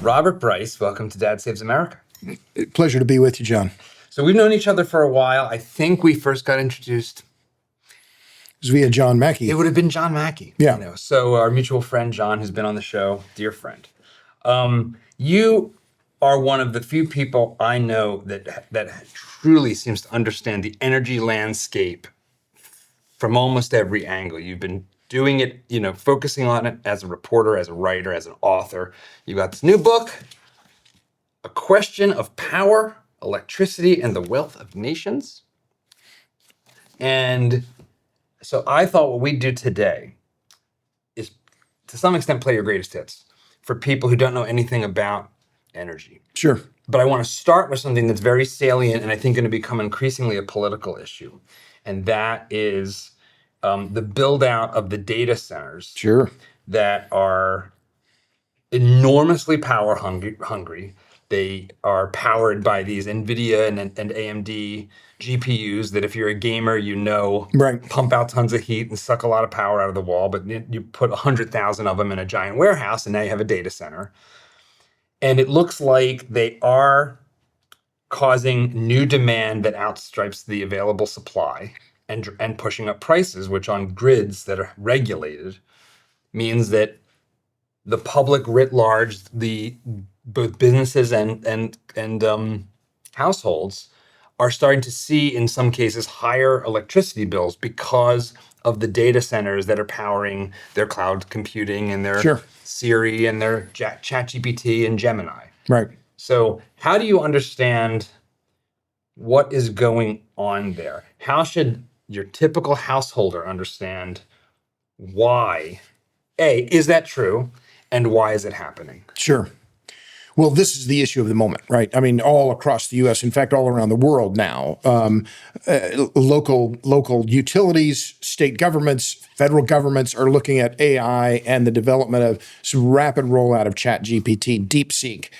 Robert Bryce. Welcome to Dad Saves America. Pleasure to be with you, John. So we've known each other for a while. I think we first got introduced. It was via John Mackey. It would have been John Mackey. Yeah. So our mutual friend, John, who's been on the show, dear friend. You are one of the few people I know that truly seems to understand the energy landscape from almost every angle. You've been doing it, focusing on it as a reporter, as a writer, as an author. You got this new book, A Question of Power, Electricity, and the Wealth of Nations. And so I thought what we'd do today is, to some extent, play your greatest hits for people who don't know anything about energy. Sure. But I want to start with something that's very salient and I think going to become increasingly a political issue. And that is the build out of the data centers. Sure. That are enormously power hungry. They are powered by these NVIDIA and AMD GPUs that if you're a gamer, right, pump out tons of heat and suck a lot of power out of the wall, but you put 100,000 of them in a giant warehouse and now you have a data center. And it looks like they are causing new demand that outstrips the available supply and pushing up prices, which on grids that are regulated means that the public writ large, both businesses and households are starting to see, in some cases, higher electricity bills because of the data centers that are powering their cloud computing and their Siri and their ChatGPT and Gemini. Right. So how do you understand what is going on there? How should your typical householder understand why, A, is that true, and why is it happening? Sure. Well, this is the issue of the moment, right? I mean, all across the U.S., in fact, all around the world now, local utilities, state governments, federal governments are looking at AI and the development of some rapid rollout of ChatGPT, DeepSeek,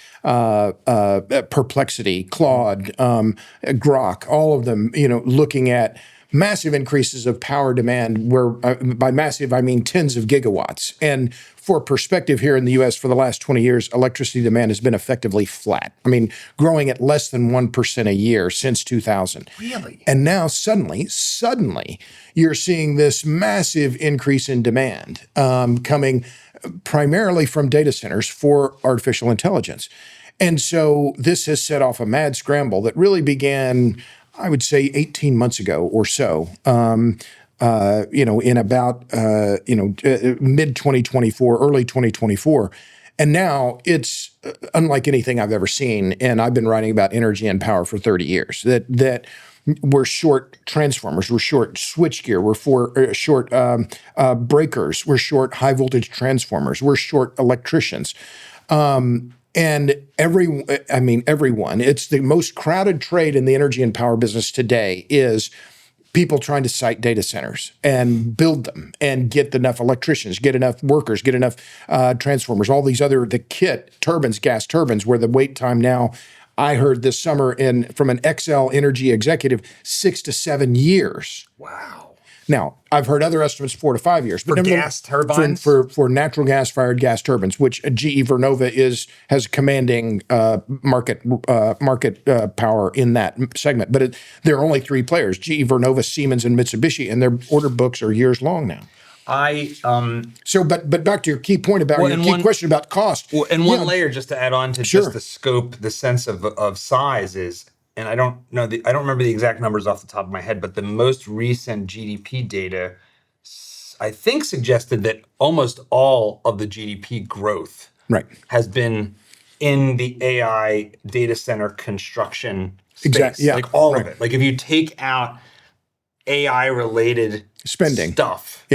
Perplexity, Claude, Grok, all of them, looking at massive increases of power demand, where by massive, I mean tens of gigawatts. And for perspective, here in the U.S., for the last 20 years, electricity demand has been effectively flat. I mean, growing at less than 1% a year since 2000. Really? And now suddenly, you're seeing this massive increase in demand coming primarily from data centers for artificial intelligence. And so this has set off a mad scramble that really began, I would say, 18 months ago or so, in about, mid-2024, early 2024. And now it's unlike anything I've ever seen. And I've been writing about energy and power for 30 years, that we're short transformers, we're short switchgear, we're short breakers, we're short high voltage transformers, we're short electricians. And everyone, it's the most crowded trade in the energy and power business today is people trying to site data centers and build them and get enough electricians, get enough workers, get enough transformers, all these the kit turbines, gas turbines, where the wait time now, I heard this summer from an XL Energy executive, 6 to 7 years. Wow. Now, I've heard other estimates 4 to 5 years. But for gas turbines? For natural gas-fired gas turbines, which GE Vernova has commanding market power in that segment. But there are only 3 players, GE Vernova, Siemens, and Mitsubishi, and their order books are years long now. But back to your key point about your key question about cost. Well, and one layer just to add on to just the scope, the sense of size is, and I don't remember the exact numbers off the top of my head, but the most recent GDP data, I think, suggested that almost all of the GDP growth has been in the AI data center construction space. Exactly. Yeah. Like all of it. Like if you take out AI related spending stuff,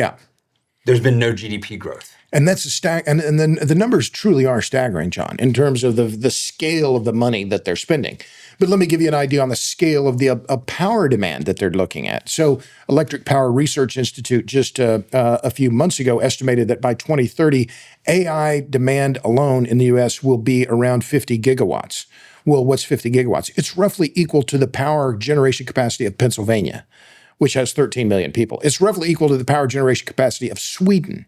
there's been no GDP growth. And that's and then the numbers truly are staggering, John, in terms of the scale of the money that they're spending. But let me give you an idea on the scale of the power demand that they're looking at. So Electric Power Research Institute just a few months ago estimated that by 2030, AI demand alone in the U.S. will be around 50 gigawatts. Well, what's 50 gigawatts? It's roughly equal to the power generation capacity of Pennsylvania, which has 13 million people. It's roughly equal to the power generation capacity of Sweden.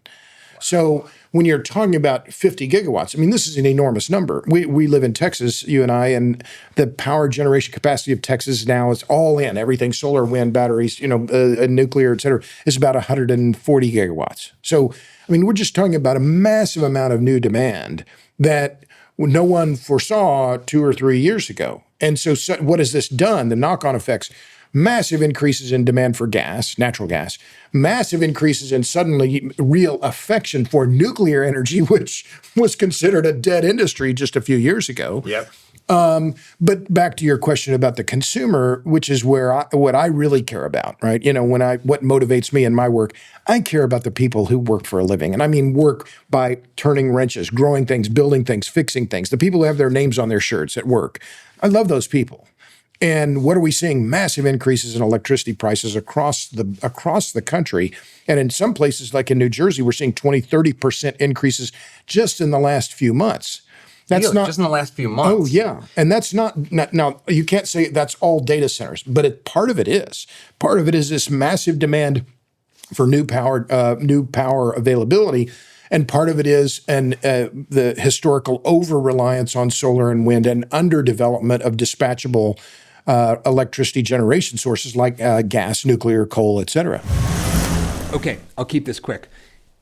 Wow. So when you're talking about 50 gigawatts, I mean, this is an enormous number. We live in Texas, you and I, and the power generation capacity of Texas now is all in. Everything, solar, wind, batteries, nuclear, et cetera, is about 140 gigawatts. So, I mean, we're just talking about a massive amount of new demand that no one foresaw 2 or 3 years ago. And so what has this done? The knock-on effects, massive increases in demand for gas, natural gas, massive increases in suddenly real affection for nuclear energy, which was considered a dead industry just a few years ago. Yep. But back to your question about the consumer, which is what I really care about, right? What motivates me in my work, I care about the people who work for a living. And I mean work by turning wrenches, growing things, building things, fixing things, the people who have their names on their shirts at work. I love those people. And what are we seeing? Massive increases in electricity prices across the country. And in some places, like in New Jersey, we're seeing 20-30% increases just in the last few months. That's really? not Just in the last few months. Oh, yeah. And that's not now, you can't say that's all data centers, but part of it is. Part of it is this massive demand for new power availability. And part of it is the historical over-reliance on solar and wind and underdevelopment of dispatchable electricity generation sources like gas, nuclear, coal, et cetera. Okay, I'll keep this quick.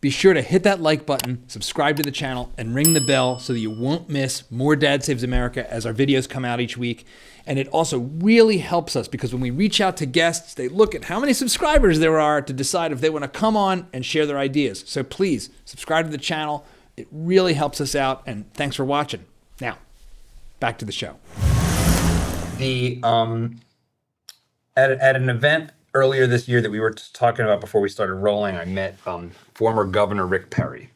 Be sure to hit that like button, subscribe to the channel, and ring the bell so that you won't miss more Dad Saves America as our videos come out each week. And it also really helps us because when we reach out to guests, they look at how many subscribers there are to decide if they want to come on and share their ideas. So please subscribe to the channel. It really helps us out. And thanks for watching. Now, back to the show. At an event earlier this year that we were talking about before we started rolling, I met former Governor Rick Perry.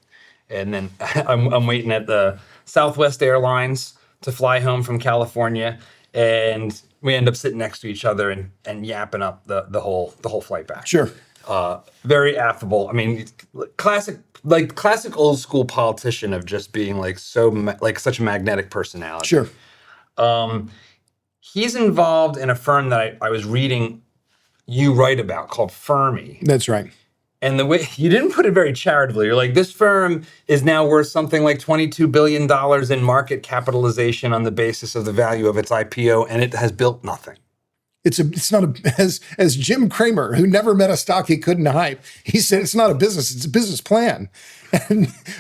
And then I'm waiting at the Southwest Airlines to fly home from California. And we end up sitting next to each other and yapping up the whole flight back. Sure. Very affable. I mean, classic old school politician of just being such a magnetic personality. Sure. He's involved in a firm that I was reading you write about called Fermi. That's right. And the way you didn't put it very charitably, you're like, this firm is now worth something like $22 billion in market capitalization on the basis of the value of its IPO, and it has built nothing. It's not as Jim Cramer, who never met a stock he couldn't hype, he said it's not a business, it's a business plan.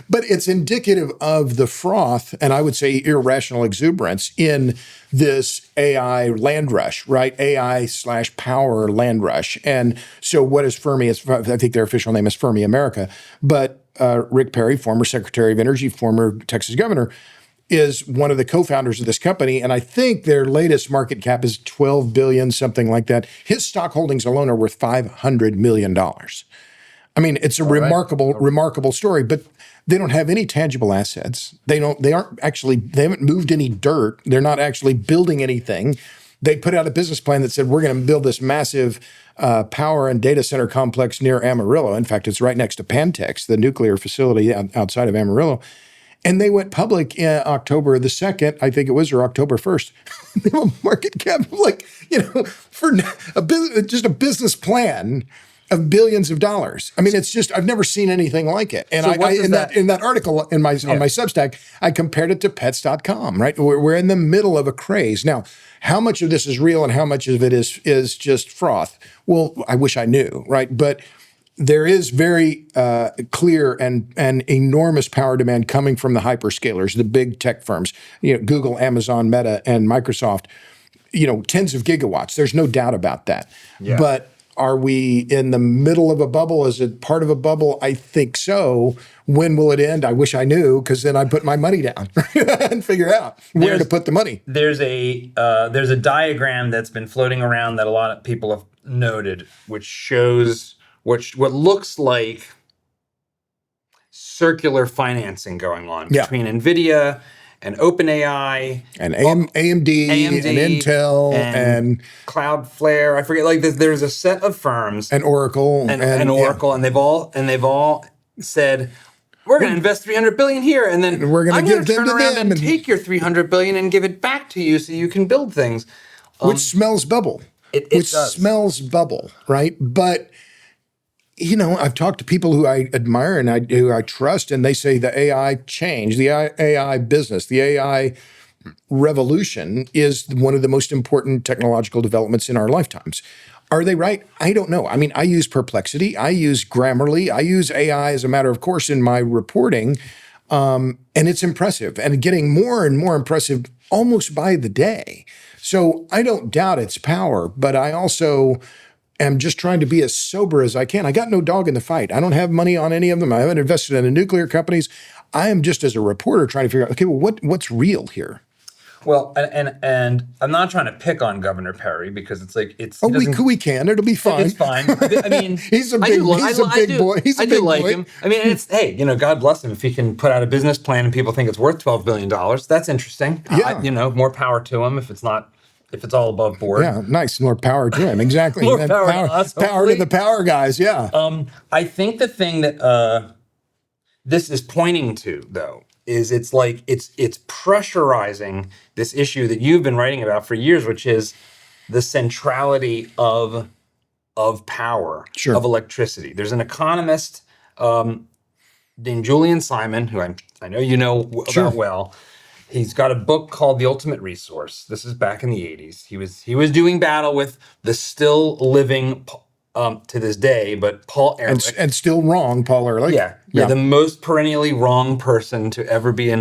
But it's indicative of the froth, and I would say irrational exuberance in this AI land rush, right? AI/power land rush. And so what is Fermi? I think their official name is Fermi America. But Rick Perry, former Secretary of Energy, former Texas governor, is one of the co-founders of this company. And I think their latest market cap is 12 billion, something like that. His stock holdings alone are worth $500 million. I mean, it's a remarkable story, but they don't have any tangible assets. They haven't moved any dirt. They're not actually building anything. They put out a business plan that said, we're going to build this massive power and data center complex near Amarillo. In fact, it's right next to Pantex, the nuclear facility outside of Amarillo. And they went public in October the 2nd, I think it was, or October 1st. They have a market cap of for just a business plan of billions of dollars. I mean, it's just, I've never seen anything like it. And So in that article on my Substack, I compared it to pets.com, right? We're in the middle of a craze. Now, how much of this is real and how much of it is just froth? Well, I wish I knew, right? But there is very clear and enormous power demand coming from the hyperscalers, the big tech firms, Google, Amazon, Meta, and Microsoft, tens of gigawatts. There's no doubt about that. Yeah. But are we in the middle of a bubble? Is it part of a bubble? I think so. When will it end? I wish I knew, because then I'd put my money down and figure out where to put the money. There's a diagram that's been floating around that a lot of people have noted, which shows what looks like circular financing going on between NVIDIA and OpenAI and AMD and Intel and Cloudflare. I forget. There's a set of firms and Oracle and Oracle, and they've all said, we're going to invest $300 billion here, and then we're going to turn around and take your $300 billion and give it back to you so you can build things. Which smells bubble. It does. Smells bubble, right? But I've talked to people who I admire and who I trust, and they say the AI change, the AI business, the AI revolution is one of the most important technological developments in our lifetimes. Are they right? I don't know. I mean, I use Perplexity, I use Grammarly, I use AI as a matter of course in my reporting, and it's impressive and getting more and more impressive almost by the day. So I don't doubt its power, but I also am just trying to be as sober as I can. I got no dog in the fight. I don't have money on any of them. I haven't invested in the nuclear companies. I am just as a reporter trying to figure out, okay, well, what's real here? Well, and I'm not trying to pick on Governor Perry because it's like it's. Oh, we can. It'll be fine. It's fine. I mean, he's a big boy. I do like him. I mean, and it's hey, God bless him if he can put out a business plan and people think it's worth $12 billion. That's interesting. Yeah. More power to him if it's all above board. Yeah, nice. More power to him. Exactly. More power to us. Power to the power guys. Yeah. I think the thing that this is pointing to, though, is it's pressurizing this issue that you've been writing about for years, which is the centrality of power, sure. of electricity. There's an economist named Julian Simon, who I know you know sure. about well. He's got a book called The Ultimate Resource. This is back in the 80s. He was doing battle with the still living to this day, but Paul Ehrlich. And still wrong, Paul Ehrlich. Yeah, the most perennially wrong person to ever be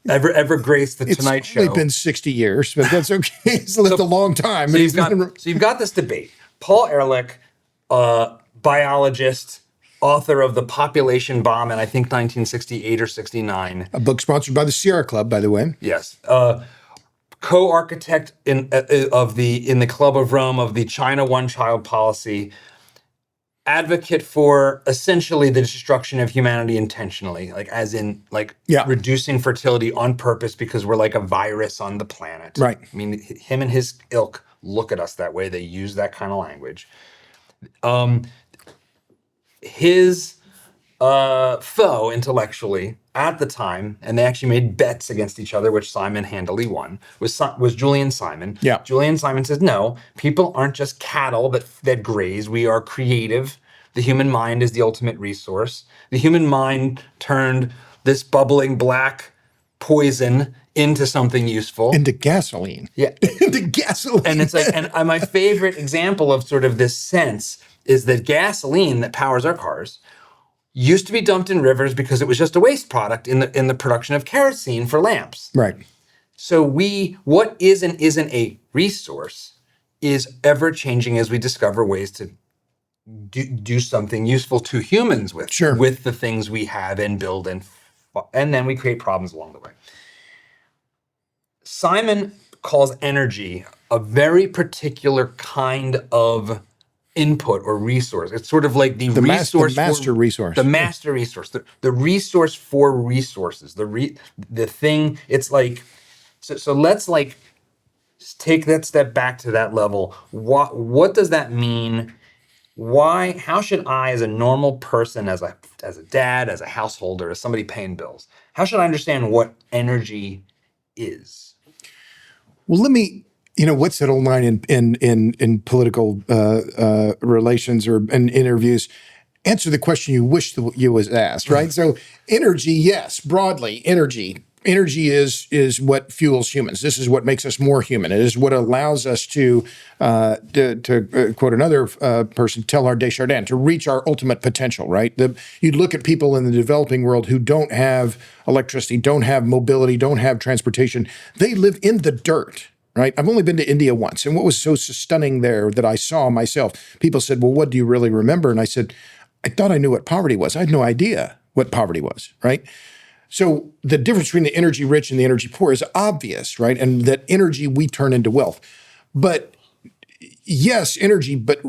ever grace the Tonight Show. It's only been 60 years, but that's okay. He's lived a long time. So you've got this debate. Paul Ehrlich, biologist, author of The Population Bomb in I think 1968 or 69. A book sponsored by the Sierra Club, by the way. Yes. Co-architect in the Club of Rome of the China one-child policy. Advocate for essentially the destruction of humanity intentionally, reducing fertility on purpose because we're like a virus on the planet. Right. I mean, him and his ilk look at us that way. They use that kind of language. His foe intellectually at the time, and they actually made bets against each other, which Simon handily won, was Julian Simon. Yeah. Julian Simon says, no, people aren't just cattle that graze. We are creative. The human mind is the ultimate resource. The human mind turned this bubbling black poison into something useful. Into gasoline. Yeah. Into gasoline. And it's like, and my favorite example of sort of this sense is that gasoline that powers our cars used to be dumped in rivers because it was just a waste product in the production of kerosene for lamps. Right. So what is and isn't a resource is ever changing as we discover ways to do something useful to humans with, sure. with the things we have and build and then we create problems along the way. Simon calls energy a very particular kind of input or resource. It's sort of like the resource, the master resource. The master resource, the resource for resources. The thing. It's like so. Let's like just take that step back to that level. What does that mean? Why? How should I, as a normal person, as a dad, as a householder, as somebody paying bills, how should I understand what energy is? Well, let me. What's that old line in political relations or in interviews? Answer the question you wish you was asked, right? So energy, yes, broadly, energy. Energy is what fuels humans. This is what makes us more human. It is what allows us to quote another person, Teilhard de Chardin, to reach our ultimate potential, right? You'd look at people in the developing world who don't have electricity, don't have mobility, don't have transportation. They live in the dirt. Right? I've only been to India once. And what was so stunning there that I saw myself, people said, well, what do you really remember? And I said, I thought I knew what poverty was. I had no idea what poverty was, right? So the difference between the energy rich and the energy poor is obvious, right? And that energy we turn into wealth. But yes, energy, but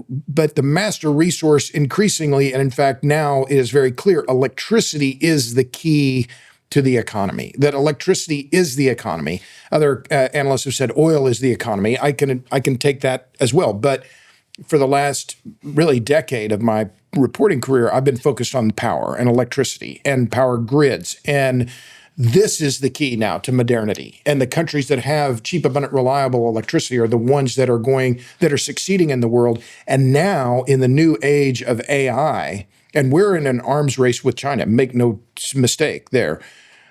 the master resource increasingly, and in fact now it is very clear, electricity is the key to the economy, that electricity is the economy. Other analysts have said oil is the economy. I can take that as well. But for the last really decade of my reporting career, I've been focused on power and electricity and power grids. And this is the key now to modernity. And the countries that have cheap, abundant, reliable electricity are the ones that are succeeding in the world. And now in the new age of AI, and we're in an arms race with China. Make no mistake there.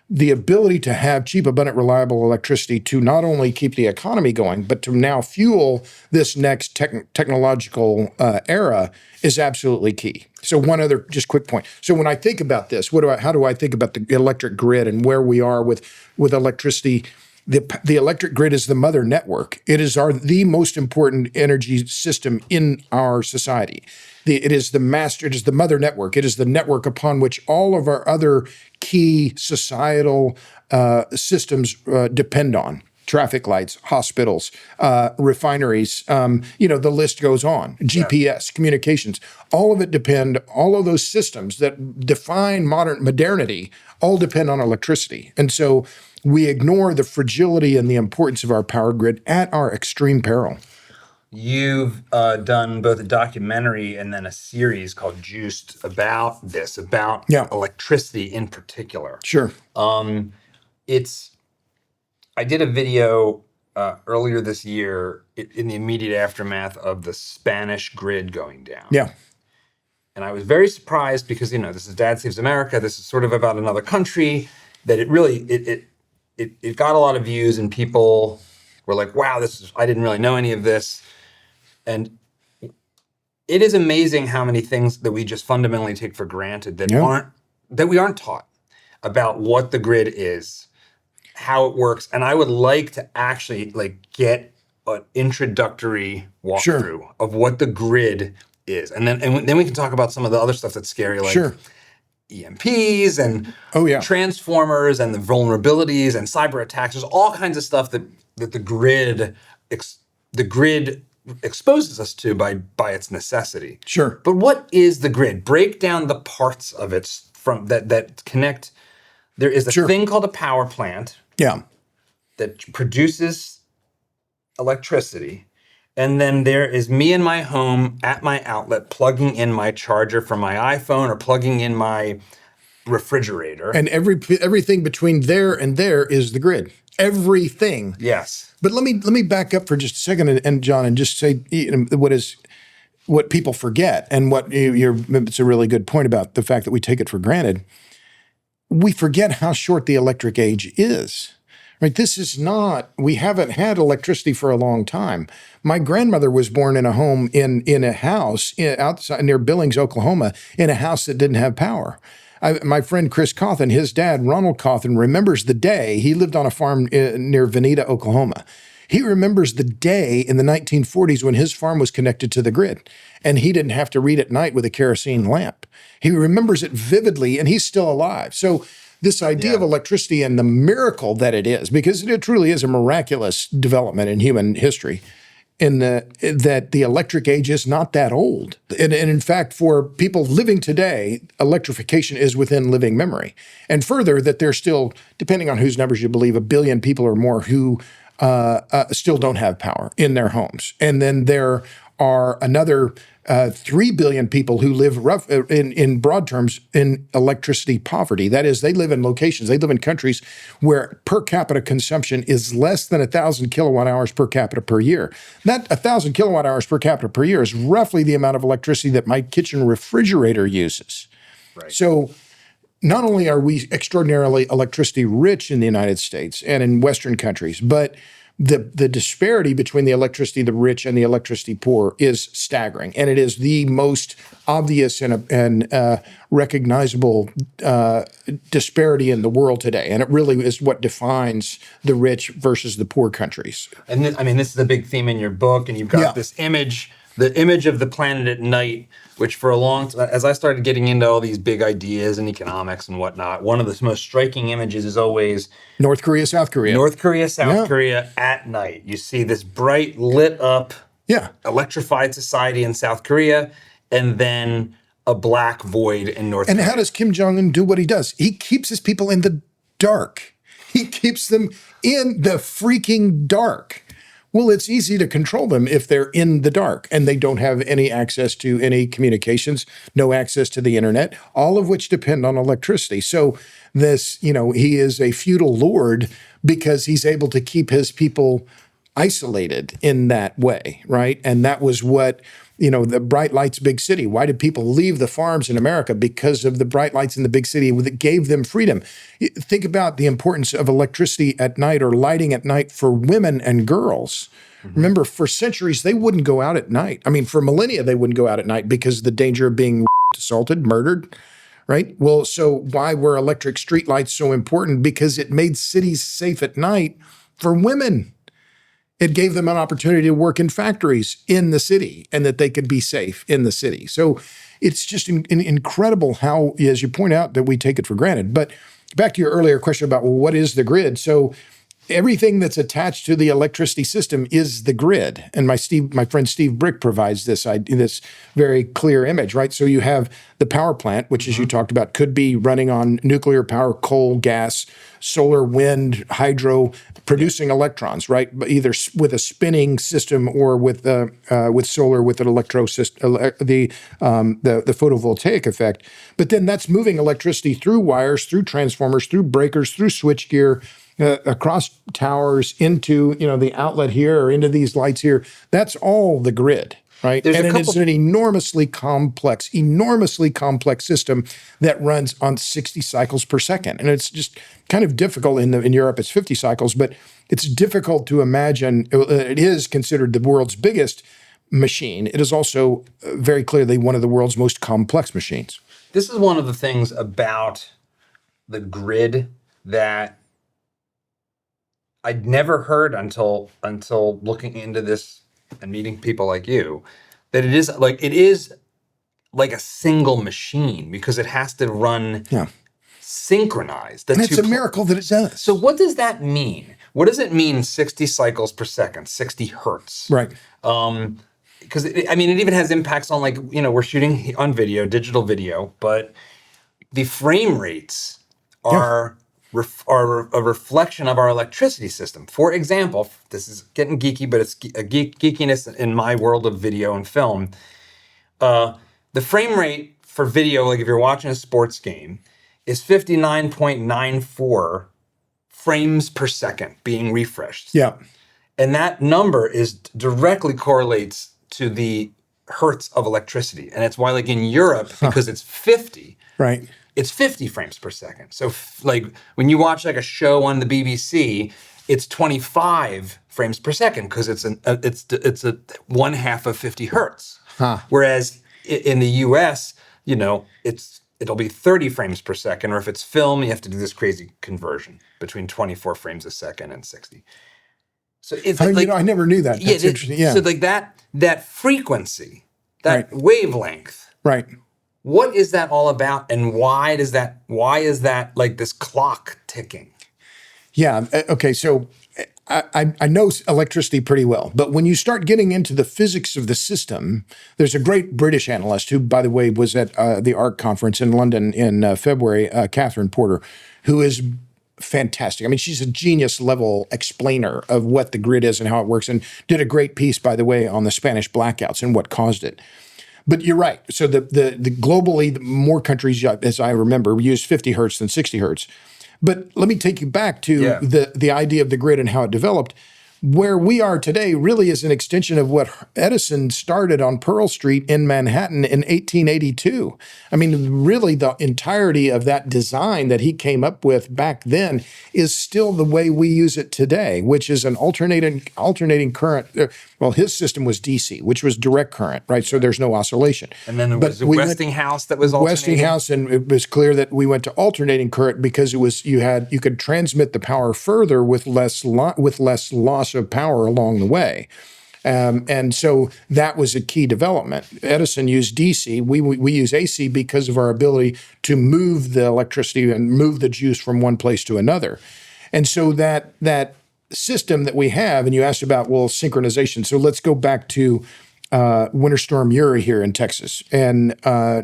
The ability to have cheap, abundant, reliable electricity to not only keep the economy going, but to now fuel this next technological era is absolutely key. So one other just quick point. So when I think about this, how do I think about the electric grid and where we are with electricity? The electric grid is the mother network. It is the most important energy system in our society. It is the master, it is the mother network. It is the network upon which all of our other key societal systems depend on. Traffic lights, hospitals, refineries, the list goes on. GPS, communications, all of those systems that define modernity all depend on electricity. And so we ignore the fragility and the importance of our power grid at our extreme peril. You've done both a documentary and then a series called Juiced about this, about electricity in particular. Sure. I did a video earlier this year in the immediate aftermath of the Spanish grid going down. Yeah. And I was very surprised because, this is Dad Saves America. This is sort of about another country, that it really, it got a lot of views and people were like, wow, I didn't really know any of this. And it is amazing how many things that we just fundamentally take for granted that we aren't taught about what the grid is, how it works. And I would like to actually get an introductory walkthrough of what the grid is. And then we can talk about some of the other stuff that's scary, like EMPs and transformers and the vulnerabilities and cyber attacks. There's all kinds of stuff that the grid exposes us to by its necessity. Sure. But what is the grid? Break down the parts of it from that connect. There is a thing called a power plant. Yeah. That produces electricity. And then there is me in my home at my outlet plugging in my charger from my iPhone or plugging in my refrigerator. And everything between there and there is the grid. Everything. Yes. But let me back up for just a second, and John, and just say what people forget, and it's a really good point about the fact that we take it for granted. We forget how short the electric age is. Right? We haven't had electricity for a long time. My grandmother was born in a home in a house outside near Billings, Oklahoma, in a house that didn't have power. My friend Chris Cawthon, his dad, Ronald Cawthon, remembers the day. He lived on a farm near Veneta, Oklahoma. He remembers the day in the 1940s when his farm was connected to the grid, and he didn't have to read at night with a kerosene lamp. He remembers it vividly, and he's still alive. So this idea of electricity and the miracle that it is, because it truly is a miraculous development in human history, that the electric age is not that old. And in fact, for people living today, electrification is within living memory. And further, that there's still, depending on whose numbers you believe, 1 billion people or more who still don't have power in their homes. And then there are another 3 billion people who live in broad terms in electricity poverty. That is, they live in countries where per capita consumption is less than 1,000 kilowatt hours per capita per year. That 1,000 kilowatt hours per capita per year is roughly the amount of electricity that my kitchen refrigerator uses. Right. So not only are we extraordinarily electricity rich in the United States and in Western countries, but the disparity between the electricity the rich and the electricity poor is staggering, and it is the most obvious and recognizable disparity in the world today. And it really is what defines the rich versus the poor countries. And this is a big theme in your book, and you've got this image, the image of the planet at night, which for a long time, as I started getting into all these big ideas and economics and whatnot, one of the most striking images is always North Korea, South Korea. North Korea, South Korea at night. You see this bright, lit up, electrified society in South Korea, and then a black void in North Korea. And how does Kim Jong-un do what he does? He keeps his people in the dark. He keeps them in the freaking dark. Well, it's easy to control them if they're in the dark and they don't have any access to any communications, no access to the internet, all of which depend on electricity. So he is a feudal lord because he's able to keep his people isolated in that way, right? And that was what, the bright lights, big city. Why did people leave the farms in America? Because of the bright lights in the big city that gave them freedom. Think about the importance of electricity at night or lighting at night for women and girls. Remember, for centuries, they wouldn't go out at night. I mean, for millennia, they wouldn't go out at night because of the danger of being assaulted, murdered, right? Well, so why were electric streetlights so important? Because it made cities safe at night for women. It gave them an opportunity to work in factories in the city and that they could be safe in the city. So it's just incredible how, as you point out, that we take it for granted. But back to your earlier question about, well, what is the grid? So everything that's attached to the electricity system is the grid. And my friend Steve Brick provides this very clear image, right? So you have the power plant, which, as you talked about, could be running on nuclear power, coal, gas, solar, wind, hydro, producing electrons, right? Either with a spinning system or with solar, with an the photovoltaic effect. But then that's moving electricity through wires, through transformers, through breakers, through switchgear, across towers into the outlet here or into these lights here. That's all the grid, right? It's an enormously complex system that runs on 60 cycles per second. And it's just kind of difficult in Europe. It's 50 cycles, but it's difficult to imagine. It is considered the world's biggest machine. It is also very clearly one of the world's most complex machines. This is one of the things about the grid that I'd never heard until looking into this and meeting people like you, that it is like a single machine because it has to run synchronized. And it's a miracle that it does. So what does that mean? What does it mean 60 cycles per second, 60 hertz? Right. Because it even has impacts on we're shooting on video, digital video, but the frame rates are a reflection of our electricity system. For example, this is getting geeky, but it's a geekiness in my world of video and film. The frame rate for video, like if you're watching a sports game, is 59.94 frames per second being refreshed. Yeah. And that number directly correlates to the hertz of electricity. And it's why, like in Europe, because it's 50, right, it's 50 frames per second. So when you watch like a show on the BBC, it's 25 frames per second because it's a 1/2 of 50 hertz. Whereas in the US, it'll be 30 frames per second, or if it's film, you have to do this crazy conversion between 24 frames a second and 60. So it's I never knew that. That's interesting. Yeah. So like that frequency, that wavelength. Right. What is that all about, and why is that like this clock ticking? Yeah. Okay. So I know electricity pretty well, but when you start getting into the physics of the system, there's a great British analyst who, by the way, was at the ARC conference in London in February, Catherine Porter, who is fantastic. I mean, she's a genius level explainer of what the grid is and how it works, and did a great piece, by the way, on the Spanish blackouts and what caused it. But you're right. So the globally, the more countries, as I remember, use 50 hertz than 60 hertz. But let me take you back to the idea of the grid and how it developed. Where we are today really is an extension of what Edison started on Pearl Street in Manhattan in 1882. I mean, really the entirety of that design that he came up with back then is still the way we use it today, which is an alternating current. Well, his system was DC, which was direct current, right? So there's no oscillation. And then there was Westinghouse that was alternating. Westinghouse, and it was clear that we went to alternating current because it was you could transmit the power further with less loss of power along the way. And so that was a key development. Edison used DC. We use AC because of our ability to move the electricity and move the juice from one place to another. And so that system that we have, and you asked about, synchronization. So let's go back to Winter Storm Uri here in Texas and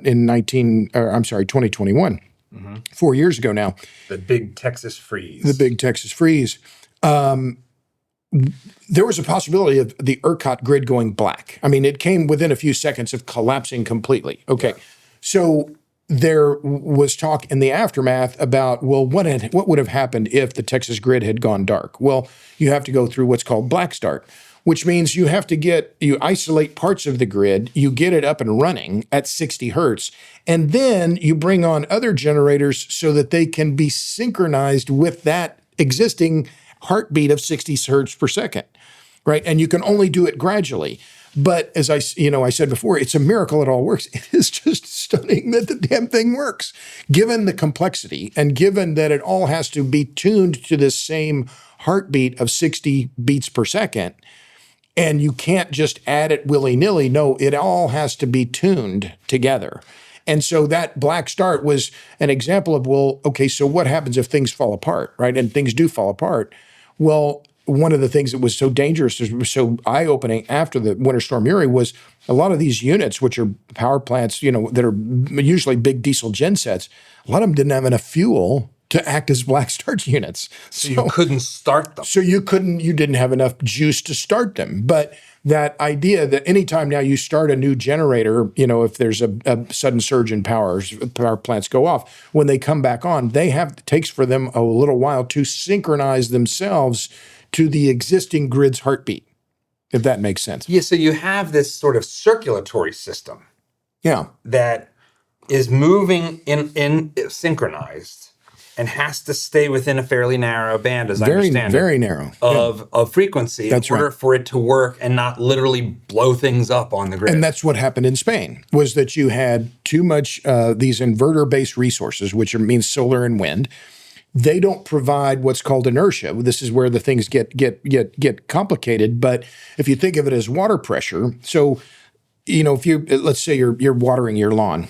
in 2021, 4 years ago now. The big Texas freeze. There was a possibility of the ERCOT grid going black. I mean, it came within a few seconds of collapsing completely. Okay. So there was talk in the aftermath about, well, what would have happened if the Texas grid had gone dark? Well, you have to go through what's called black start, which means you isolate parts of the grid, you get it up and running at 60 hertz, and then you bring on other generators so that they can be synchronized with that existing heartbeat of 60 hertz per second, right? And you can only do it gradually. But as I said before, it's a miracle it all works. It is just stunning that the damn thing works, given the complexity and given that it all has to be tuned to this same heartbeat of 60 beats per second. And you can't just add it willy-nilly. No, it all has to be tuned together. And so that black start was an example of, well, okay, so what happens if things fall apart, right? And things do fall apart. Well, one of the things that was so dangerous, was so eye-opening after the Winter Storm Uri was a lot of these units, which are power plants, that are usually big diesel gensets, a lot of them didn't have enough fuel to act as black start units. So you couldn't start them. So you didn't have enough juice to start them. But that idea that anytime now you start a new generator, if there's a sudden surge in power plants go off, when they come back on, it takes for them a little while to synchronize themselves to the existing grid's heartbeat, if that makes sense. Yeah, so you have this sort of circulatory system. Yeah. That is moving in synchronized and has to stay within a fairly narrow band, as I understand it. Very narrow. Of frequency in order for it to work and not literally blow things up on the grid. And that's what happened in Spain, was that you had too much these inverter-based resources, which means solar and wind. They don't provide what's called inertia. This is where the things get complicated. But if you think of it as water pressure, so let's say you're watering your lawn,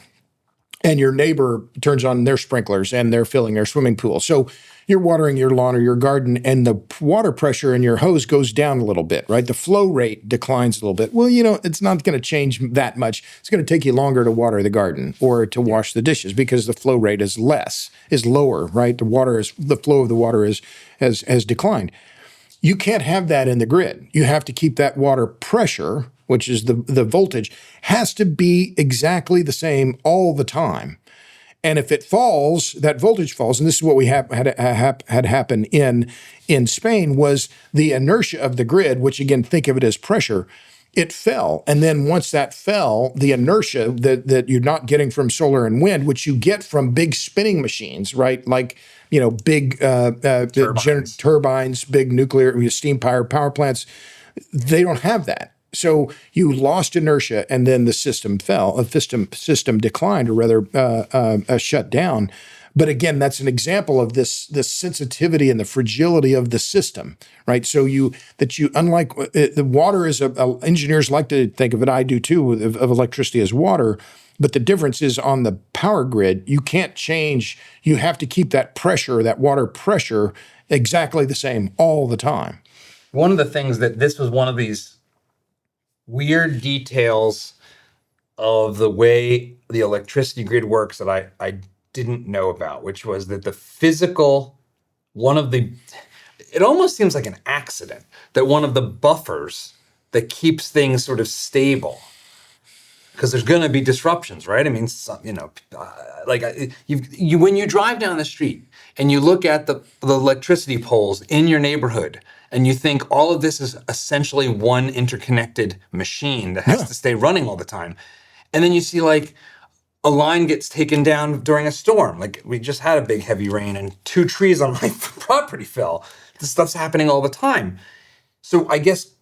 and your neighbor turns on their sprinklers and they're filling their swimming pool. So you're watering your lawn or your garden, and the water pressure in your hose goes down a little bit, right? The flow rate declines a little bit. Well, it's not going to change that much. It's going to take you longer to water the garden or to wash the dishes because the flow rate is lower, right? The flow of the water has declined. You can't have that in the grid. You have to keep that water pressure, which is the voltage, has to be exactly the same all the time. And if it falls, that voltage falls, and this is what we had happen in Spain, was the inertia of the grid, which again, think of it as pressure, it fell. And then once that fell, the inertia that you're not getting from solar and wind, which you get from big spinning machines, right? Like, big turbines, big nuclear steam-powered power plants, they don't have that. So you lost inertia, and then the system fell. The system declined, or rather, shut down. But again, that's an example of this sensitivity and the fragility of the system, right? So unlike the water is engineers like to think of it. I do too, of electricity as water. But the difference is on the power grid, you can't change. You have to keep that pressure, that water pressure, exactly the same all the time. One of the things that this was one of these weird details of the way the electricity grid works that I didn't know about, which was that it almost seems like an accident that one of the buffers that keeps things sort of stable, because there's going to be disruptions, right? I mean, when you drive down the street and you look at the electricity poles in your neighborhood, and you think all of this is essentially one interconnected machine that has to stay running all the time. And then you see like a line gets taken down during a storm. Like we just had a big heavy rain and 2 trees on my property fell. This stuff's happening all the time. So I guess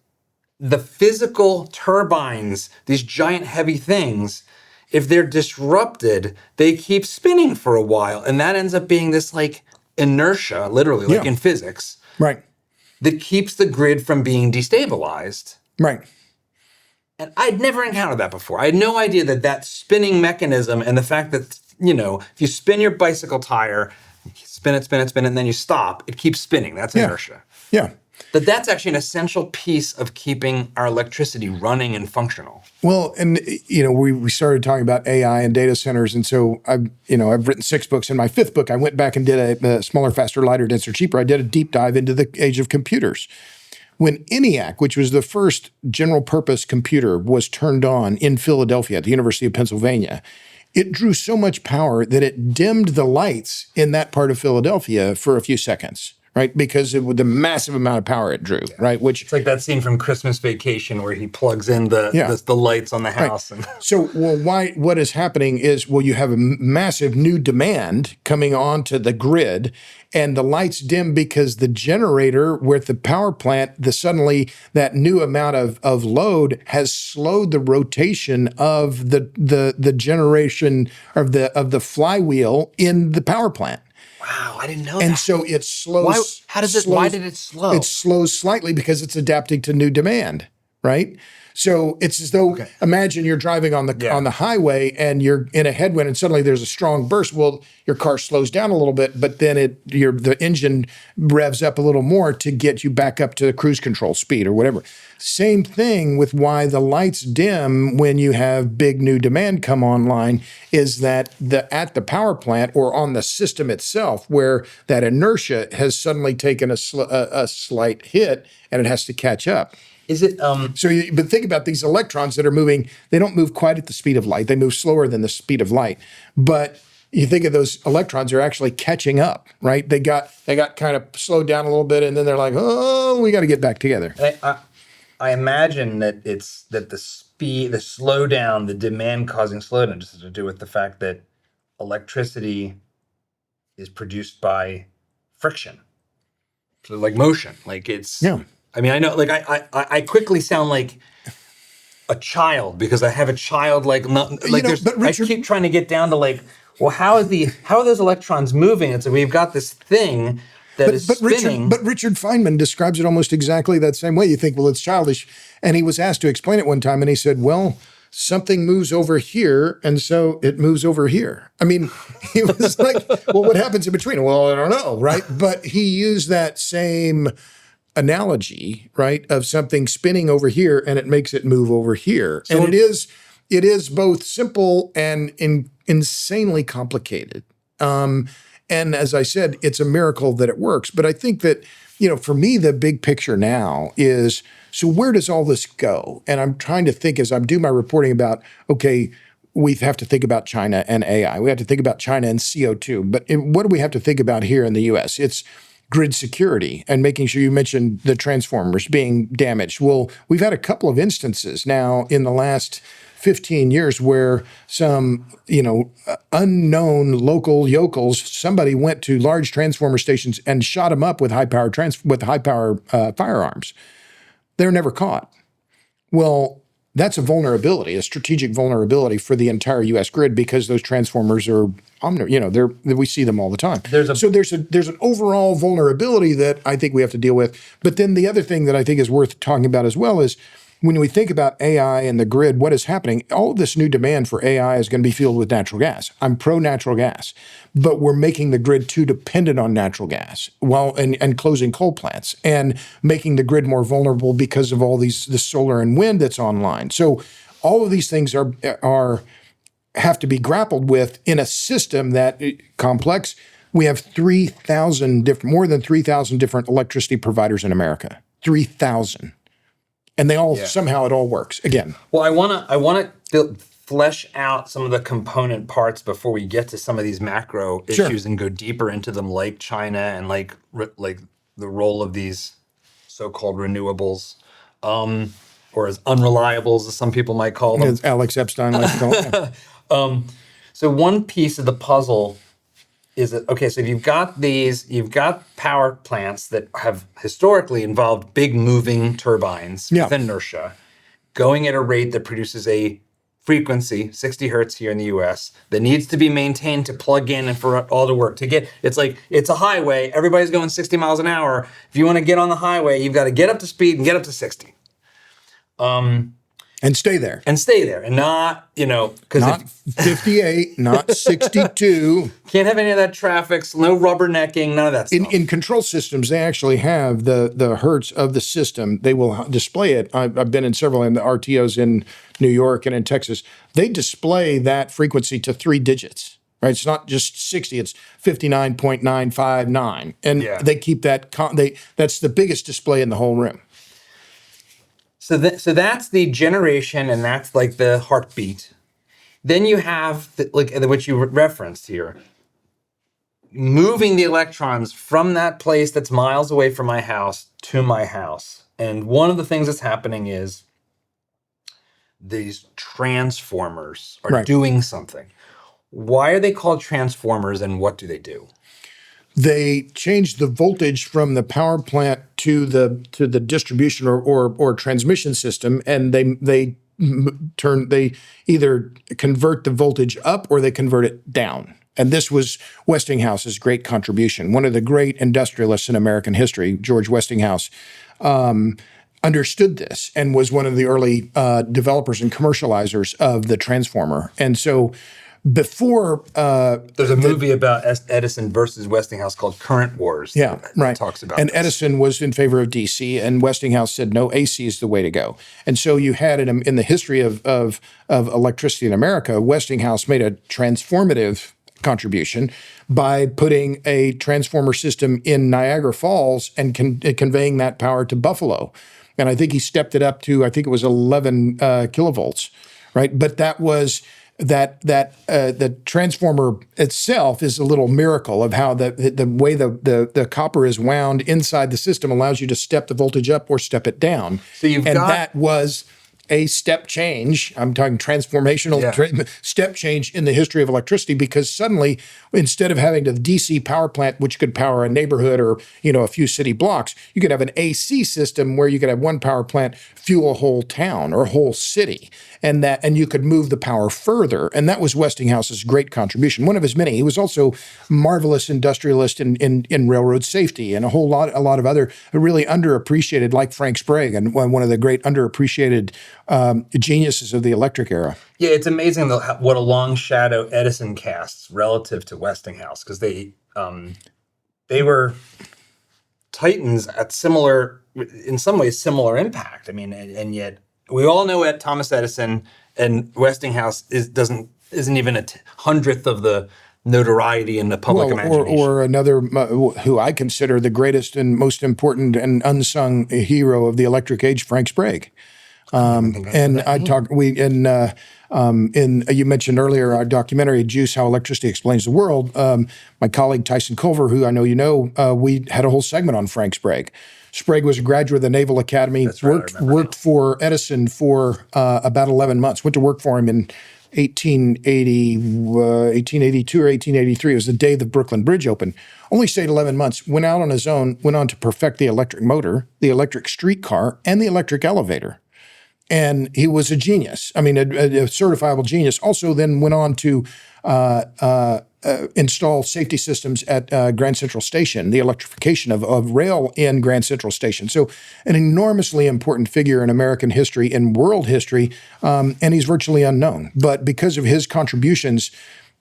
the physical turbines, these giant heavy things, if they're disrupted, they keep spinning for a while. And that ends up being this like inertia, literally, like in physics. Right. That keeps the grid from being destabilized. Right. And I'd never encountered that before. I had no idea that spinning mechanism and the fact that, if you spin your bicycle tire, spin it, and then you stop, it keeps spinning. That's inertia. Yeah. That's actually an essential piece of keeping our electricity running and functional. Well, and we started talking about AI and data centers, and so I've written 6 books. In my 5th book, I went back and did a smaller, faster, lighter, denser, cheaper. I did a deep dive into the age of computers. When ENIAC, which was the first general purpose computer, was turned on in Philadelphia at the University of Pennsylvania, it drew so much power that it dimmed the lights in that part of Philadelphia for a few seconds, right? Because of the massive amount of power it drew, right? Which It's like that scene from Christmas Vacation where he plugs in the lights on the house. And so, what is happening is, you have a massive new demand coming onto the grid, and the lights dim because the generator with the power plant, suddenly that new amount of load has slowed the rotation of the generation of the flywheel in the power plant. wow, I didn't know And that. so it slows. Why did it slow? It slows slightly because it's adapting to new demand, right? So it's as though, imagine you're driving on the highway and you're in a headwind and suddenly there's a strong burst. Well, your car slows down a little bit, but then the engine revs up a little more to get you back up to cruise control speed or whatever. Same thing with why the lights dim when you have big new demand come online, is that at the power plant or on the system itself, where that inertia has suddenly taken a slight hit and it has to catch up. Is it But think about these electrons that are moving. They don't move quite at the speed of light. They move slower than the speed of light. But you think of those electrons are actually catching up, right? They got kind of slowed down a little bit, and then they're like, oh, we got to get back together. I imagine that the slowdown, the demand causing slowdown just has to do with the fact that electricity is produced by friction. So like motion, like it's, I mean, I know, like I quickly sound like a child because I have a child, like, not, like but Richard, I keep trying to get down to like, well, how are those electrons moving? And so we've got this thing that is spinning. But Richard Feynman describes it almost exactly that same way. You think, well, it's childish. And he was asked to explain it one time, and he said, well, something moves over here, and so it moves over here. I mean, he was like, well, what happens in between? Well, I don't know, right? But he used that same analogy, right, of something spinning over here, and it makes it move over here. So, and it is both simple and insanely complicated. And as I said, it's a miracle that it works. But I think that, for me, the big picture now is, so where does all this go? And I'm trying to think as I'm doing my reporting about, okay, we have to think about China and AI. We have to think about China and CO2. But what do we have to think about here in the U.S.? It's grid security and making sure. You mentioned the transformers being damaged. Well, we've had a couple of instances now in the last 15 years where some, unknown local yokels, somebody went to large transformer stations and shot them up with high power firearms. They're never caught. Well, that's a vulnerability, a strategic vulnerability for the entire U.S. grid, because those transformers are, we see them all the time. So there's an overall vulnerability that I think we have to deal with. But then the other thing that I think is worth talking about as well is, when we think about AI and the grid, what is happening? All of this new demand for AI is going to be fueled with natural gas. I'm pro natural gas, but we're making the grid too dependent on natural gas, and closing coal plants and making the grid more vulnerable because of all the solar and wind that's online. So all of these things have to be grappled with in a system that complex. We have more than 3,000 different electricity providers in America. 3,000. And they all somehow it all works again. Well, I want to flesh out some of the component parts before we get to some of these macro issues and go deeper into them, like China and like the role of these so-called renewables, or as unreliables, as some people might call them. As Alex Epstein likes to call them. So one piece of the puzzle is that, okay, so you've got power plants that have historically involved big moving turbines with inertia going at a rate that produces a frequency, 60 hertz here in the US, that needs to be maintained to plug in and for all to work. It's a highway, everybody's going 60 miles an hour. If you want to get on the highway, you've got to get up to speed and get up to 60. And stay there. And not, because not 58, not 62. Can't have any of that traffic, no rubbernecking, none of that stuff. In control systems, they actually have the hertz of the system. They will display it. I've been in several in the RTOs in New York and in Texas. They display that frequency to 3 digits. Right, it's not just 60; it's 59.959, and they keep that. That's the biggest display in the whole room. So that's the generation, and that's like the heartbeat. Then you have, which you referenced here, moving the electrons from that place that's miles away from my house to my house. And one of the things that's happening is these transformers are doing something. Why are they called transformers, and what do they do? They change the voltage from the power plant to the distribution or transmission system, and they either convert the voltage up or they convert it down. And this was Westinghouse's great contribution. One of the great industrialists in American history, George Westinghouse, understood this and was one of the early developers and commercializers of the transformer. And so before there's a movie about Edison versus Westinghouse called Current Wars. Yeah, right. Talks about and this. Edison was in favor of DC, and Westinghouse said no, AC is the way to go. And so you had in the history of electricity in America, Westinghouse made a transformative contribution by putting a transformer system in Niagara Falls and conveying that power to Buffalo. And I think he stepped it up to, I think it was 11 kilovolts, right? But that was the transformer itself is a little miracle of how the way the copper is wound inside the system allows you to step the voltage up or step it down. So that was a step change. I'm talking transformational step change in the history of electricity, because suddenly, instead of having the DC power plant, which could power a neighborhood or a few city blocks, you could have an AC system where you could have one power plant fuel a whole town or a whole city, and you could move the power further. And that was Westinghouse's great contribution, one of his many. He was also a marvelous industrialist in railroad safety and a lot of other really underappreciated, like Frank Sprague, and one of the great underappreciated geniuses of the electric era. Yeah, it's amazing what a long shadow Edison casts relative to Westinghouse, because they were titans at in some ways similar impact. I mean, and yet we all know Thomas Edison, and Westinghouse isn't even a hundredth of the notoriety in the public imagination. Or another who I consider the greatest and most important and unsung hero of the electric age, Frank Sprague. And I talked, you mentioned earlier our documentary, Juice, How Electricity Explains the World. My colleague Tyson Culver, who I know you know, we had a whole segment on Frank Sprague. Sprague was a graduate of the Naval Academy, worked for Edison for about 11 months, went to work for him in 1882 or 1883. It was the day the Brooklyn Bridge opened. Only stayed 11 months, went out on his own, went on to perfect the electric motor, the electric streetcar, and the electric elevator. And he was a genius. I mean, a certifiable genius. Also then went on to install safety systems at Grand Central Station, the electrification of rail in Grand Central Station. So an enormously important figure in American history, in world history, and he's virtually unknown. But because of his contributions,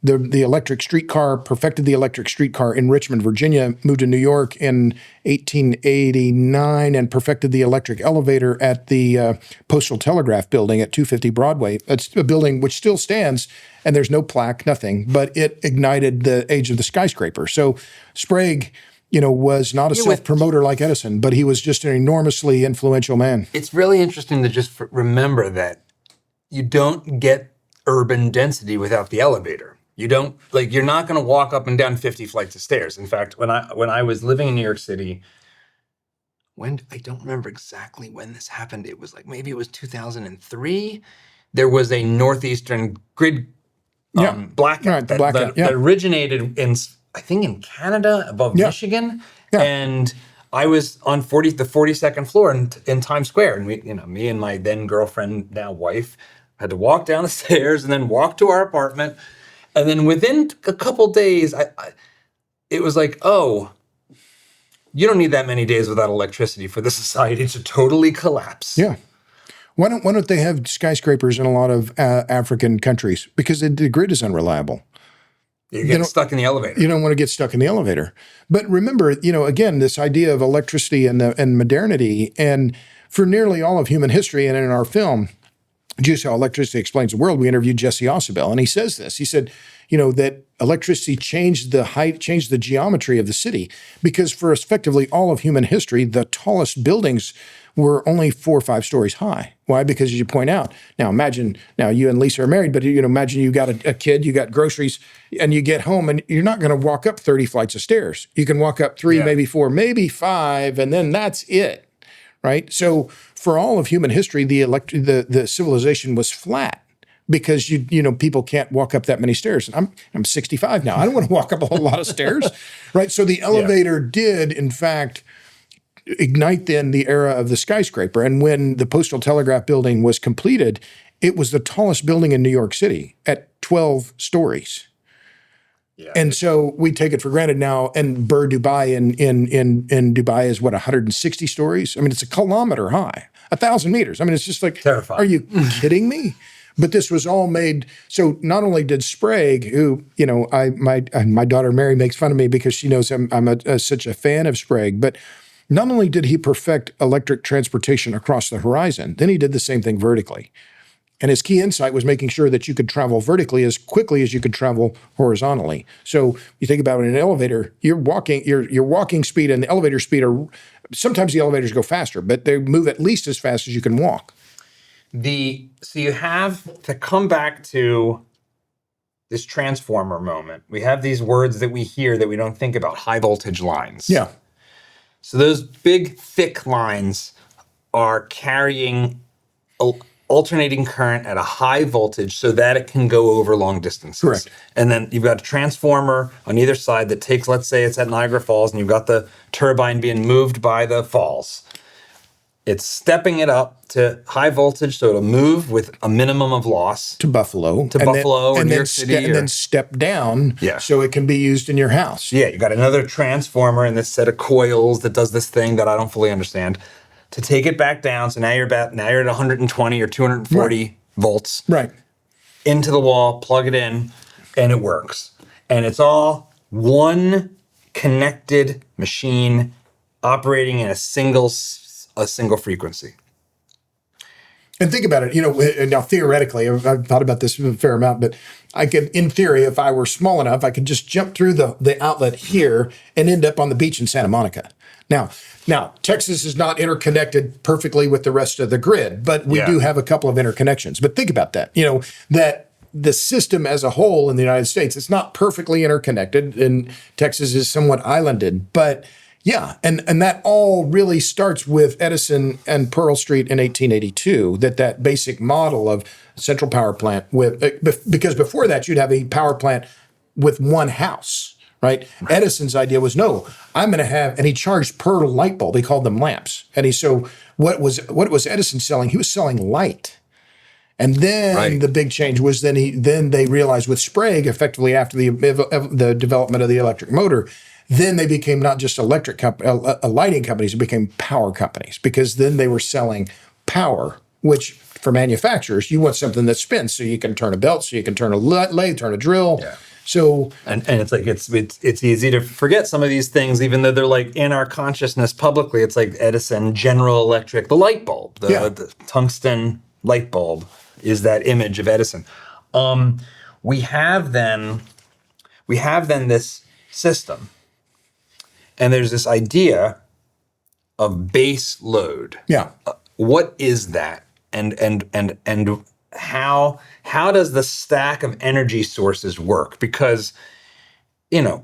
the electric streetcar, perfected the electric streetcar in Richmond, Virginia, moved to New York in 1889 and perfected the electric elevator at the Postal Telegraph building at 250 Broadway. It's a building which still stands, and there's no plaque, nothing, but it ignited the age of the skyscraper. So Sprague, was not a self-promoter like Edison, but he was just an enormously influential man. It's really interesting to just remember that you don't get urban density without the elevator. You don't, you're not going to walk up and down 50 flights of stairs. In fact, when I was living in New York City, I don't remember exactly when this happened. It was maybe it was 2003. There was a northeastern grid blackout that originated in Canada above Michigan. Yeah. And I was on the 42nd floor in Times Square. And me and my then girlfriend, now wife, had to walk down the stairs and then walk to our apartment. And then within a couple days, it was oh, you don't need that many days without electricity for the society to totally collapse. Yeah. Why don't they have skyscrapers in a lot of African countries? Because the grid is unreliable. You get stuck in the elevator. You don't want to get stuck in the elevator. But remember, again, this idea of electricity and modernity, and for nearly all of human history, and in our film, Juice, How Electricity Explains the World, we interviewed Jesse Ausubel, and he says this. He said, that electricity changed the geometry of the city, because for effectively all of human history, the tallest buildings were only 4 or 5 stories high. Why? Because as you point out, now you and Lisa are married, but imagine you got a kid, you got groceries, and you get home and you're not going to walk up 30 flights of stairs. You can walk up 3, maybe 4, maybe 5, and then that's it, right? So for all of human history, the civilization was flat. Because people can't walk up that many stairs. And I'm 65 now. I don't want to walk up a whole lot of stairs, right? So the elevator did, in fact, ignite then the era of the skyscraper. And when the Postal Telegraph Building was completed, it was the tallest building in New York City at 12 stories. Yeah. And so we take it for granted now. And Burj Dubai in Dubai is 160 stories? I mean, it's a kilometer high, 1,000 meters. I mean, it's just like, terrifying. Are you kidding me? But this was all made. So not only did Sprague, who my daughter Mary makes fun of me because she knows I'm such a fan of Sprague, but not only did he perfect electric transportation across the horizon, then he did the same thing vertically. And his key insight was making sure that you could travel vertically as quickly as you could travel horizontally. So you think about an elevator, your walking speed and the elevator speed are sometimes the elevators go faster, but they move at least as fast as you can walk. So you have to come back to this transformer moment. We have these words that we hear that we don't think about, high voltage lines. Yeah. So those big, thick lines are carrying alternating current at a high voltage so that it can go over long distances. Correct. And then you've got a transformer on either side that takes, let's say it's at Niagara Falls, and you've got the turbine being moved by the falls. It's stepping it up to high voltage so it'll move with a minimum of loss. To Buffalo. Or New York City. And then step down so it can be used in your house. Yeah, you got another transformer in this set of coils that does this thing that I don't fully understand to take it back down. So now you're at 120 or 240 volts. Right. Into the wall, plug it in, and it works. And it's all one connected machine operating in a single frequency. And think about it, now theoretically, I've thought about this a fair amount, but I could, in theory, if I were small enough, I could just jump through the outlet here and end up on the beach in Santa Monica. Now, Texas is not interconnected perfectly with the rest of the grid, but we do have a couple of interconnections. But think about that, that the system as a whole in the United States, it's not perfectly interconnected, and Texas is somewhat islanded, but yeah, and that all really starts with Edison and Pearl Street in 1882, that basic model of central power plant because before that you'd have a power plant with one house, right? Edison's idea was, no, I'm going to have, and he charged per light bulb. He called them lamps. And what was Edison selling? He was selling light. And then the big change was then they realized with Sprague, effectively after the development of the electric motor, then they became not just lighting companies, it became power companies, because then they were selling power, which for manufacturers, you want something that spins, so you can turn a belt, so you can turn a lathe, turn a drill. Yeah. So and it's like it's easy to forget some of these things, even though they're like in our consciousness publicly. It's like Edison, General Electric, the light bulb, the tungsten light bulb is that image of Edison. We have then this system. And there's this idea of base load. Yeah. What is that? And how does the stack of energy sources work? Because, even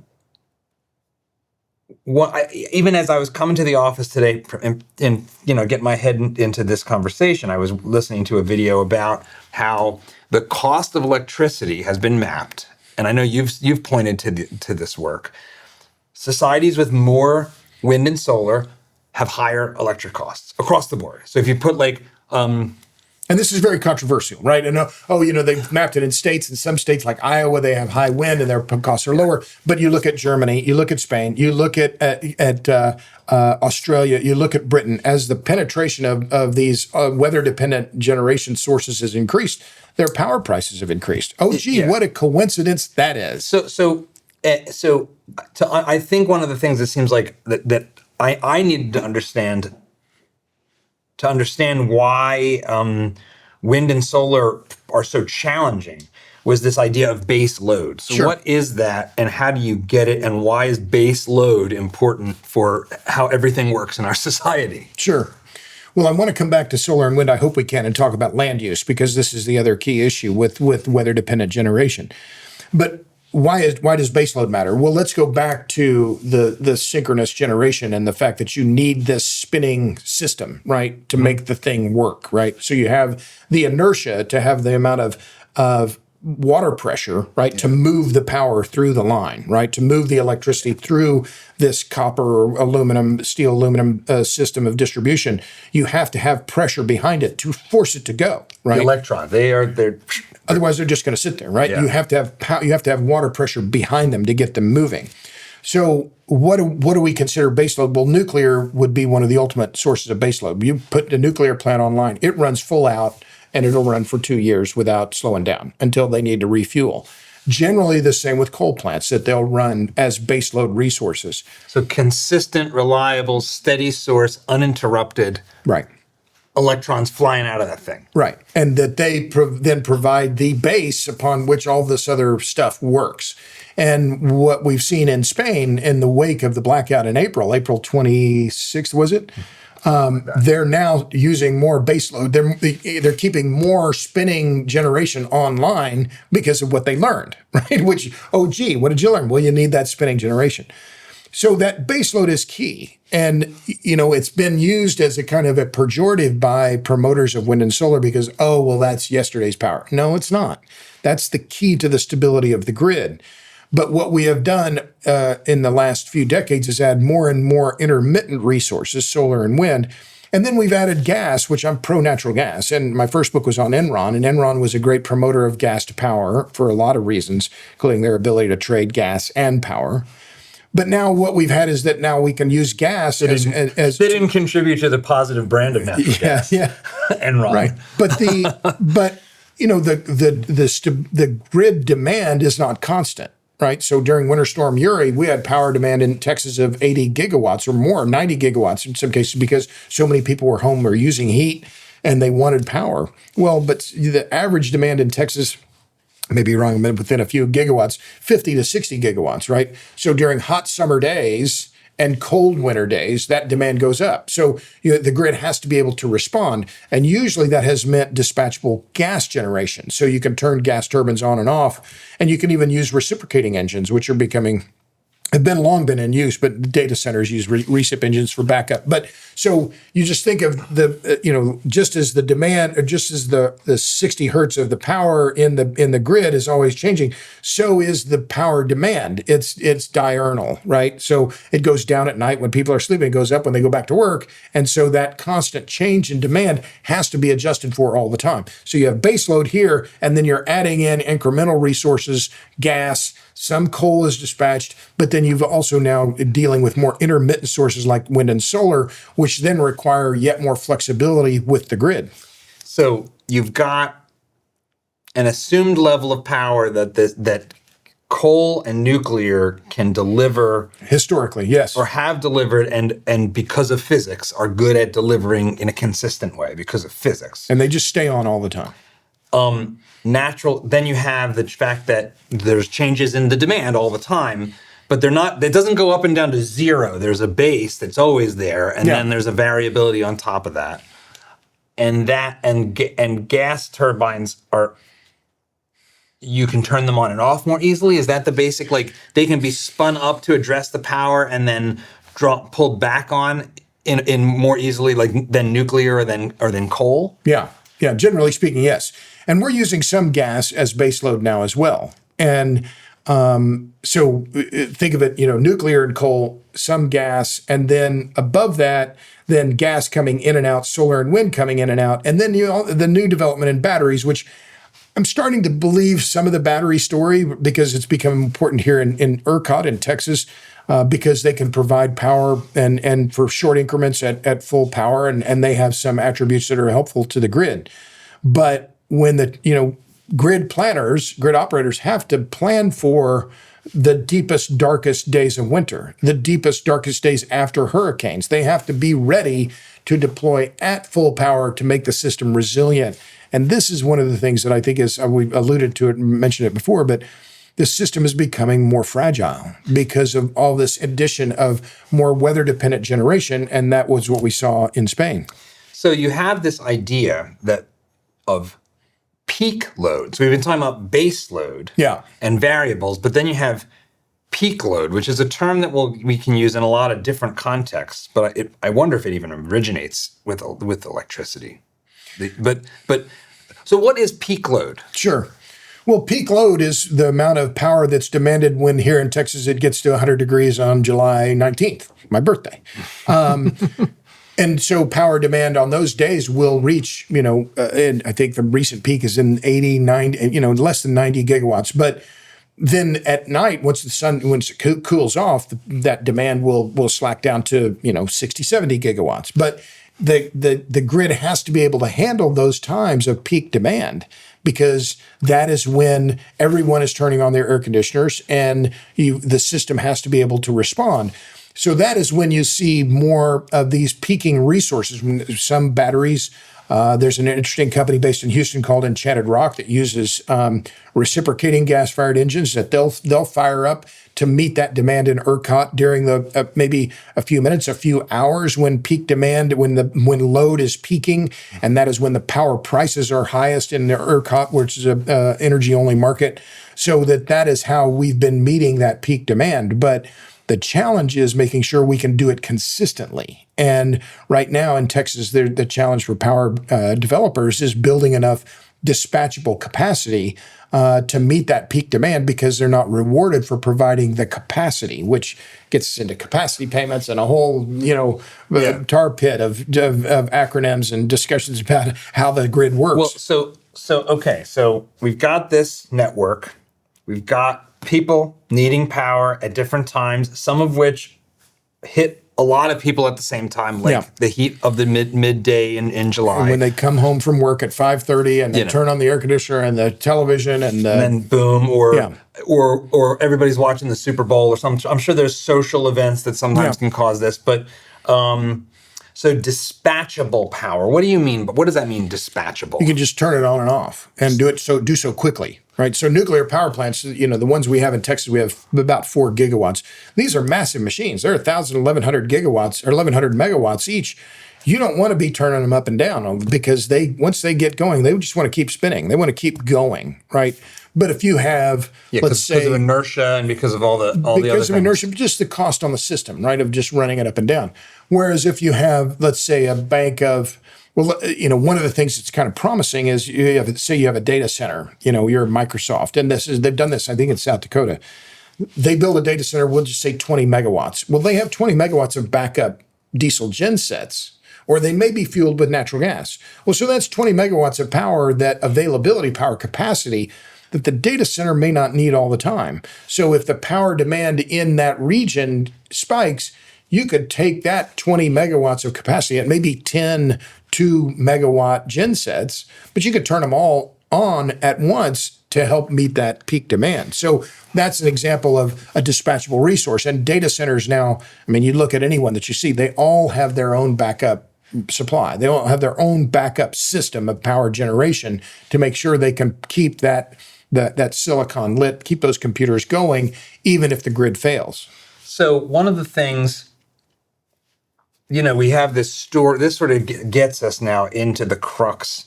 as I was coming to the office today and get my head into this conversation, I was listening to a video about how the cost of electricity has been mapped. And I know you've pointed to this work. Societies with more wind and solar have higher electric costs across the board. So if you put and this is very controversial, right? And they've mapped it in states. In some states like Iowa, they have high wind and their costs are lower. But you look at Germany, you look at Spain, you look at Australia, you look at Britain. As the penetration of these weather-dependent generation sources has increased, their power prices have increased. What a coincidence that is. So I think one of the things that seems like that I needed to understand why wind and solar are so challenging was this idea of base load. So What is that, and how do you get it, and why is base load important for how everything works in our society? Sure. Well, I want to come back to solar and wind. I hope we can and talk about land use, because this is the other key issue with weather-dependent generation. But why does baseload matter? Well, let's go back to the synchronous generation and the fact that you need this spinning system, right, to make the thing work, right? So you have the inertia to have the amount of water pressure, right, to move the power through the line, right, to move the electricity through this copper or aluminum, steel aluminum system of distribution. You have to have pressure behind it to force it to go, right? The electron, they're Otherwise, they're just going to sit there, right? Yeah. You have to have water pressure behind them to get them moving. So what do we consider baseload? Well, nuclear would be one of the ultimate sources of baseload. You put the nuclear plant online, it runs full out, and it'll run for 2 years without slowing down until they need to refuel. Generally the same with coal plants, that they'll run as baseload resources. so consistent, reliable, steady source, uninterrupted Right. electrons flying out of that thing. Right. And that they then provide the base upon which all this other stuff works. And what we've seen in Spain in the wake of the blackout in April 26th, was it? They're now using more baseload. They're keeping more spinning generation online because of what they learned, right? Which, oh, gee, what did you learn? Well, you need that spinning generation. So that baseload is key. And, it's been used as a kind of a pejorative by promoters of wind and solar because, oh, well, that's yesterday's power. No, it's not. That's the key to the stability of the grid. But what we have done in the last few decades is add more and more intermittent resources, solar and wind. And then we've added gas, which I'm pro-natural gas. And my first book was on Enron, and Enron was a great promoter of gas to power for a lot of reasons, including their ability to trade gas and power. But now what we've had is that now we can use gas as They didn't contribute to the positive brand of natural gas. Yeah. Enron. Right. But the grid demand is not constant. Right. So during Winter Storm Uri, we had power demand in Texas of 80 gigawatts or more, 90 gigawatts in some cases, because so many people were home or using heat and they wanted power. Well, but the average demand in Texas, maybe wrong, but within a few gigawatts, 50 to 60 gigawatts. Right. So during hot summer days and cold winter days, that demand goes up. So the grid has to be able to respond. And usually that has meant dispatchable gas generation. So you can turn gas turbines on and off, and you can even use reciprocating engines, which have long been in use, but data centers use recip engines for backup. But so you just think of just as the demand, or just as the 60 hertz of the power in the grid is always changing, so is the power demand. It's diurnal, right? So it goes down at night when people are sleeping, it goes up when they go back to work. And so that constant change in demand has to be adjusted for all the time. So you have base load here, and then you're adding in incremental resources, gas, some coal is dispatched, but then you've also now dealing with more intermittent sources like wind and solar, which then require yet more flexibility with the grid. So you've got an assumed level of power that coal and nuclear can deliver Historically, yes. or have delivered, and because of physics are good at delivering in a consistent way because of physics. And they just stay on all the time. Then you have the fact that there's changes in the demand all the time, but it doesn't go up and down to zero. There's a base that's always there, and then there's a variability on top of that. And gas turbines you can turn them on and off more easily. Is that the basic, they can be spun up to address the power and then pulled back on in more easily than nuclear or than coal? Yeah. Yeah, generally speaking, yes. And we're using some gas as baseload now as well. And so think of it, nuclear and coal, some gas, and then above that, then gas coming in and out, solar and wind coming in and out. And then the new development in batteries, which I'm starting to believe some of the battery story because it's become important here in ERCOT in Texas, because they can provide power and for short increments at full power, and they have some attributes that are helpful to the grid. But when the grid planners, grid operators have to plan for the deepest, darkest days of winter, the deepest, darkest days after hurricanes, they have to be ready to deploy at full power to make the system resilient. And this is one of the things that I think is, we've alluded to it and mentioned it before, but the system is becoming more fragile because of all this addition of more weather-dependent generation, and that was what we saw in Spain. So you have this idea that of peak load. So we've been talking about base load Yeah. and variables, but then you have peak load, which is a term that we can use in a lot of different contexts. But I wonder if it even originates with electricity. But so what is peak load? Sure. Well, peak load is the amount of power that's demanded when here in Texas it gets to 100 degrees on July 19th, my birthday. And so power demand on those days will reach, and I think the recent peak is in 80, 90, less than 90 gigawatts. But then at night, once it cools off, that demand will slack down to, 60, 70 gigawatts. But the grid has to be able to handle those times of peak demand, because that is when everyone is turning on their air conditioners and the system has to be able to respond. So that is when you see more of these peaking resources. Some batteries, there's an interesting company based in Houston called Enchanted Rock that uses reciprocating gas-fired engines that they'll fire up to meet that demand in ERCOT during the maybe a few minutes, a few hours when peak demand, when load is peaking, and that is when the power prices are highest in the ERCOT, which is a energy-only market. So that is how we've been meeting that peak demand. But the challenge is making sure we can do it consistently. And right now in Texas, the challenge for power developers is building enough dispatchable capacity to meet that peak demand, because they're not rewarded for providing the capacity, which gets us into capacity payments and a whole, tar pit of acronyms and discussions about how the grid works. Well, so we've got this network, we've got people needing power at different times, some of which hit a lot of people at the same time, like the heat of the midday in July. And when they come home from work at 5:30 and they turn on the air conditioner and the television and then boom, or everybody's watching the Super Bowl or something. I'm sure there's social events that sometimes can cause this, but so dispatchable power. What do you mean? What does that mean, dispatchable? You can just turn it on and off and do so quickly, right? So nuclear power plants, the ones we have in Texas, we have about 4 gigawatts. These are massive machines. They're 1,000, 1,100 gigawatts or 1,100 megawatts each. You don't want to be turning them up and down, because once they get going, they just want to keep spinning. They want to keep going, right? But if you have, let's say, because of inertia and because of all the other because of inertia, just the cost on the system, right, of just running it up and down. Whereas if you have, let's say, a bank of, one of the things that's kind of promising is you have a data center, you're Microsoft, and they've done this, I think, in South Dakota. They build a data center, we'll just say 20 megawatts. Well, they have 20 megawatts of backup diesel gen sets, or they may be fueled with natural gas. Well, so that's 20 megawatts of power, that availability, power capacity, that the data center may not need all the time. So if the power demand in that region spikes, you could take that 20 megawatts of capacity at maybe 10 2-megawatt gen sets, but you could turn them all on at once to help meet that peak demand. So that's an example of a dispatchable resource. And data centers now, you look at anyone that you see, they all have their own backup supply. They all have their own backup system of power generation to make sure they can keep that silicon lit, keep those computers going, even if the grid fails. So one of the things, we have this sort of gets us now into the crux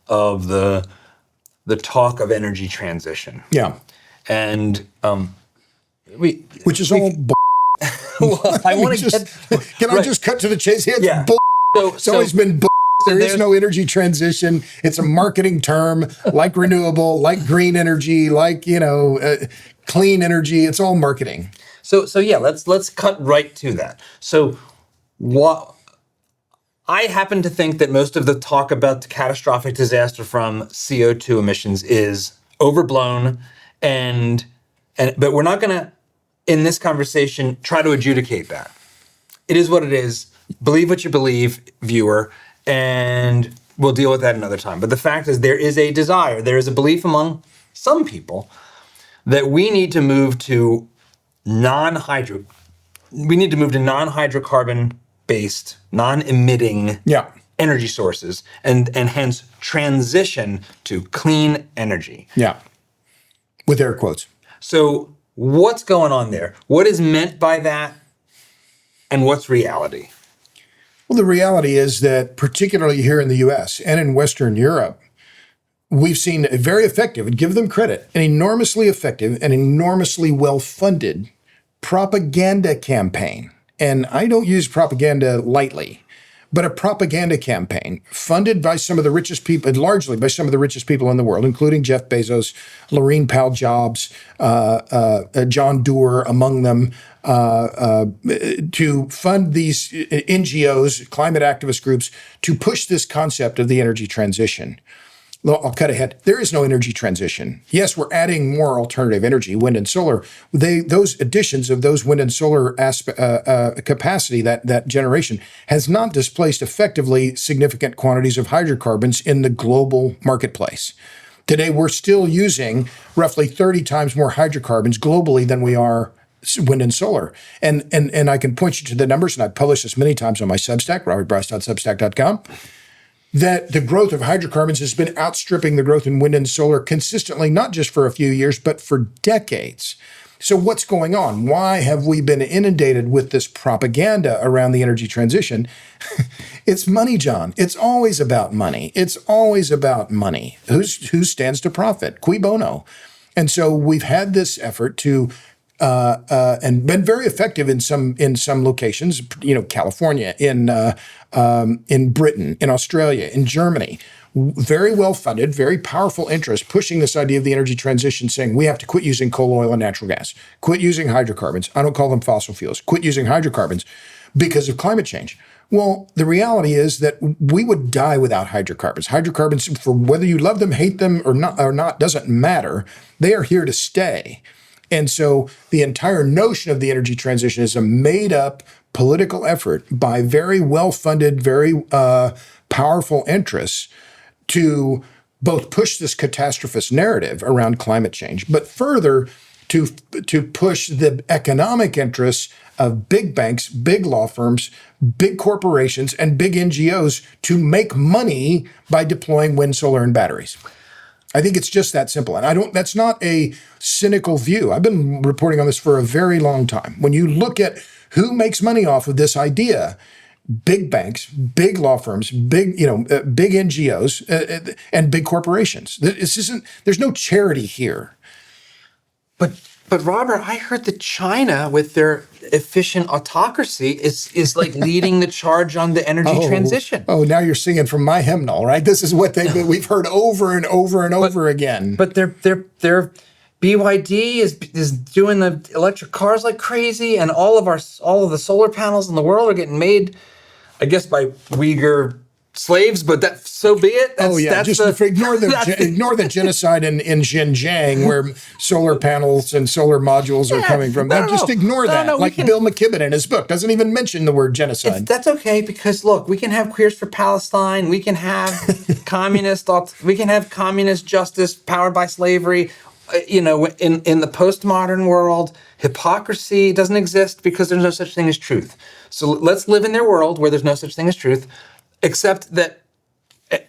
of the talk of energy transition. Yeah. And which is all well, I want to get... Can I just cut to the chase here? It's it's always been There is no energy transition. It's a marketing term, like renewable, like green energy, like, clean energy. It's all marketing. So yeah, let's cut right to that. So what I happen to think that most of the talk about the catastrophic disaster from CO2 emissions is overblown, but we're not going to, in this conversation, try to adjudicate that. It is what it is. Believe what you believe, viewer, and we'll deal with that another time. But the fact is, there is a desire, there is a belief among some people that we need to move to non-hydrocarbon-based, non-emitting energy sources, and hence transition to clean energy. Yeah, with air quotes. So what's going on there? What is meant by that, and what's reality? Well, the reality is that particularly here in the US and in Western Europe, we've seen a very effective, and give them credit, an enormously effective and enormously well-funded propaganda campaign. And I don't use propaganda lightly, but a propaganda campaign funded by some of the richest people, largely by some of the richest people in the world, including Jeff Bezos, Laurene Powell Jobs, John Doerr among them, to fund these NGOs, climate activist groups, to push this concept of the energy transition. I'll cut ahead. There is no energy transition. Yes, we're adding more alternative energy, wind and solar. Those additions of those wind and solar capacity, that generation, has not displaced effectively significant quantities of hydrocarbons in the global marketplace. Today, we're still using roughly 30 times more hydrocarbons globally than we are wind and solar. And I can point you to the numbers, and I've published this many times on my Substack, robertbryce.substack.com. That the growth of hydrocarbons has been outstripping the growth in wind and solar consistently, not just for a few years, but for decades. So what's going on? Why have we been inundated with this propaganda around the energy transition? It's money, John. It's always about money. It's always about money. Who stands to profit? Cui bono? And so we've had this effort to and been very effective in some locations, California, in Britain, in Australia, in Germany. Very well funded, very powerful interests pushing this idea of the energy transition, saying we have to quit using coal, oil, and natural gas, quit using hydrocarbons. I don't call them fossil fuels. Quit using hydrocarbons because of climate change. Well, the reality is that we would die without hydrocarbons. Hydrocarbons, for whether you love them, hate them, or not, doesn't matter. They are here to stay. And so the entire notion of the energy transition is a made-up political effort by very well-funded, very powerful interests to both push this catastrophist narrative around climate change, but further to push the economic interests of big banks, big law firms, big corporations, and big NGOs to make money by deploying wind, solar, and batteries. I think it's just that simple. And that's not a cynical view. I've been reporting on this for a very long time. When you look at who makes money off of this idea, big banks, big law firms, big NGOs, and big corporations. There's no charity here. But Robert, I heard that China, with their efficient autocracy, is like leading the charge on the energy transition. Oh, now you're singing from my hymnal, right? This is what we've heard over and over and over again. But their BYD is doing the electric cars like crazy, and all of the solar panels in the world are getting made, I guess, by Uyghur slaves, but so be it. Ignore the genocide in Xinjiang, where solar panels and solar modules are coming from. Ignore that. Bill McKibben in his book doesn't even mention the word genocide. That's okay, because look, we can have Queers for Palestine. We can have communist justice powered by slavery. In the postmodern world, hypocrisy doesn't exist because there's no such thing as truth. So let's live in their world where there's no such thing as truth, except that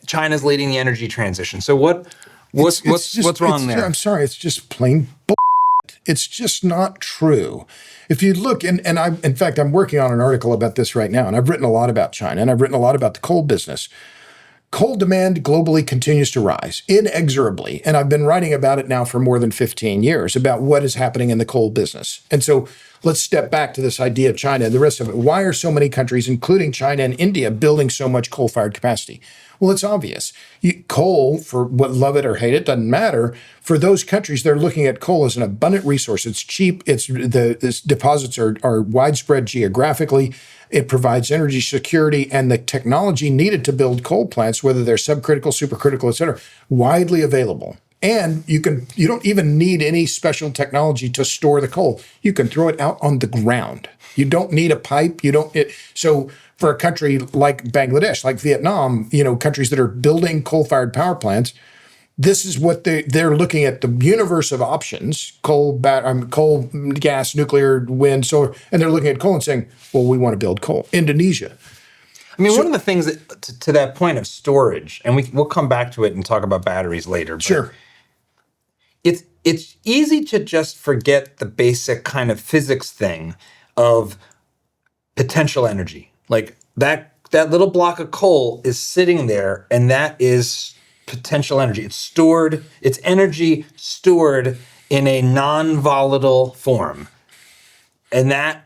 China's leading the energy transition. So what's wrong there? I'm sorry, it's just plain bullshit. It's just not true. If you look, in fact, I'm working on an article about this right now, and I've written a lot about China, and I've written a lot about the coal business. Coal demand globally continues to rise inexorably, and I've been writing about it now for more than 15 years, about what is happening in the coal business. And so let's step back to this idea of China and the rest of it. Why are so many countries, including China and India, building so much coal-fired capacity? Well, it's obvious. Coal, for what love it or hate it, doesn't matter. For those countries, they're looking at coal as an abundant resource. It's cheap. The deposits are widespread geographically. It provides energy security, and the technology needed to build coal plants, whether they're subcritical, supercritical, et cetera, widely available. And you don't even need any special technology to store the coal. You can throw it out on the ground. You don't need a pipe. So for a country like Bangladesh, like Vietnam, countries that are building coal-fired power plants, this is what they're looking at, the universe of options: coal, gas, nuclear, wind, solar, and they're looking at coal and saying, well, we want to build coal. Indonesia. I mean, one of the things that, to that point of storage, and we'll come back to it and talk about batteries later. But sure. It's easy to just forget the basic kind of physics thing of potential energy. Like that that little block of coal is sitting there, and that is potential energy. It's energy stored in a non-volatile form. And that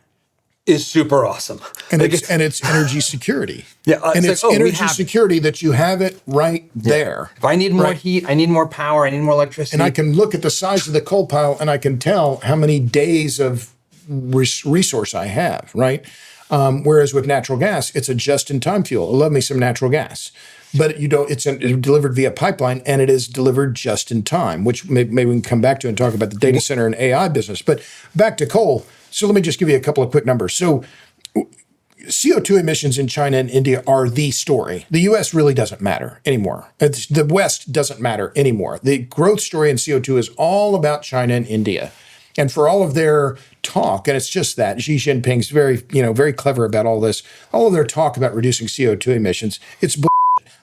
is super awesome. And it's energy security. Yeah, and it's it's like, oh, we energy have it. security that you have it right there. If I need more heat, I need more power, I need more electricity. And I can look at the size of the coal pile and I can tell how many days of resource I have, right? Whereas with natural gas, it's a just-in-time fuel. I love me some natural gas. But it's delivered via pipeline, and it is delivered just in time, which maybe we can come back to and talk about the data center and AI business. But back to coal. So let me just give you a couple of quick numbers. So CO2 emissions in China and India are the story. The U.S. really doesn't matter anymore. The West doesn't matter anymore. The growth story in CO2 is all about China and India. And for all of their talk, and it's just that, Xi Jinping's very clever about all this, all of their talk about reducing CO2 emissions, it's bullshit.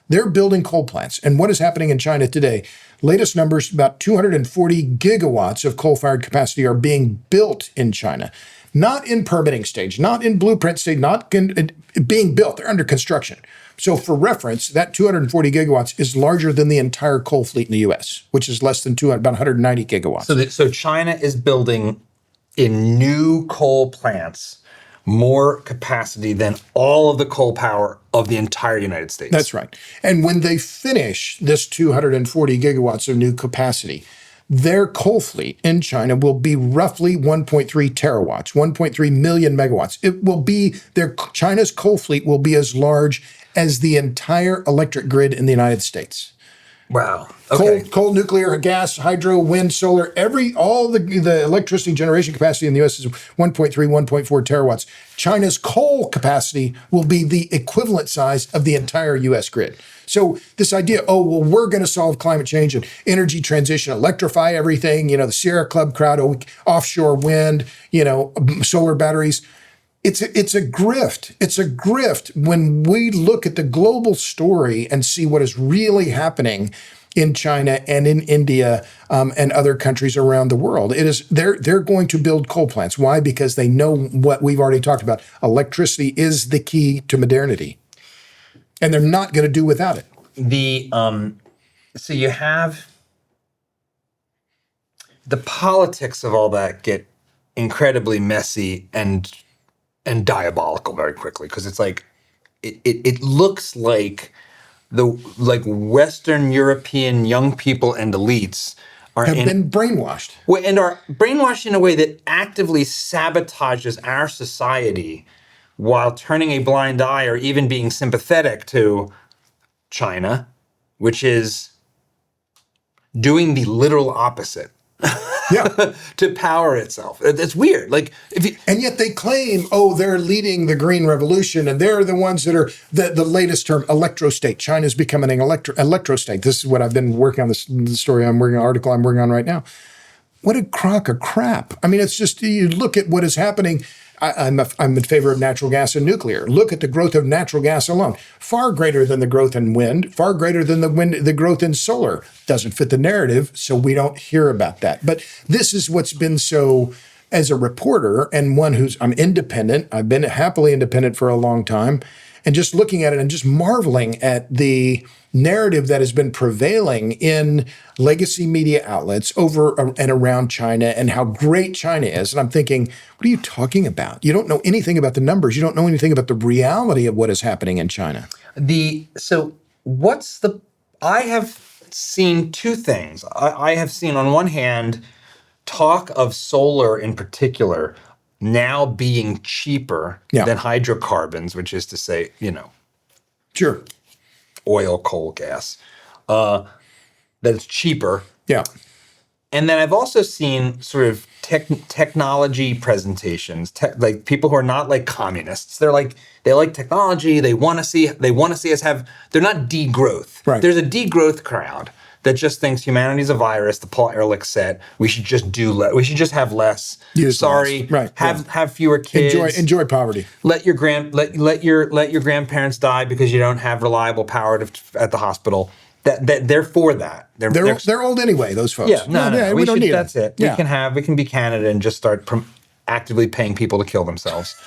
They're building coal plants. And what is happening in China today? Latest numbers, about 240 gigawatts of coal-fired capacity are being built in China. Not in permitting stage, not in blueprint stage, not being built. They're under construction. So for reference, that 240 gigawatts is larger than the entire coal fleet in the U.S., which is less than about 190 gigawatts. So China is building in new coal plants more capacity than all of the coal power of the entire United States. That's right. And when they finish this 240 gigawatts of new capacity, their coal fleet in China will be roughly 1.3 terawatts, 1.3 million megawatts. It will be China's coal fleet will be as large as the entire electric grid in the United States. Wow. Okay. Coal, nuclear, gas, hydro, wind, solar, all the electricity generation capacity in the U.S. is 1.3, 1.4 terawatts. China's coal capacity will be the equivalent size of the entire U.S. grid. So this idea, we're going to solve climate change and energy transition, electrify everything, the Sierra Club crowd, offshore wind, solar batteries. It's a grift. It's a grift when we look at the global story and see what is really happening in China and in India and other countries around the world. They're going to build coal plants. Why? Because they know what we've already talked about. Electricity is the key to modernity, and they're not going to do without it. So you have the politics of all that get incredibly messy and diabolical very quickly, because it's like it looks like Western European young people and elites have been brainwashed. And are brainwashed in a way that actively sabotages our society while turning a blind eye or even being sympathetic to China, which is doing the literal opposite. Yeah. To power itself. It's weird. And yet they claim, they're leading the green revolution, and they're the ones that are the latest term, electrostate. China's becoming an electrostate. This is what I've been working on, the story article I'm working on right now. What a crock of crap. I mean, it's just, you look at what is happening. I'm in favor of natural gas and nuclear. Look at the growth of natural gas alone. Far greater than the growth in wind, far greater than the growth in solar. Doesn't fit the narrative, so we don't hear about that. But this is what's been so, as a reporter and one I'm independent, I've been happily independent for a long time, and just looking at it and just marveling at the narrative that has been prevailing in legacy media outlets over and around China and how great China is. And I'm thinking, what are you talking about? You don't know anything about the numbers. You don't know anything about the reality of what is happening in China. I have seen two things. I have seen, on one hand, talk of solar in particular now being cheaper than hydrocarbons, which is to say, Sure. oil, coal, gas, that it's cheaper. Yeah. And then I've also seen sort of technology presentations, like people who are not like communists. They like technology. They want to see us have. They're not degrowth. Right. There's a degrowth crowd that just thinks humanity's a virus. The Paul Ehrlich said we should just we should just have less. Sorry, less. Right. Have fewer kids. Enjoy poverty. Let your grandparents die because you don't have reliable power at the hospital. That they're for that. They're old anyway. Those folks. Yeah, no. We don't need that's it. We can be Canada and just start actively paying people to kill themselves,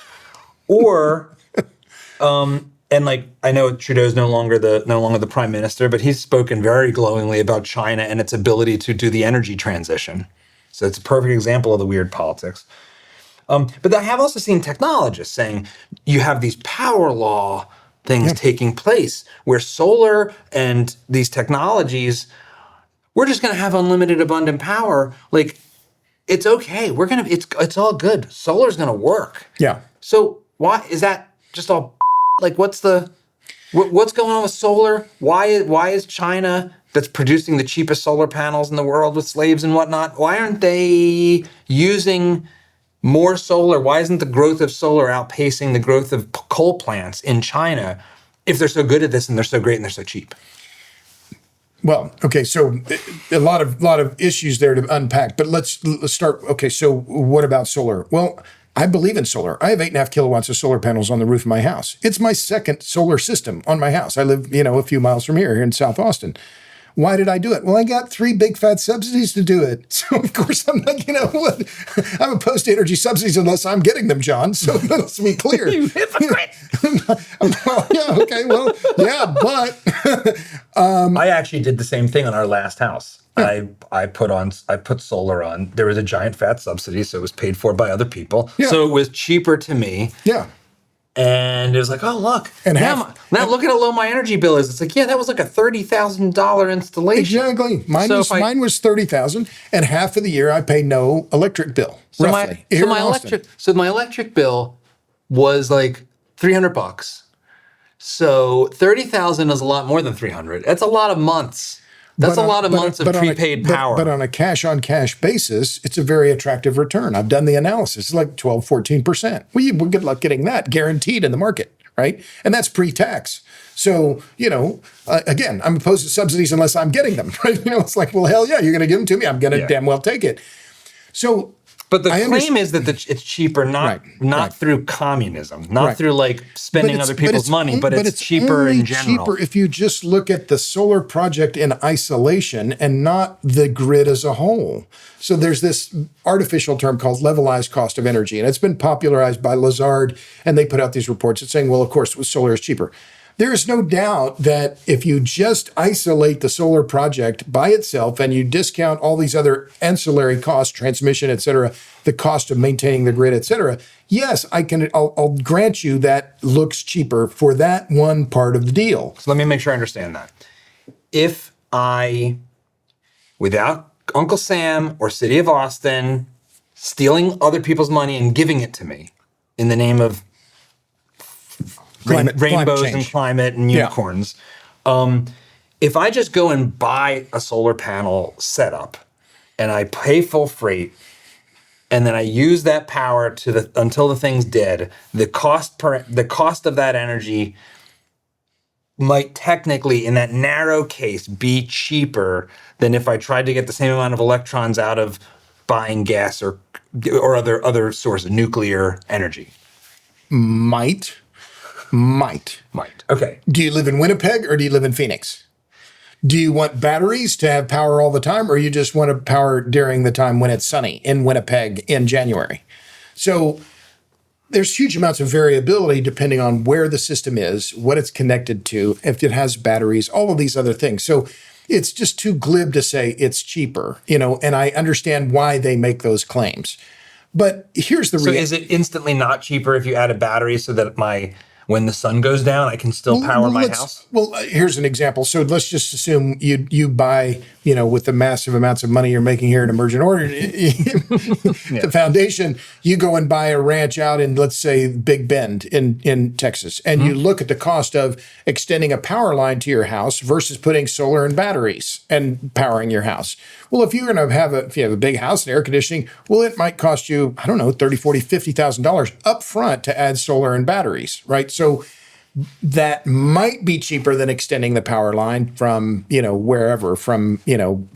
or and like I know Trudeau's no longer the prime minister, but he's spoken very glowingly about China and its ability to do the energy transition. So it's a perfect example of the weird politics. But I have also seen technologists saying you have these power law things taking place where solar and these technologies, we're just going to have unlimited abundant power. Like, it's okay. It's all good. Solar's going to work. Yeah. So why is that just all like what's going on with solar? Why is China that's producing the cheapest solar panels in the world with slaves and whatnot? Why aren't they using more solar? Why isn't the growth of solar outpacing the growth of coal plants in China if they're so good at this and they're so great and they're so cheap? Well, okay, so a lot of issues there to unpack, but let's start. Okay, so what about solar? Well, I believe in solar. I have 8.5 kilowatts of solar panels on the roof of my house. It's my second solar system on my house. I live, a few miles from here in South Austin. Why did I do it? Well, I got 3 big fat subsidies to do it. So, of course, I'm like, what? I'm opposed to energy subsidies unless I'm getting them, John. So let's be clear. You hypocrite! Well, yeah, okay, well, yeah, but... I actually did the same thing on our last house. I put solar on. There was a giant fat subsidy, so it was paid for by other people. Yeah. So it was cheaper to me. Yeah. And it was like, oh, look. And now look at how low my energy bill is. It's like, yeah, that was like a $30,000 installation. Exactly. Mine was $30,000, and half of the year I pay no electric bill. So roughly. My electric bill was like $300. So 30,000 is a lot more than 300. That's a lot of months. That's a lot of months of prepaid power. But on a cash-on-cash basis, it's a very attractive return. I've done the analysis. It's like 12, 14%. We're good luck getting that guaranteed in the market, right? And that's pre-tax. So, again, I'm opposed to subsidies unless I'm getting them, right? It's like, well, hell yeah, you're going to give them to me. I'm going to damn well take it. So... But the claim is that it's cheaper, not through communism, not through like spending other people's money, but it's cheaper in general. Cheaper if you just look at the solar project in isolation and not the grid as a whole. So there's this artificial term called levelized cost of energy, and it's been popularized by Lazard, and they put out these reports that saying, well, of course, solar is cheaper. There is no doubt that if you just isolate the solar project by itself and you discount all these other ancillary costs, transmission, et cetera, the cost of maintaining the grid, et cetera, yes, I'll grant you that looks cheaper for that one part of the deal. So let me make sure I understand that. If I, without Uncle Sam or City of Austin stealing other people's money and giving it to me in the name of rainbows and climate and unicorns. Yeah. If I just go and buy a solar panel setup and I pay full freight and then I use that power until the thing's dead, the cost of that energy might technically, in that narrow case, be cheaper than if I tried to get the same amount of electrons out of buying gas or other source of nuclear energy. Might. Okay. Do you live in Winnipeg or do you live in Phoenix? Do you want batteries to have power all the time, or you just want to power during the time when it's sunny in Winnipeg in January? So there's huge amounts of variability depending on where the system is, what it's connected to, if it has batteries, all of these other things. So it's just too glib to say it's cheaper, and I understand why they make those claims. But here's the reality. So is it instantly not cheaper if you add a battery so that when the sun goes down, I can still power my house? Well, here's an example. So let's just assume you buy, with the massive amounts of money you're making here at Emergent Order, the foundation, you go and buy a ranch out in, let's say, Big Bend in Texas, and you look at the cost of extending a power line to your house versus putting solar and batteries and powering your house. Well, if you have a big house and air conditioning, well, it might cost you, I don't know, $30,000, $40,000, $50,000 up front to add solar and batteries, right? So that might be cheaper than extending the power line from, wherever, from,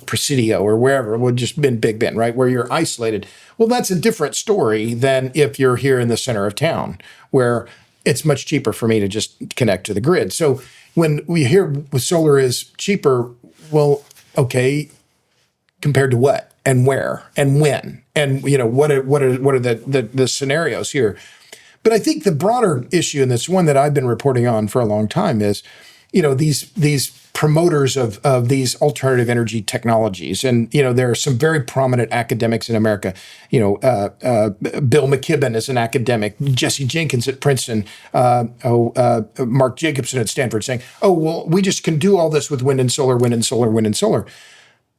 Presidio or wherever. It would just been Big Bend, right? Where you're isolated. Well, that's a different story than if you're here in the center of town, where it's much cheaper for me to just connect to the grid. So when we hear with solar is cheaper, well, okay, compared to what and where and when and what are the scenarios here? But I think the broader issue, and this one that I've been reporting on for a long time, is, these promoters of these alternative energy technologies. And, there are some very prominent academics in America. Bill McKibben is an academic, Jesse Jenkins at Princeton, Mark Jacobson at Stanford saying, oh, well, we just can do all this with wind and solar, wind and solar, wind and solar.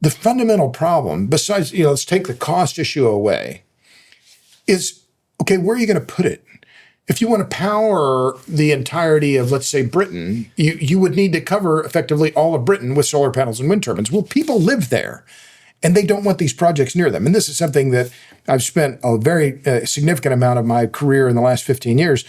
The fundamental problem, besides, let's take the cost issue away, is, okay, where are you going to put it? If you want to power the entirety of, let's say, Britain, you would need to cover effectively all of Britain with solar panels and wind turbines. Well, people live there, and they don't want these projects near them. And this is something that I've spent a very significant amount of my career in the last 15 years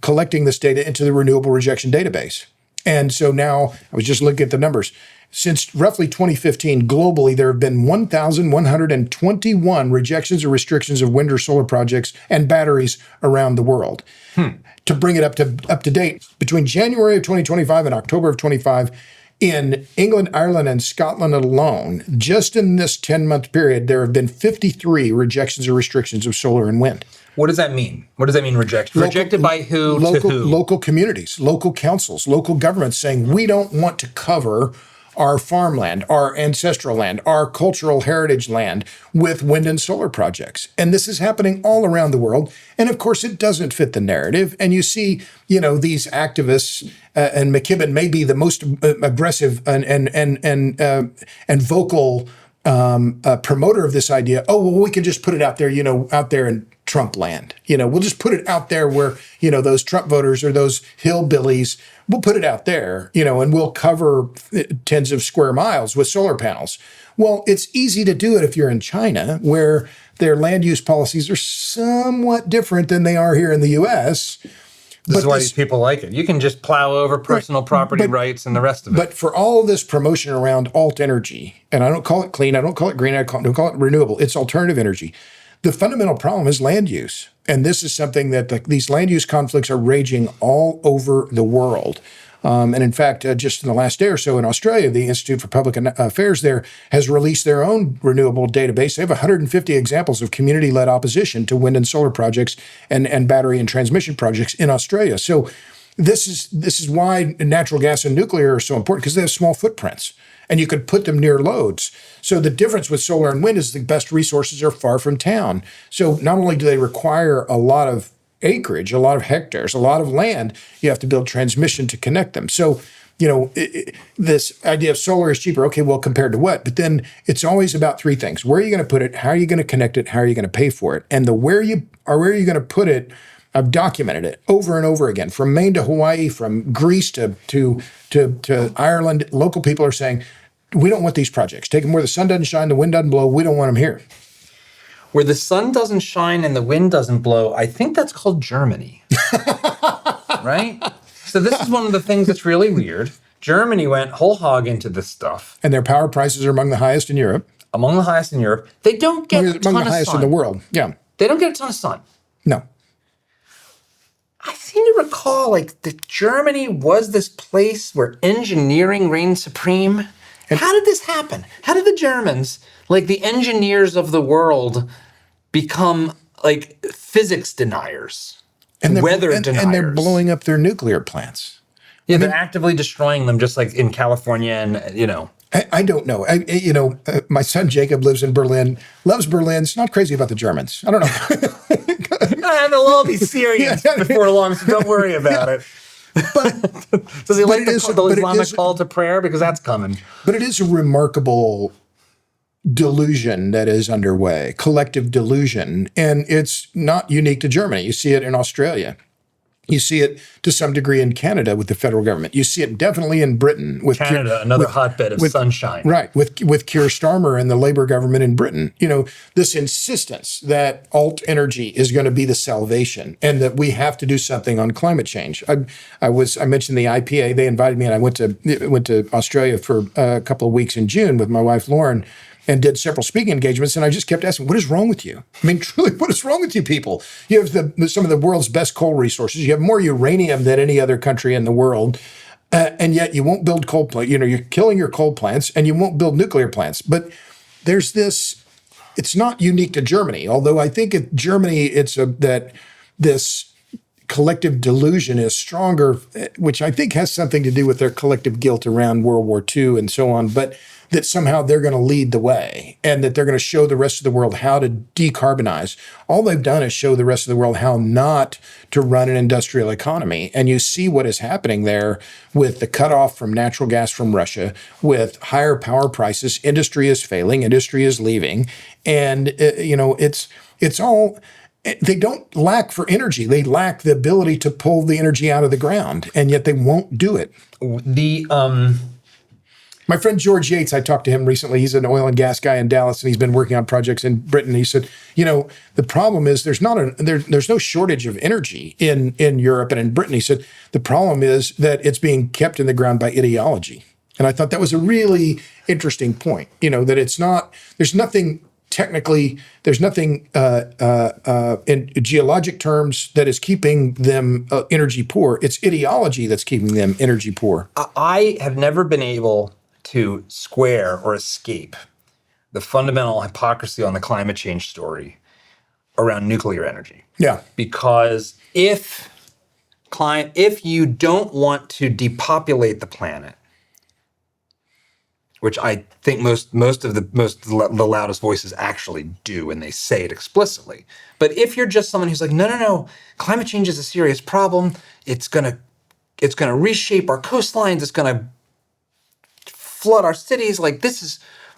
collecting this data into the renewable rejection database. And so now I was just looking at the numbers. Since roughly 2015, globally, there have been 1,121 rejections or restrictions of wind or solar projects and batteries around the world. To bring it up to date, between January of 2025 and October of 25, in England, Ireland, and Scotland alone, just in this 10-month period, there have been 53 rejections or restrictions of solar and wind. What does that mean? What does that mean, rejected? Rejected by who to who? Local communities, local councils, local governments saying, we don't want to cover our farmland, our ancestral land, our cultural heritage land with wind and solar projects. And this is happening all around the world. And of course, it doesn't fit the narrative. And you see, these activists, and McKibben may be the most aggressive and vocal promoter of this idea. Oh, well, we can just put it out there, out there in Trump land. We'll just put it out there where, those Trump voters or those hillbillies, we'll put it out there, and we'll cover tens of square miles with solar panels. Well, it's easy to do it if you're in China, where their land use policies are somewhat different than they are here in the U.S. This is why these people like it. You can just plow over personal property rights and the rest of it. But for all of this promotion around alt energy, and I don't call it clean, I don't call it green, I don't call it renewable, it's alternative energy. The fundamental problem is land use. And this is something that these land use conflicts are raging all over the world. And in fact, just in the last day or so in Australia, the Institute for Public Affairs there has released their own renewable database. They have 150 examples of community-led opposition to wind and solar projects and battery and transmission projects in Australia. So this is why natural gas and nuclear are so important, because they have small footprints. And you could put them near loads. So the difference with solar and wind is the best resources are far from town. So not only do they require a lot of acreage, a lot of hectares, a lot of land, you have to build transmission to connect them. So, this idea of solar is cheaper. Okay, well, compared to what? But then it's always about three things. Where are you going to put it? How are you going to connect it? How are you going to pay for it? And where are you going to put it, I've documented it over and over again, from Maine to Hawaii, from Greece to Ireland. Local people are saying, we don't want these projects. Take them where the sun doesn't shine, the wind doesn't blow. We don't want them here. Where the sun doesn't shine and the wind doesn't blow, I think that's called Germany. Right? So this is one of the things that's really weird. Germany went whole hog into this stuff. And their power prices are among the highest in Europe. Among the highest in Europe. They don't get a ton of sun. Among the highest in the world, yeah. They don't get a ton of sun. No. I seem to recall, that Germany was this place where engineering reigned supreme. And how did this happen? How did the Germans, the engineers of the world, become, physics deniers, and weather deniers? And they're blowing up their nuclear plants. Yeah, they're actively destroying them, just like in California and, I don't know. My son Jacob lives in Berlin, loves Berlin. He's not crazy about the Germans. I don't know. They'll all be Syrians before long, so don't worry about it. But does he like the Islamic call to prayer? Because that's coming. But it is a remarkable delusion that is underway, collective delusion. And it's not unique to Germany. You see it in Australia. You see it to some degree in Canada with the federal government. You see it definitely in Britain with Canada, another hotbed of sunshine. Right, with Keir Starmer and the Labour government in Britain. This insistence that alt energy is going to be the salvation and that we have to do something on climate change. I mentioned the IPA. They invited me, and I went to Australia for a couple of weeks in June with my wife Lauren, and did several speaking engagements, and I just kept asking, what is wrong with you? I mean, truly, what is wrong with you people? You have some of the world's best coal resources. You have more uranium than any other country in the world, and yet you won't build coal plants. You're killing your coal plants, and you won't build nuclear plants. But there's this, it's not unique to Germany, although I think in Germany, this collective delusion is stronger, which I think has something to do with their collective guilt around World War II and so on, but that somehow they're going to lead the way and that they're going to show the rest of the world how to decarbonize. All they've done is show the rest of the world how not to run an industrial economy. And you see what is happening there with the cutoff from natural gas from Russia, with higher power prices. Industry is failing, industry is leaving. And, it's all... They don't lack for energy. They lack the ability to pull the energy out of the ground, and yet they won't do it. My friend George Yates, I talked to him recently. He's an oil and gas guy in Dallas, and he's been working on projects in Britain. He said, the problem is there's no shortage of energy in Europe and in Britain. He said the problem is that it's being kept in the ground by ideology. And I thought that was a really interesting point. That it's not. There's nothing. Technically, there's nothing in geologic terms that is keeping them energy poor. It's ideology that's keeping them energy poor. I have never been able to square or escape the fundamental hypocrisy on the climate change story around nuclear energy. Yeah. Because if you don't want to depopulate the planet, which I think most of the loudest voices actually do, and they say it explicitly. But if you're just someone who's like, no, climate change is a serious problem. It's gonna reshape our coastlines. It's gonna flood our cities. Like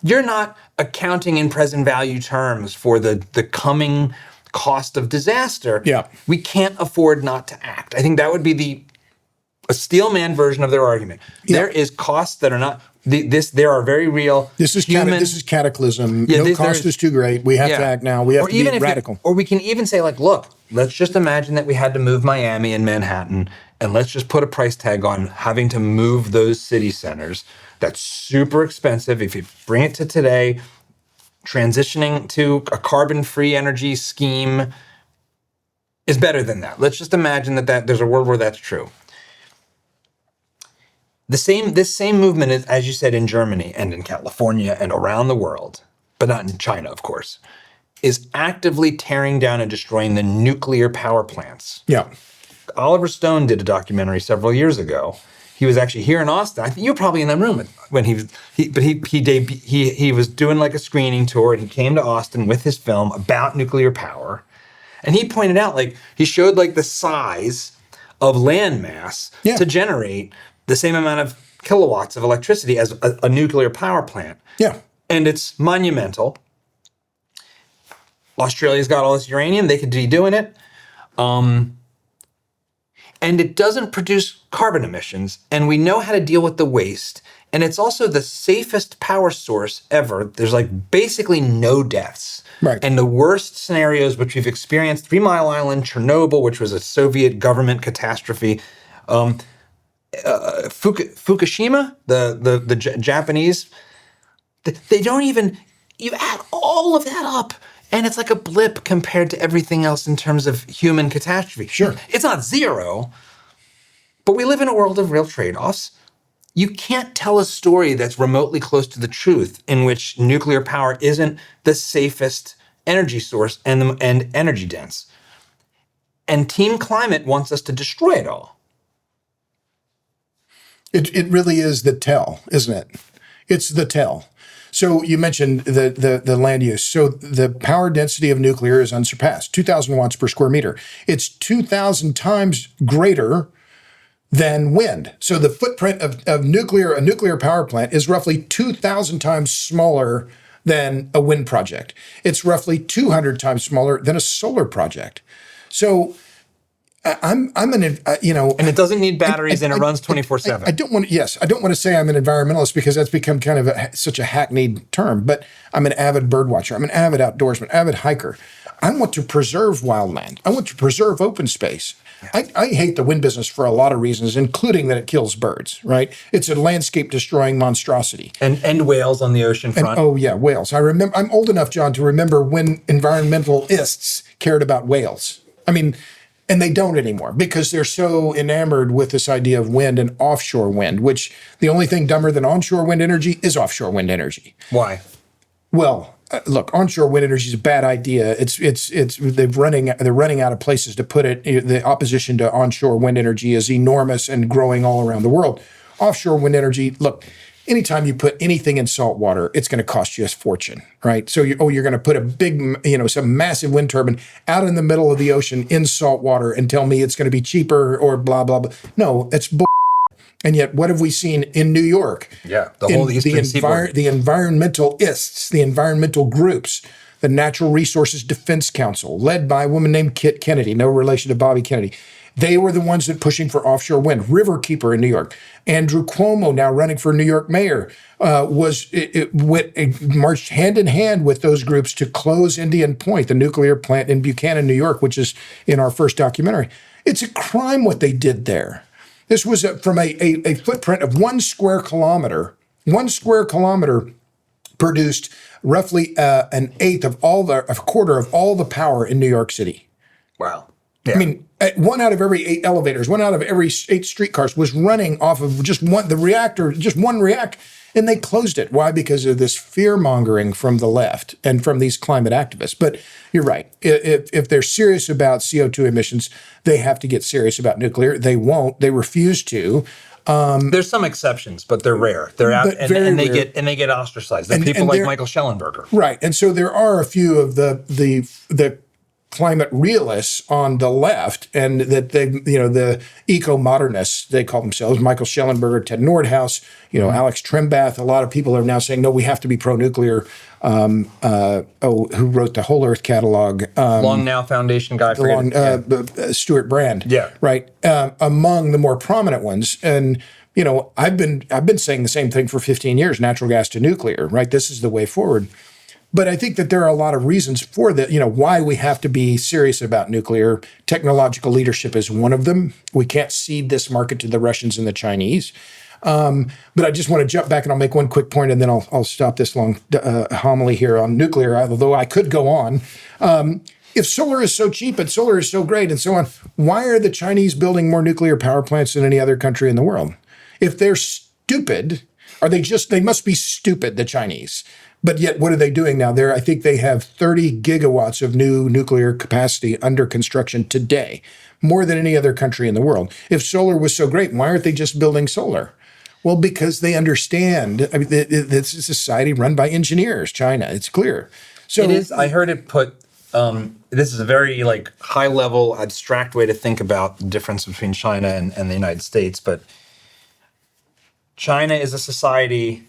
you're not accounting in present value terms for the coming cost of disaster. Yeah, we can't afford not to act. I think that would be a steelman version of their argument. Yeah. There is costs that are not. There are very real. This is cataclysm. Yeah, no cost is too great. We have to act now. We have to be radical. Or we can even say, look, let's just imagine that we had to move Miami and Manhattan, and let's just put a price tag on having to move those city centers. That's super expensive. If you bring it to today, transitioning to a carbon-free energy scheme is better than that. Let's just imagine that there's a world where that's true. This same movement is, as you said, in Germany and in California and around the world, but not in China, of course, is actively tearing down and destroying the nuclear power plants. Yeah. Oliver Stone did a documentary several years ago. He was actually here in Austin. I think you were probably in that room when he was doing like a screening tour, and he came to Austin with his film about nuclear power. And he pointed out, he showed the size of land mass to generate the same amount of kilowatts of electricity as a nuclear power plant. Yeah. And it's monumental. Australia's got all this uranium. They could be doing it. And it doesn't produce carbon emissions. And we know how to deal with the waste. And it's also the safest power source ever. There's basically no deaths. Right. And the worst scenarios, which we've experienced, 3 Mile Island, Chernobyl, which was a Soviet government catastrophe, Fukushima, the Japanese, they don't even, you add all of that up, and it's like a blip compared to everything else in terms of human catastrophe. Sure. It's not zero, but we live in a world of real trade-offs. You can't tell a story that's remotely close to the truth in which nuclear power isn't the safest energy source and energy dense. And Team Climate wants us to destroy it all. It really is the tell, isn't it? It's the tell. So you mentioned the land use. So the power density of nuclear is unsurpassed, 2,000 watts per square meter. It's 2,000 times greater than wind. So the footprint of a nuclear power plant is roughly 2,000 times smaller than a wind project. It's roughly 200 times smaller than a solar project. So and it doesn't need batteries, and it runs 24/7. I don't want to say I'm an environmentalist because that's become kind of such a hackneyed term, but I'm an avid bird watcher. I'm an avid outdoorsman, avid hiker. I want to preserve wildland. I want to preserve open space. I hate the wind business for a lot of reasons, including that it kills birds, right? It's a landscape destroying monstrosity. And whales on the ocean front. Whales. I'm old enough, John, to remember when environmentalists cared about whales. And they don't anymore because they're so enamored with this idea of wind and offshore wind, which the only thing dumber than onshore wind energy is offshore wind energy. Why? Well, look, onshore wind energy is a bad idea. They're running out of places to put it. The opposition to onshore wind energy is enormous and growing all around the world. Offshore wind energy, look, anytime you put anything in salt water, it's going to cost you a fortune, right? So you're going to put a big, some massive wind turbine out in the middle of the ocean in salt water and tell me it's going to be cheaper or blah, blah, blah. No, it's bull. And yet, what have we seen in New York? Yeah, the whole Eastern Seaboard. The environmentalists, the environmental groups, the Natural Resources Defense Council, led by a woman named Kit Kennedy, no relation to Bobby Kennedy. They were the ones that pushing for offshore wind. Riverkeeper in New York. Andrew Cuomo, now running for New York mayor, marched hand in hand with those groups to close Indian Point, the nuclear plant in Buchanan, New York, which is in our first documentary. It's a crime what they did there. This was from a footprint of 1 square kilometer. 1 square kilometer produced roughly a quarter of all the power in New York City. Wow. Yeah. I mean, 1 out of every 8 elevators, 1 out of every 8 streetcars was running off of just one reactor, and they closed it. Why? Because of this fear mongering from the left and from these climate activists. But you're right. If they're serious about CO2 emissions, they have to get serious about nuclear. They won't. They refuse to. There's some exceptions, but they're rare. They're out, and they get ostracized. They're people like Michael Schellenberger. Right. And so there are a few of the climate realists on the left, and that the eco-modernists, they call themselves, Michael Schellenberger, Ted Nordhaus, Alex Trembath. A lot of people are now saying, no, we have to be pro-nuclear. Who wrote the Whole Earth Catalog? Long Now Foundation guy. Stuart Brand. Yeah. Right. Among the more prominent ones. And, I've been saying the same thing for 15 years, natural gas to nuclear, right? This is the way forward. But I think that there are a lot of reasons for that, why we have to be serious about nuclear. Technological leadership is one of them. We can't cede this market to the Russians and the Chinese. But I just want to jump back and I'll make one quick point and then I'll stop this long homily here on nuclear, although I could go on. If solar is so cheap and solar is so great and so on, why are the Chinese building more nuclear power plants than any other country in the world? If they're stupid, they must be stupid, the Chinese. But yet, what are they doing now? I think they have 30 gigawatts of new nuclear capacity under construction today, more than any other country in the world. If solar was so great, why aren't they just building solar? Well, because they understand. I mean, it's a society run by engineers, China. It's clear. So it is. I heard it put. This is a very high-level, abstract way to think about the difference between China and the United States. But China is a society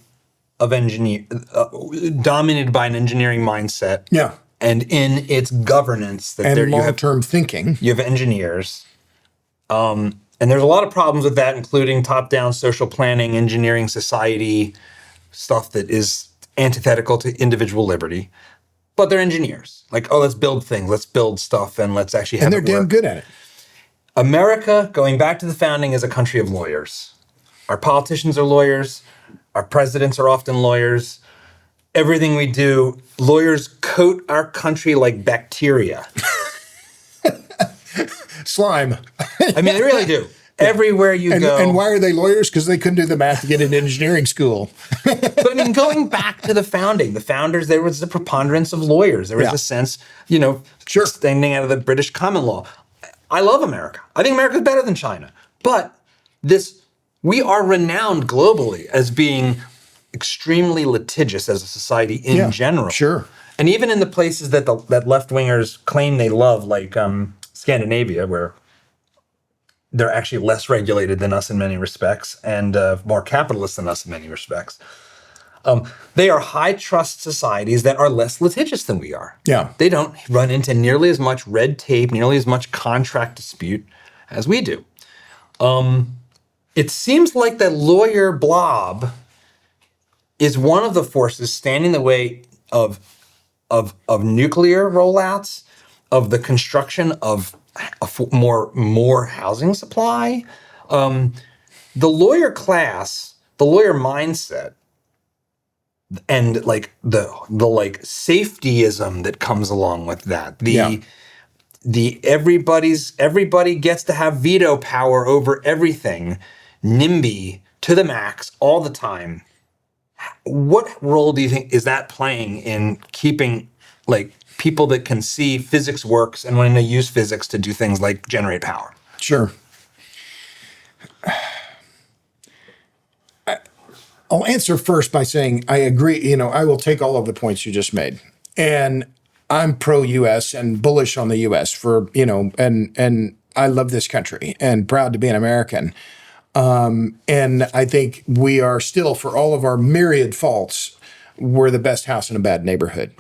of dominated by an engineering mindset. Yeah. And in its governance, long-term thinking. You have engineers. And there's a lot of problems with that, including top-down social planning, engineering society, stuff that is antithetical to individual liberty. But they're engineers. Let's build things, let's build stuff, and let's actually have it work. And they're damn good at it. America, going back to the founding, is a country of lawyers. Our politicians are lawyers. Our presidents are often lawyers. Everything we do, lawyers coat our country like bacteria. Slime. I mean, they really do. Yeah. Everywhere you go. And why are they lawyers? Because they couldn't do the math to get into engineering school. But I mean, going back to the founding, the founders, there was the preponderance of lawyers. There was a sense, standing out of the British common law. I love America. I think America is better than China. But we are renowned globally as being extremely litigious as a society in general. Sure. And even in the places that that left-wingers claim they love, like Scandinavia, where they're actually less regulated than us in many respects and more capitalist than us in many respects. They are high-trust societies that are less litigious than we are. Yeah. They don't run into nearly as much red tape, nearly as much contract dispute as we do. It seems like that lawyer blob is one of the forces standing in the way of nuclear rollouts, of the construction of more housing supply. The lawyer class, the lawyer mindset, and the safetyism that comes along with that. Everybody gets to have veto power over everything. NIMBY to the max all the time. What role do you think is that playing in keeping like people that can see physics works and when they use physics to do things like generate power? Sure. I'll answer first by saying I agree. I will take all of the points you just made, and I'm pro-U.S. and bullish on the U.S. for and I love this country and proud to be an American. And I think we are still, for all of our myriad faults, we're the best house in a bad neighborhood.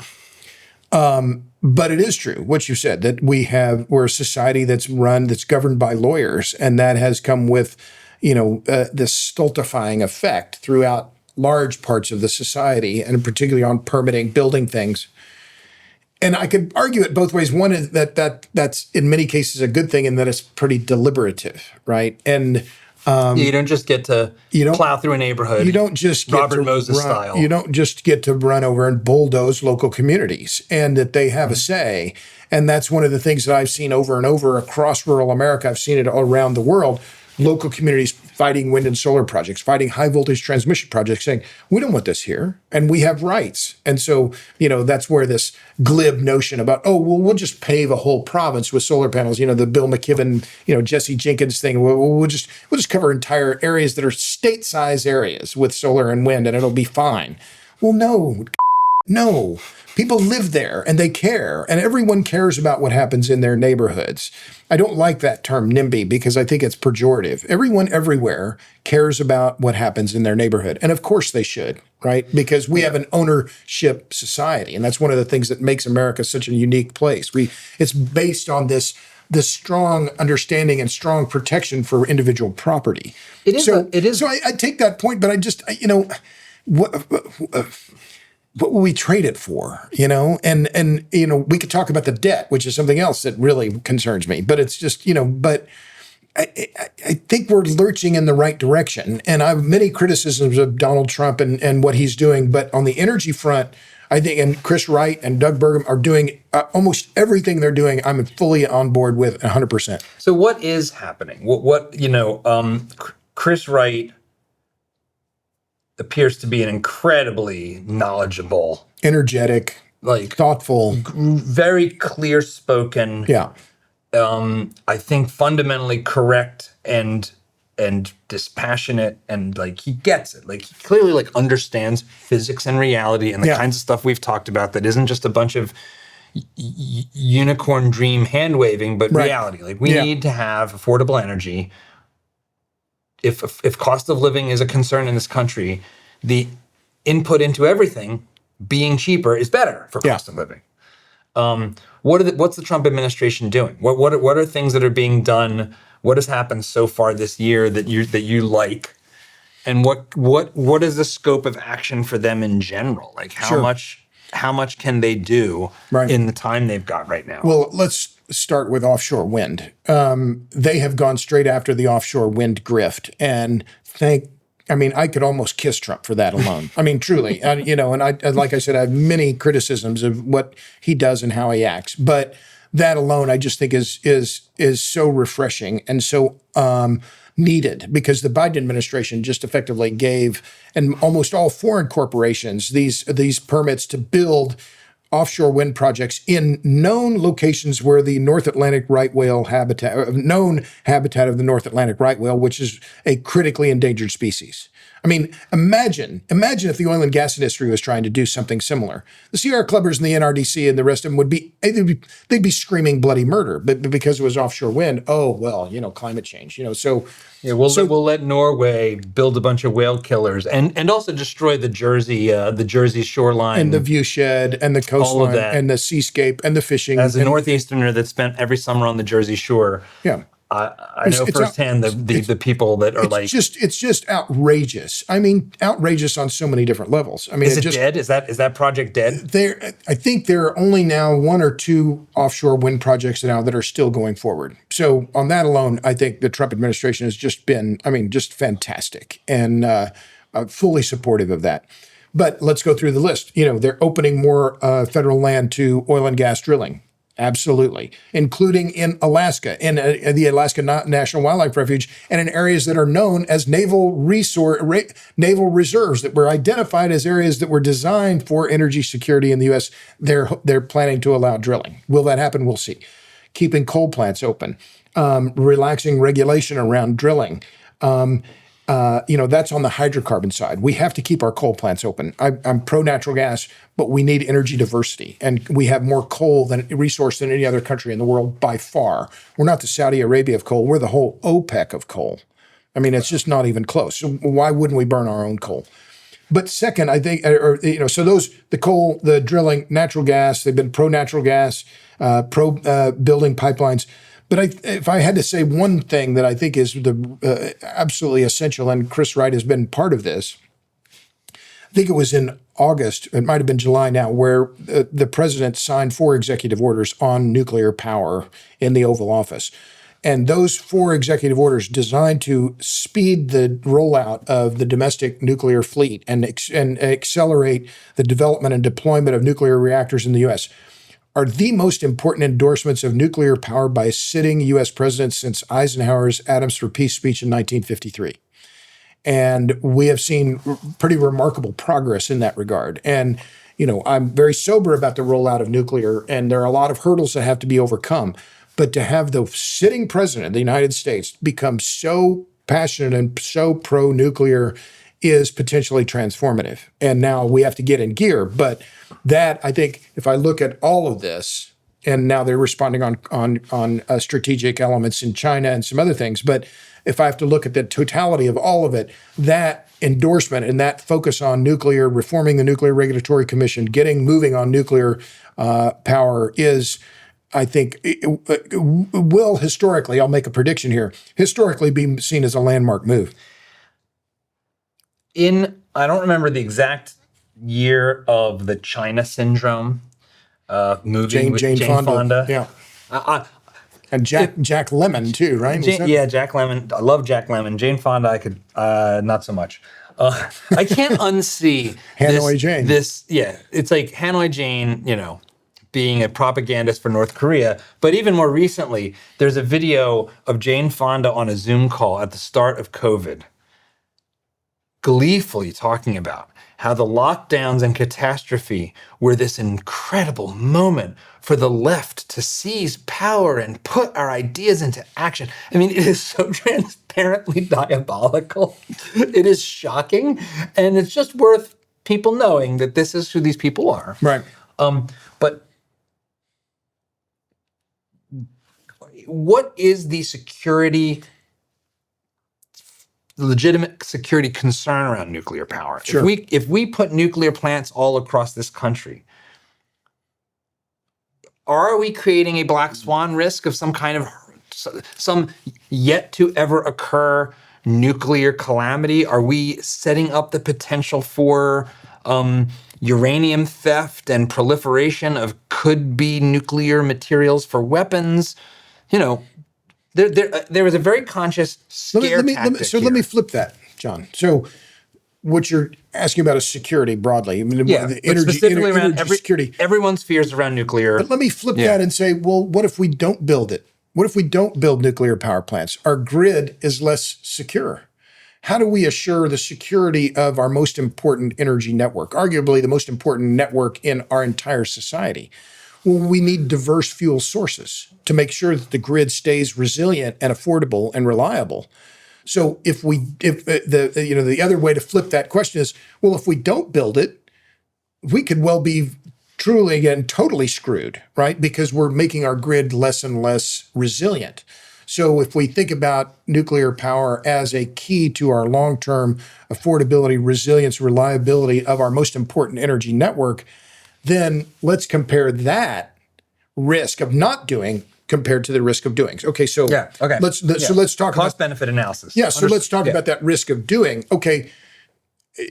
But it is true what you said, that we're a society that's governed by lawyers, and that has come with this stultifying effect throughout large parts of the society, and particularly on permitting, building things. And I could argue it both ways. One is that's in many cases a good thing, and that it's pretty deliberative, right? And you don't just get to plow through a neighborhood. You don't just get Robert Moses style. You don't just get to run over and bulldoze local communities, and that they have a say. And that's one of the things that I've seen over and over across rural America. I've seen it all around the world. Local communities fighting wind and solar projects, fighting high voltage transmission projects, saying, we don't want this here, and we have rights. And so, that's where this glib notion about, we'll just pave a whole province with solar panels, the Bill McKibben, Jesse Jenkins thing, we'll just cover entire areas that are state-size areas with solar and wind, and it'll be fine. Well, no. People live there and they care, and everyone cares about what happens in their neighborhoods. I don't like that term NIMBY because I think it's pejorative. Everyone everywhere cares about what happens in their neighborhood. And of course they should, right? Because we have an ownership society. And that's one of the things that makes America such a unique place. It's based on this strong understanding and strong protection for individual property. It is. So I take that point, but what will we trade it for? And we could talk about the debt, which is something else that really concerns me. But it's just, but I think we're lurching in the right direction. And I have many criticisms of Donald Trump and what he's doing. But on the energy front, I think, and Chris Wright and Doug Burgum are doing almost everything they're doing. I'm fully on board with 100%. So what is happening? Chris Wright appears to be an incredibly knowledgeable, energetic, thoughtful, very clear-spoken. Yeah. I think fundamentally correct and dispassionate, and he gets it. He clearly understands physics and reality and the kinds of stuff we've talked about that isn't just a bunch of unicorn dream hand waving, but reality. We need to have affordable energy. If cost of living is a concern in this country, the input into everything being cheaper is better for cost of living. What's the Trump administration doing? What are things that are being done? What has happened so far this year that you like? And what is the scope of action for them in general? How much can they do in the time they've got right now? Well, let's start with offshore wind. They have gone straight after the offshore wind grift, and I could almost kiss Trump for that alone. Truly, and I, like I said, I have many criticisms of what he does and how he acts, but that alone, I just think is so refreshing and so needed, because the Biden administration just effectively gave, and almost all foreign corporations, these permits to build offshore wind projects in known locations where the North Atlantic right whale known habitat of the North Atlantic right whale, which is a critically endangered species. Imagine if the oil and gas industry was trying to do something similar. The Sierra Clubbers and the NRDC and the rest of them they'd be screaming bloody murder, but because it was offshore wind, climate change, so. Yeah, we'll let Norway build a bunch of whale killers and also destroy the Jersey shoreline and the viewshed and the coastline and the seascape and the fishing. As a Northeasterner that spent every summer on the Jersey Shore, I know firsthand the people that are it's just outrageous. Outrageous on so many different levels. Is it dead? Is that project dead? I think there are only now one or two offshore wind projects now that are still going forward. So on that alone, I think the Trump administration has just been, just fantastic and fully supportive of that. But let's go through the list. They're opening more federal land to oil and gas drilling. Absolutely, including in Alaska, in the Alaska National Wildlife Refuge, and in areas that are known as naval reserves that were identified as areas that were designed for energy security in the U.S. They're planning to allow drilling. Will that happen? We'll see. Keeping coal plants open, relaxing regulation around drilling. That's on the hydrocarbon side. We have to keep our coal plants open. I'm pro natural gas, but we need energy diversity. And we have more coal resource than any other country in the world by far. We're not the Saudi Arabia of coal. We're the whole OPEC of coal. I mean, it's just not even close. So why wouldn't we burn our own coal? But second, I think, so the coal, the drilling, natural gas, they've been pro natural gas, pro building pipelines. But if I had to say one thing that I think is absolutely essential, and Chris Wright has been part of this, I think it was in August, it might have been July now, where the president signed 4 executive orders on nuclear power in the Oval Office. And those 4 executive orders designed to speed the rollout of the domestic nuclear fleet and accelerate the development and deployment of nuclear reactors in the U.S. are the most important endorsements of nuclear power by a sitting U.S. president since Eisenhower's Atoms for Peace speech in 1953. And we have seen pretty remarkable progress in that regard. And, I'm very sober about the rollout of nuclear, and there are a lot of hurdles that have to be overcome. But to have the sitting president of the United States become so passionate and so pro-nuclear is potentially transformative. And now we have to get in gear. But that, I think, if I look at all of this, and now they're responding on strategic elements in China and some other things, but if I have to look at the totality of all of it, that endorsement and that focus on nuclear, reforming the Nuclear Regulatory Commission, moving on nuclear power is, I think, it will historically, I'll make a prediction here, historically be seen as a landmark move. I don't remember the exact year of the China syndrome movie with Jane Fonda. Yeah. And Jack Lemmon too, right? Jack Lemmon. I love Jack Lemmon. Jane Fonda, I could not so much. I can't unsee Hanoi Jane. It's like Hanoi Jane, being a propagandist for North Korea. But even more recently, there's a video of Jane Fonda on a Zoom call at the start of COVID, gleefully talking about how the lockdowns and catastrophe were this incredible moment for the left to seize power and put our ideas into action. I mean, it is so transparently diabolical. It is shocking. And it's just worth people knowing that this is who these people are. Right. But what is the legitimate security concern around nuclear power? Sure. If we put nuclear plants all across this country, are we creating a black swan risk of some yet to ever occur nuclear calamity? Are we setting up the potential for uranium theft and proliferation of could-be nuclear materials for weapons? There was a very conscious scare tactic let me flip that, John. So what you're asking about is security broadly. I mean, the specifically around security. Everyone's fears around nuclear. But let me flip that and say, well, what if we don't build it? What if we don't build nuclear power plants? Our grid is less secure. How do we assure the security of our most important energy network, arguably the most important network in our entire society? Well, we need diverse fuel sources to make sure that the grid stays resilient and affordable and reliable. So if the other way to flip that question is, well, if we don't build it, we could well be truly, again, totally screwed, right? Because we're making our grid less and less resilient. So if we think about nuclear power as a key to our long-term affordability, resilience, reliability of our most important energy network, then let's compare that risk of not doing compared to the risk of doing. Okay, so let's talk about cost-benefit analysis. Yeah, so let's talk about that risk of doing. Okay,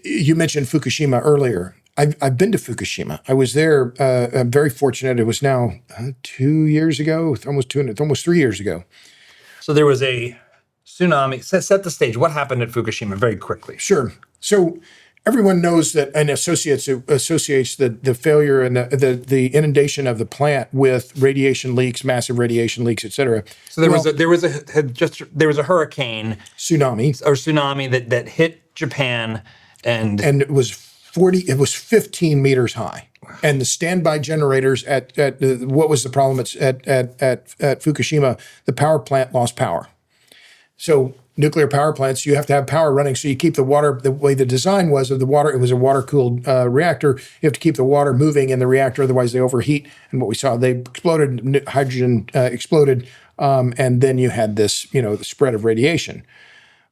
you mentioned Fukushima earlier. I've been to Fukushima. I was there. I'm very fortunate. It was now 2 years ago, almost 3 years ago. So there was a tsunami. Set the stage. What happened at Fukushima very quickly? Sure. So everyone knows that and associates the failure and the inundation of the plant with radiation leaks, massive radiation leaks, et cetera. So there was a hurricane Tsunami that hit Japan, and it was 15 meters high. And the standby generators at what was the problem at Fukushima? The power plant lost power. So nuclear power plants, you have to have power running, so you keep the water. The way the design was of the water, it was a water-cooled reactor. You have to keep the water moving in the reactor, otherwise they overheat. And what we saw, they exploded, hydrogen exploded, and then you had this, the spread of radiation.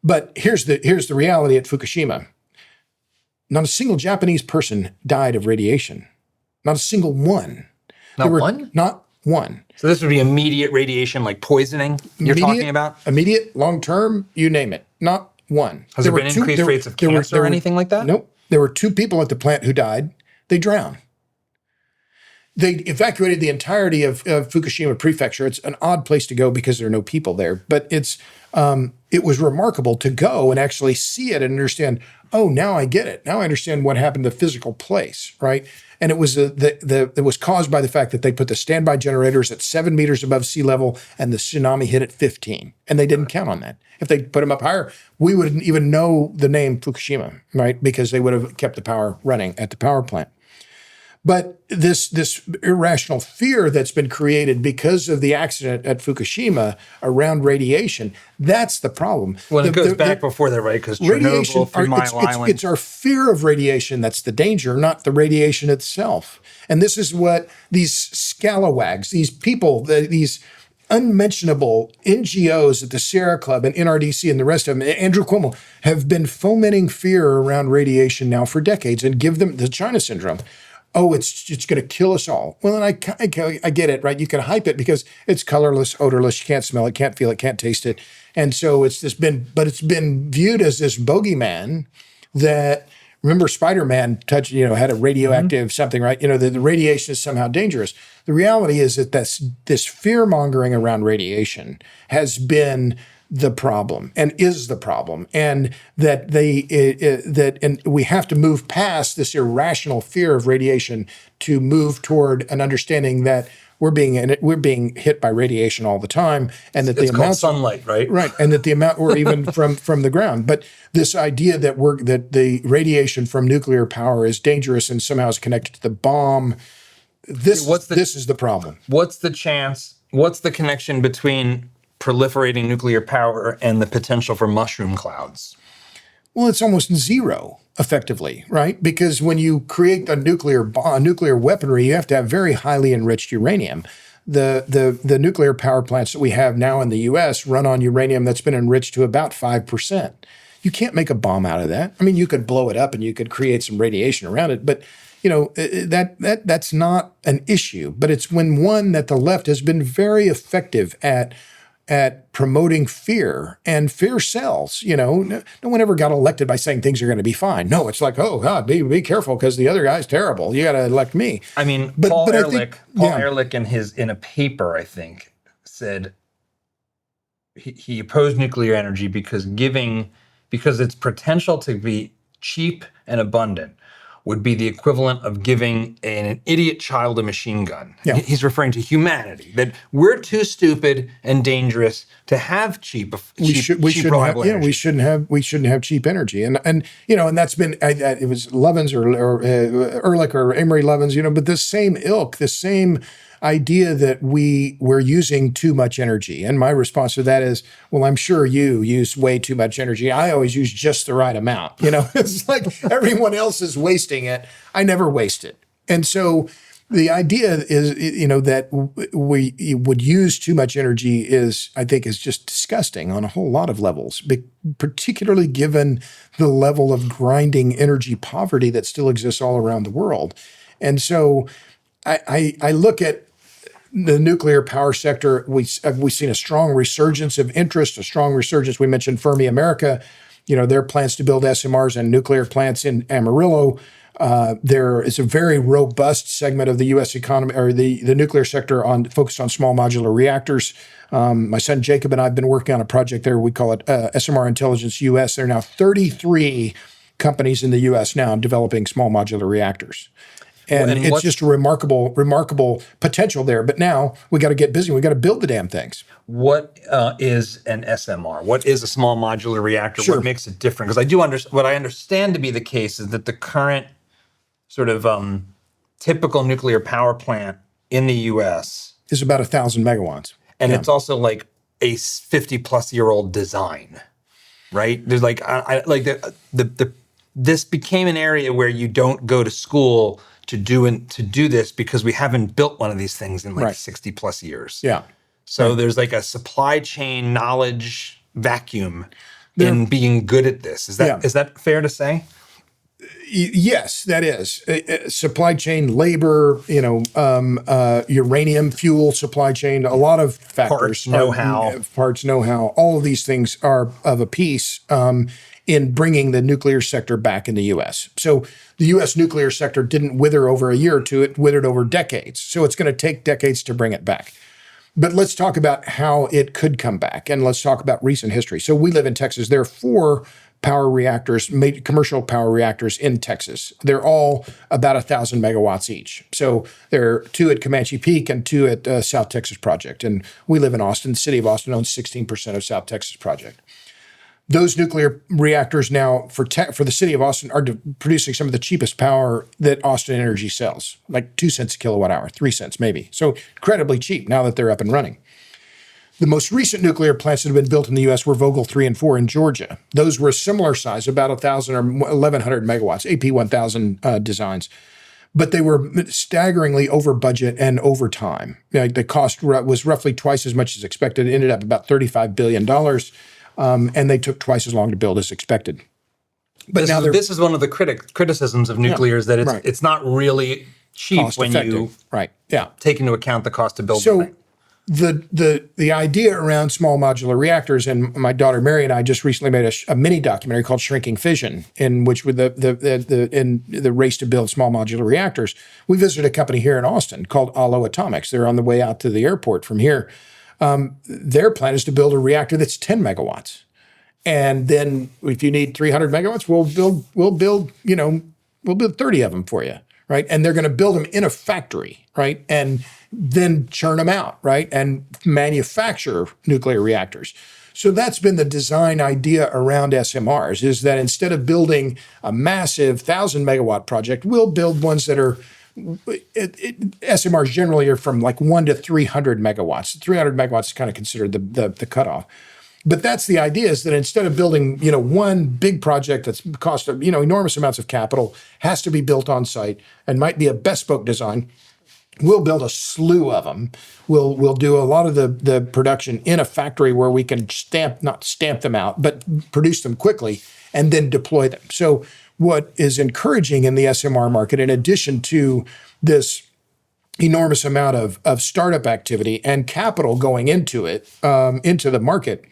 But here's the reality at Fukushima. Not a single Japanese person died of radiation. Not a single one. Not one? Not one. So this would be immediate radiation, like poisoning you're talking about? Immediate, long-term, you name it. Not one. Has there been increased rates of cancer or anything like that? Nope. There were 2 people at the plant who died. They drowned. They evacuated the entirety of Fukushima Prefecture. It's an odd place to go because there are no people there, but it was remarkable to go and actually see it and understand, oh, now I get it. Now I understand what happened to the physical place, right? And it was it was caused by the fact that they put the standby generators at 7 meters above sea level and the tsunami hit at 15. And they didn't count on that. If they put them up higher, we wouldn't even know the name Fukushima, right? Because they would have kept the power running at the power plant. But this irrational fear that's been created because of the accident at Fukushima around radiation, that's the problem. Well, it goes back before that, right? Because Chernobyl, 3 Mile Island. It's our fear of radiation that's the danger, not the radiation itself. And this is what these scalawags, these people, these unmentionable NGOs at the Sierra Club and NRDC and the rest of them, Andrew Cuomo, have been fomenting fear around radiation now for decades and give them the China syndrome. Oh, it's going to kill us all. Well, and I get it, right? You can hype it because it's colorless, odorless. You can't smell it, can't feel it, can't taste it. And so it's been viewed as this bogeyman that, remember Spider-Man had a radioactive something, right? The radiation is somehow dangerous. The reality is that this fear-mongering around radiation has been the problem and is the problem, and that we have to move past this irrational fear of radiation to move toward an understanding that we're being hit by radiation all the time, and that it's the called amount sunlight, right? Right, and that the amount, or even from the ground. But this idea that the radiation from nuclear power is dangerous and somehow is connected to the bomb. This is the problem. What's the connection between proliferating nuclear power and the potential for mushroom clouds? Well, it's almost zero, effectively, right? Because when you create a nuclear weaponry, you have to have very highly enriched uranium. The nuclear power plants that we have now in the U.S. run on uranium that's been enriched to about 5%. You can't make a bomb out of that. I mean, you could blow it up and you could create some radiation around it, but that's not an issue. But it's when that the left has been very effective at promoting fear, and fear sells. No one ever got elected by saying things are going to be fine. No, it's like, oh God, be careful because the other guy's terrible. You got to elect me. I mean, Paul Ehrlich in a paper, I think, said he opposed nuclear energy because its potential to be cheap and abundant would be the equivalent of giving an idiot child a machine gun. Yeah. He's referring to humanity, that we're too stupid and dangerous to have cheap reliable energy. We shouldn't have cheap energy, and that's been it was Lovins or Ehrlich or Amory Lovins, but the same ilk, the same idea that we're using too much energy. And my response to that is, well, I'm sure you use way too much energy. I always use just the right amount. It's like everyone else is wasting it. I never waste it. And so the idea is, that we would use too much energy I think is just disgusting on a whole lot of levels, particularly given the level of grinding energy poverty that still exists all around the world. And so I look at the nuclear power sector. We've seen a strong resurgence of interest, a strong resurgence. We mentioned Fermi America, their plans to build SMRs and nuclear plants in Amarillo. There is a very robust segment of the U.S. economy, or the nuclear sector, focused on small modular reactors. My son Jacob and I have been working on a project there. We call it SMR Intelligence US. There are now 33 companies in the U.S. now developing small modular reactors. And and it's what's- just a remarkable potential there. But now we got to get busy. We got to build the damn things. What is an SMR? What is a small modular reactor? Sure. What makes it different? Because I do what I understand to be the case is that the current sort of typical nuclear power plant in the U.S. Is about 1,000 megawatts. and it's also like a 50-plus-year-old design, right? There's like this became an area where you don't go to school to do this because we haven't built one of these things in like Right. 60+ years. Yeah. So there's like a supply chain knowledge vacuum in being good at this. Is that fair to say? Yes, that is. Supply chain, labor, uranium, fuel supply chain, a lot of factors. Parts, know-how, all of these things are of a piece in bringing the nuclear sector back in the U.S. So the U.S. nuclear sector didn't wither over a year or two, it withered over decades. So it's going to take decades to bring it back. But let's talk about how it could come back, and let's talk about recent history. So we live in Texas. There are 4 power reactors, commercial power reactors in Texas. They're all about 1,000 megawatts each. So there are 2 at Comanche Peak and 2 at South Texas Project. And we live in Austin. The city of Austin owns 16% of South Texas Project. Those nuclear reactors now for the city of Austin are producing some of the cheapest power that Austin Energy sells, like 2 cents a kilowatt hour, 3 cents maybe. So incredibly cheap now that they're up and running. The most recent nuclear plants that have been built in the U.S. were Vogtle 3 and 4 in Georgia. Those were a similar size, about 1,000 or 1,100 megawatts, AP1000 designs. But they were staggeringly over budget and over time. The cost was roughly twice as much as expected. It ended up about $35 billion. And they took twice as long to build as expected. But this is one of the criticisms of nuclear is that it's not really cheap when you take into account the cost to build the thing. The idea around small modular reactors, and my daughter Mary and I just recently made a mini documentary called Shrinking Fission, in which with the race to build small modular reactors, we visited a company here in Austin called Allo Atomics. They're on the way out to the airport from here. Their plan is to build a reactor that's 10 megawatts. And then if you need 300 megawatts, we'll build 30 of them for you, right? And they're going to build them in a factory, right? And then churn them out, right? And manufacture nuclear reactors. So that's been the design idea around SMRs, is that instead of building a massive 1,000 megawatt project, we'll build ones that are SMRs generally are from like 1 to 300 megawatts. 300 megawatts is kind of considered the cutoff. But that's the idea, is that instead of building, one big project that's cost, enormous amounts of capital, has to be built on site and might be a bespoke design, we'll build a slew of them. We'll do a lot of the production in a factory where we can not stamp them out, but produce them quickly and then deploy them. So what is encouraging in the SMR market, in addition to this enormous amount of startup activity and capital going into it, into the market,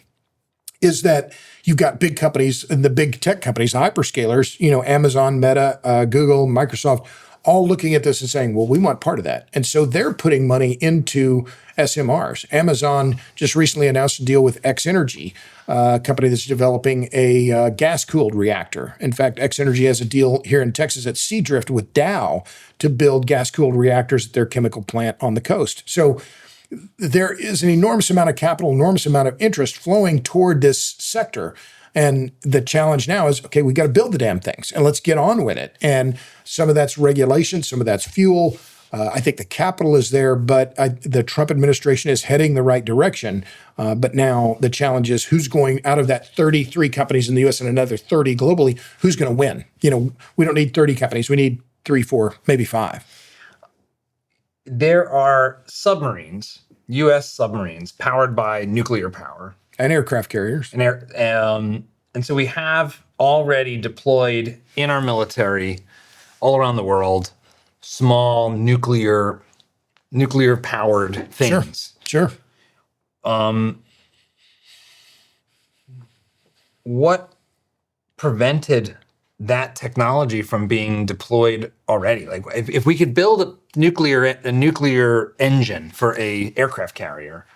is that you've got big companies and the big tech companies, the hyperscalers, Amazon, Meta, Google, Microsoft, all looking at this and saying, well, we want part of that. And so they're putting money into SMRs. Amazon just recently announced a deal with X Energy, a company that's developing a gas-cooled reactor. In fact, X Energy has a deal here in Texas at Seadrift with Dow to build gas-cooled reactors at their chemical plant on the coast. So there is an enormous amount of capital, enormous amount of interest flowing toward this sector. And the challenge now is, okay, we got to build the damn things and let's get on with it. And some of that's regulation, some of that's fuel. I think the capital is there, but the Trump administration is heading the right direction. But now the challenge is, who's going out of that 33 companies in the U.S. and another 30 globally, who's going to win? We don't need 30 companies. We need 3, 4, maybe 5. There are submarines, U.S. submarines, powered by nuclear power. And aircraft carriers. And so we have already deployed in our military all around the world small nuclear powered things. Sure. What prevented that technology from being deployed already? Like if we could build a nuclear engine for a aircraft carrier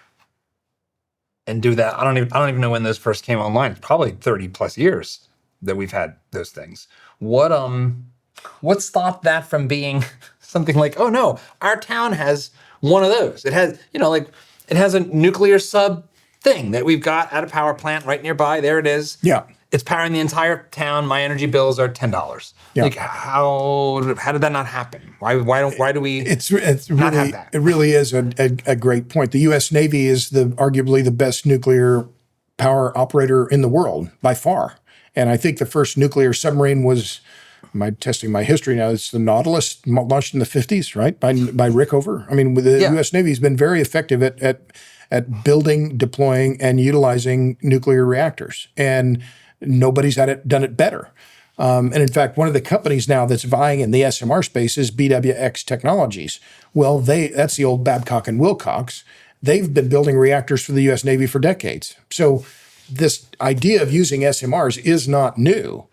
and do that, I don't even know when those first came online. It's probably 30 plus years. that we've had those things. What stopped that from being something like, oh no, our town has one of those. It has, it has a nuclear sub thing that we've got at a power plant right nearby. There it is. Yeah. It's powering the entire town. My energy bills are $10. Yeah. Like how did that not happen? Why do we It's not really have that? it really is a great point. The U.S. Navy is arguably the best nuclear power operator in the world by far. And I think the first nuclear submarine was, testing my history now, it's the Nautilus, launched in the 50s, right? By Rickover. I mean, the U.S. Navy has been very effective at building, deploying, and utilizing nuclear reactors. And nobody's done it better. And in fact, one of the companies now that's vying in the SMR space is BWX Technologies. Well, that's the old Babcock and Wilcox. They've been building reactors for the U.S. Navy for decades. So this idea of using SMRs is not new.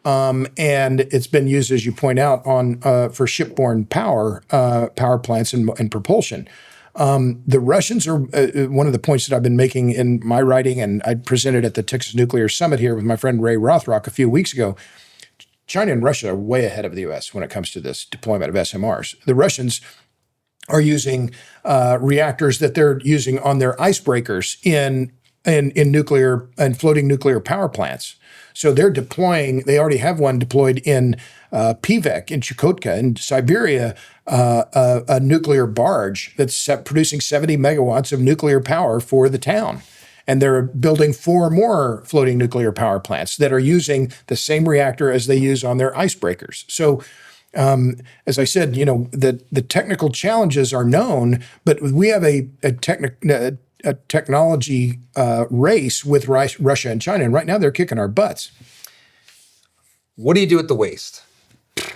And it's been used, as you point out, for shipborne power plants and propulsion. The Russians are one of the points that I've been making in my writing, and I presented at the Texas Nuclear Summit here with my friend Ray Rothrock a few weeks ago. China and Russia are way ahead of the U.S. when it comes to this deployment of SMRs. The Russians are using reactors that they're using on their icebreakers in nuclear and floating nuclear power plants. So they're deploying. They already have one deployed in Pivek in Chukotka in Siberia, a nuclear barge that's producing 70 megawatts of nuclear power for the town. And they're building 4 more floating nuclear power plants that are using the same reactor as they use on their icebreakers. So, as I said, the technical challenges are known, but we have a technology race with Russia and China, and right now they're kicking our butts. What do you do with the waste?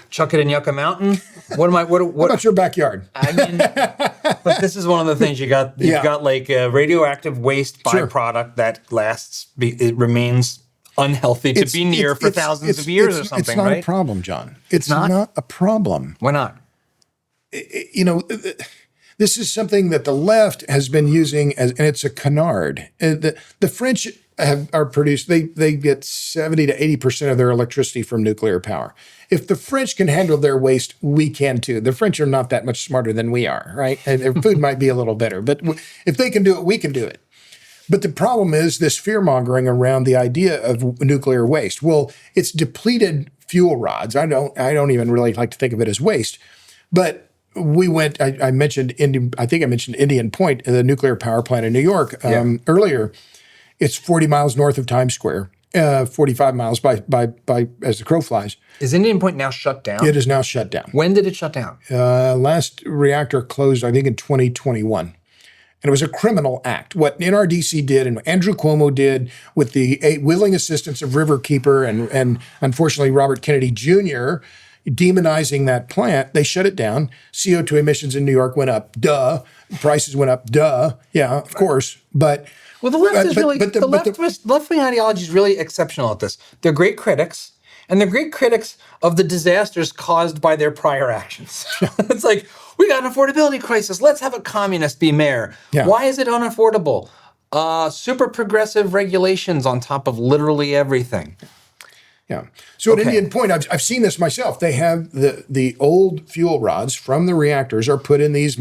Chuck it in Yucca Mountain? What about your backyard? I mean, but this is one of the things you got. You've got like a radioactive waste byproduct that lasts. It remains unhealthy to be near for thousands of years or something. It's not right? a problem, John. It's not a problem. Why not? This is something that the left has been using and it's a canard. The French are produced. They get 70 to 80% of their electricity from nuclear power. If the French can handle their waste, we can too. The French are not that much smarter than we are, right? And their food might be a little better, but if they can do it, we can do it. But the problem is this fear-mongering around the idea of nuclear waste. Well, it's depleted fuel rods. I don't even really like to think of it as waste. But we went, I mentioned Indian Point, the nuclear power plant in New York earlier. It's 40 miles north of Times Square, 45 miles by as the crow flies. Is Indian Point now shut down? It is now shut down. When did it shut down? Last reactor closed, I think, in 2021. And it was a criminal act. What NRDC did and Andrew Cuomo did with the willing assistance of Riverkeeper and unfortunately Robert Kennedy Jr., demonizing that plant, they shut it down. CO2 emissions in New York went up. Duh. Prices went up. Duh. Yeah, of course. But well, the left is really the left-wing ideology is really exceptional at this. They're great critics, and they're great critics of the disasters caused by their prior actions. It's like, we got an affordability crisis. Let's have a communist be mayor. Yeah. Why is it unaffordable? Super progressive regulations on top of literally everything. Yeah. So at Indian Point, I've seen this myself. They have the old fuel rods from the reactors are put in these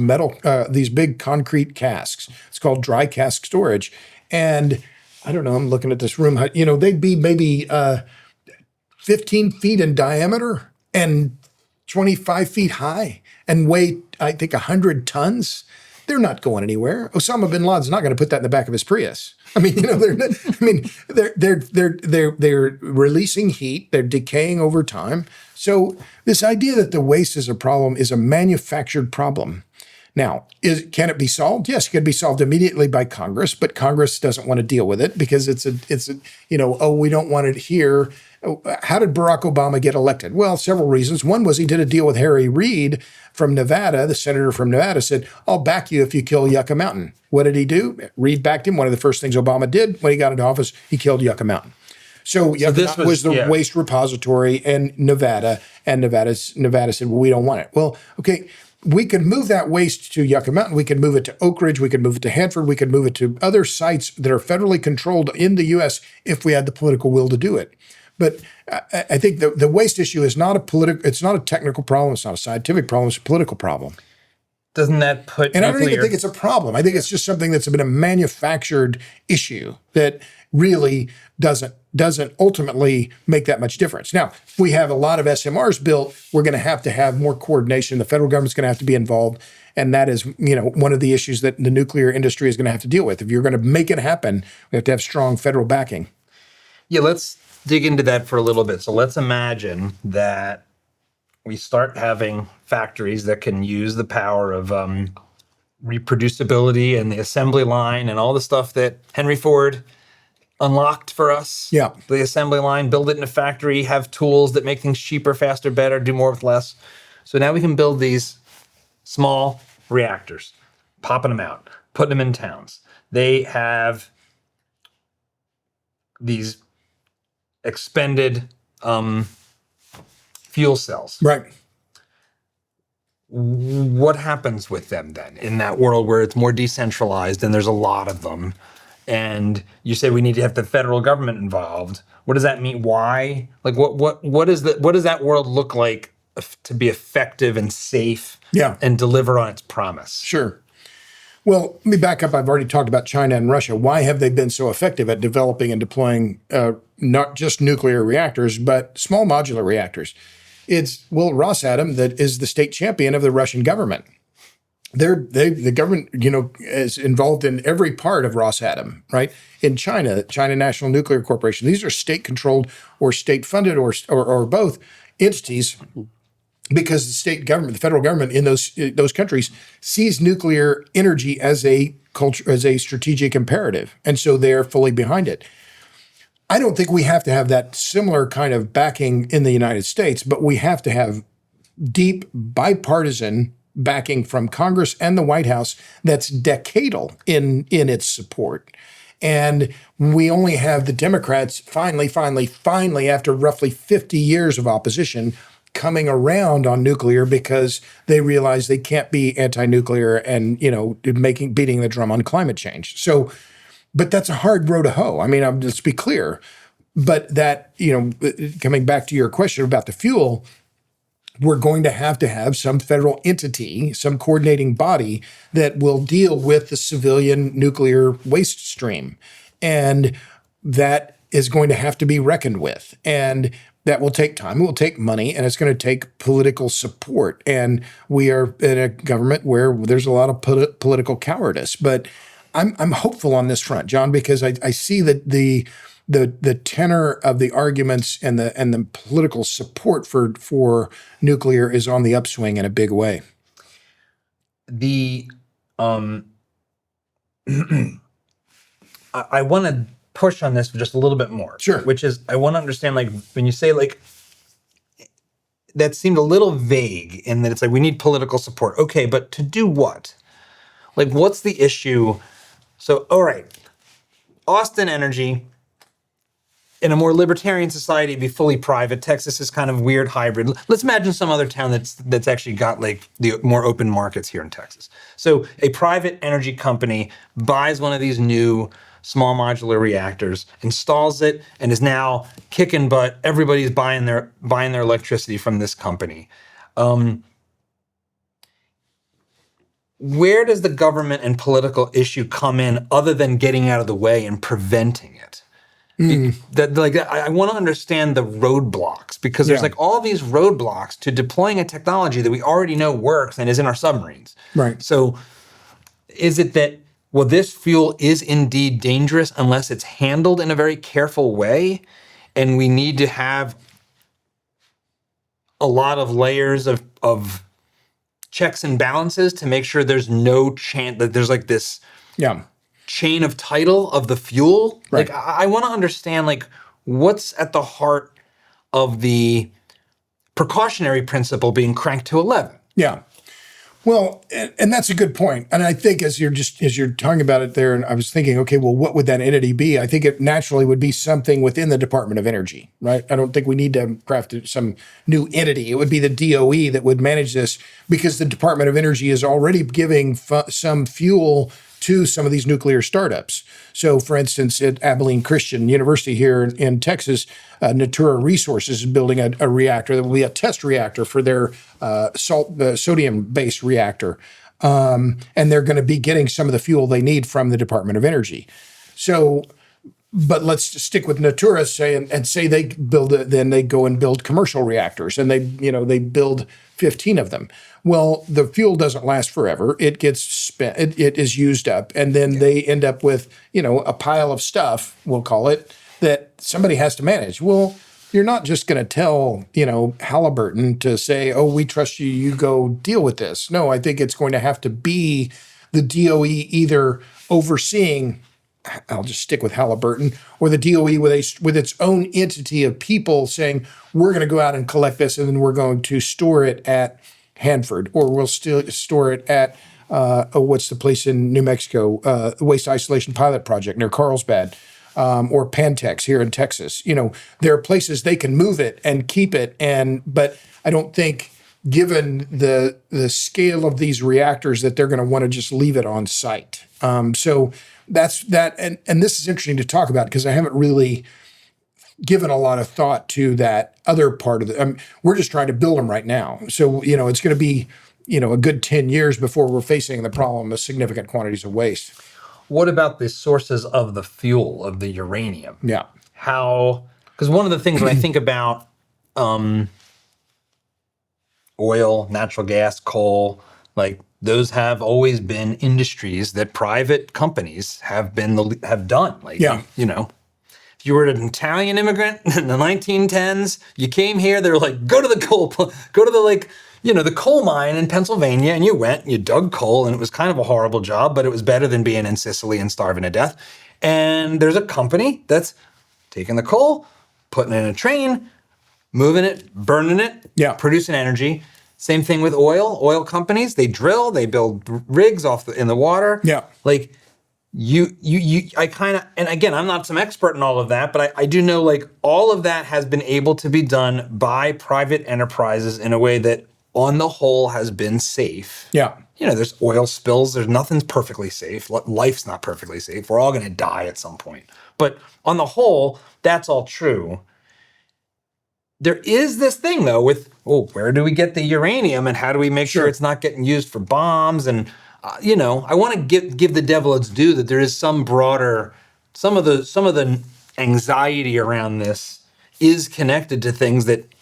these big concrete casks. It's called dry cask storage. And I don't know, I'm looking at this room. They'd be maybe 15 feet in diameter and 25 feet high and weigh, I think, 100 tons. They're not going anywhere. Osama bin Laden's not going to put that in the back of his Prius. I mean, they're releasing heat. They're decaying over time. So this idea that the waste is a problem is a manufactured problem. Now, can it be solved? Yes, it can be solved immediately by Congress, but Congress doesn't want to deal with it because we don't want it here. How did Barack Obama get elected? Well, several reasons. One was he did a deal with Harry Reid from Nevada. The senator from Nevada said, I'll back you if you kill Yucca Mountain. What did he do? Reid backed him. One of the first things Obama did when he got into office, he killed Yucca Mountain. So Yucca Mountain was the waste repository in Nevada, and Nevada said, well, we don't want it. Well, okay, we could move that waste to Yucca Mountain. We could move it to Oak Ridge. We could move it to Hanford. We could move it to other sites that are federally controlled in the U.S. if we had the political will to do it. But I think the waste issue is not a political. It's not a technical problem. It's not a scientific problem. It's a political problem. Doesn't that put And I don't even think it's a problem. I think it's just something that's been a manufactured issue that really doesn't ultimately make that much difference. Now, if we have a lot of SMRs built, we're going to have more coordination. The federal government's going to have to be involved. And that is, one of the issues that the nuclear industry is going to have to deal with. If you're going to make it happen, we have to have strong federal backing. Yeah, let's dig into that for a little bit. So let's imagine that we start having factories that can use the power of reproducibility and the assembly line and all the stuff that Henry Ford unlocked for us. Yeah. The assembly line, build it in a factory, have tools that make things cheaper, faster, better, do more with less. So now we can build these small reactors, popping them out, putting them in towns. They have these expended fuel cells. Right. What happens with them then in that world where it's more decentralized and there's a lot of them? And you say we need to have the federal government involved. What does that mean? Why? Like what does that world look like to be effective and safe and deliver on its promise? Sure. Well, let me back up. I've already talked about China and Russia. Why have they been so effective at developing and deploying not just nuclear reactors, but small modular reactors? It's, Rosatom that is the state champion of the Russian government. The government, is involved in every part of Rosatom, right? In China, China National Nuclear Corporation. These are state-controlled or state-funded or both entities, because the state government, the federal government in those countries sees nuclear energy as a strategic imperative, and so they're fully behind it. I don't think we have to have that similar kind of backing in the United States, but we have to have deep bipartisan backing from Congress and the White House that's decadal in its support. And we only have the Democrats finally, after roughly 50 years of opposition, coming around on nuclear because they realize they can't be anti-nuclear and, beating the drum on climate change. So, but that's a hard row to hoe. I mean, let's be clear. But that, coming back to your question about the fuel, we're going to have some federal entity, some coordinating body that will deal with the civilian nuclear waste stream. And that is going to have to be reckoned with. And that will take time, it will take money, and it's going to take political support. And we are in a government where there's a lot of political cowardice. But I'm hopeful on this front, John, because I see that the tenor of the arguments and the political support for nuclear is on the upswing in a big way. I want to push on this just a little bit more. Sure. Which is, I want to understand, when you say, that seemed a little vague in that it's we need political support. Okay, but to do what? What's the issue? So, all right, Austin Energy, in a more libertarian society, be fully private. Texas is kind of weird hybrid. Let's imagine some other town that's actually got the more open markets here in Texas. So a private energy company buys one of these new small modular reactors, installs it, and is now kicking butt. Everybody's buying their electricity from this company. Where does the government and political issue come in other than getting out of the way and preventing it? I want to understand the roadblocks, because there's all these roadblocks to deploying a technology that we already know works and is in our submarines. Right. So is it that, this fuel is indeed dangerous unless it's handled in a very careful way, and we need to have a lot of layers of checks and balances to make sure there's no chance that there's this chain of title of the fuel? Right. I want to understand what's at the heart of the precautionary principle being cranked to 11. Yeah. Well, and that's a good point. And I think as you're talking about it there, and I was thinking, okay, well, what would that entity be? I think it naturally would be something within the Department of Energy, right? I don't think we need to craft some new entity. It would be the DOE that would manage this, because the Department of Energy is already giving some fuel to some of these nuclear startups. So, for instance, at Abilene Christian University here in Texas, Natura Resources is building a reactor that will be a test reactor for their sodium-based reactor. And they're going to be getting some of the fuel they need from the Department of Energy. So, but let's stick with Natura, say they build it, then they go and build commercial reactors, and they build 15 of them. Well, the fuel doesn't last forever. It gets spent, it is used up, and then they end up with, a pile of stuff, we'll call it, that somebody has to manage. Well, you're not just going to tell, Halliburton to say, oh, we trust you, you go deal with this. No, I think it's going to have to be the DOE either overseeing, I'll just stick with Halliburton, or the DOE with its own entity of people saying, we're going to go out and collect this, and then we're going to store it at Hanford, or we'll still store it at, what's the place in New Mexico, Waste Isolation Pilot Project near Carlsbad, or Pantex here in Texas. There are places they can move it and keep it, but I don't think, given the scale of these reactors, that they're going to want to just leave it on site. So that's that, and this is interesting to talk about because I haven't really given a lot of thought to that other part of it. We're just trying to build them right now. So, it's going to be, a good 10 years before we're facing the problem of significant quantities of waste. What about the sources of the fuel, of the uranium? Yeah. Because one of the things when I think about oil, natural gas, coal, like those have always been industries that private companies have done. Like, if you were an Italian immigrant in the 1910s, you came here, they were like, go to the the coal mine in Pennsylvania, and you went and you dug coal, and it was kind of a horrible job, but it was better than being in Sicily and starving to death. And there's a company that's taking the coal, putting it in a train, moving it, burning it, producing energy. Same thing with oil. Oil companies, they drill, they build rigs in the water. Yeah. Like I kind of, and again, I'm not some expert in all of that, but I do know like all of that has been able to be done by private enterprises in a way that on the whole has been safe. Yeah. There's oil spills. Nothing's perfectly safe. Life's not perfectly safe. We're all going to die at some point. But on the whole, that's all true. There is this thing, though, with, where do we get the uranium and how do we make sure it's not getting used for bombs? And, I want to give the devil its due that there is some broader, some of the anxiety around this is connected to things that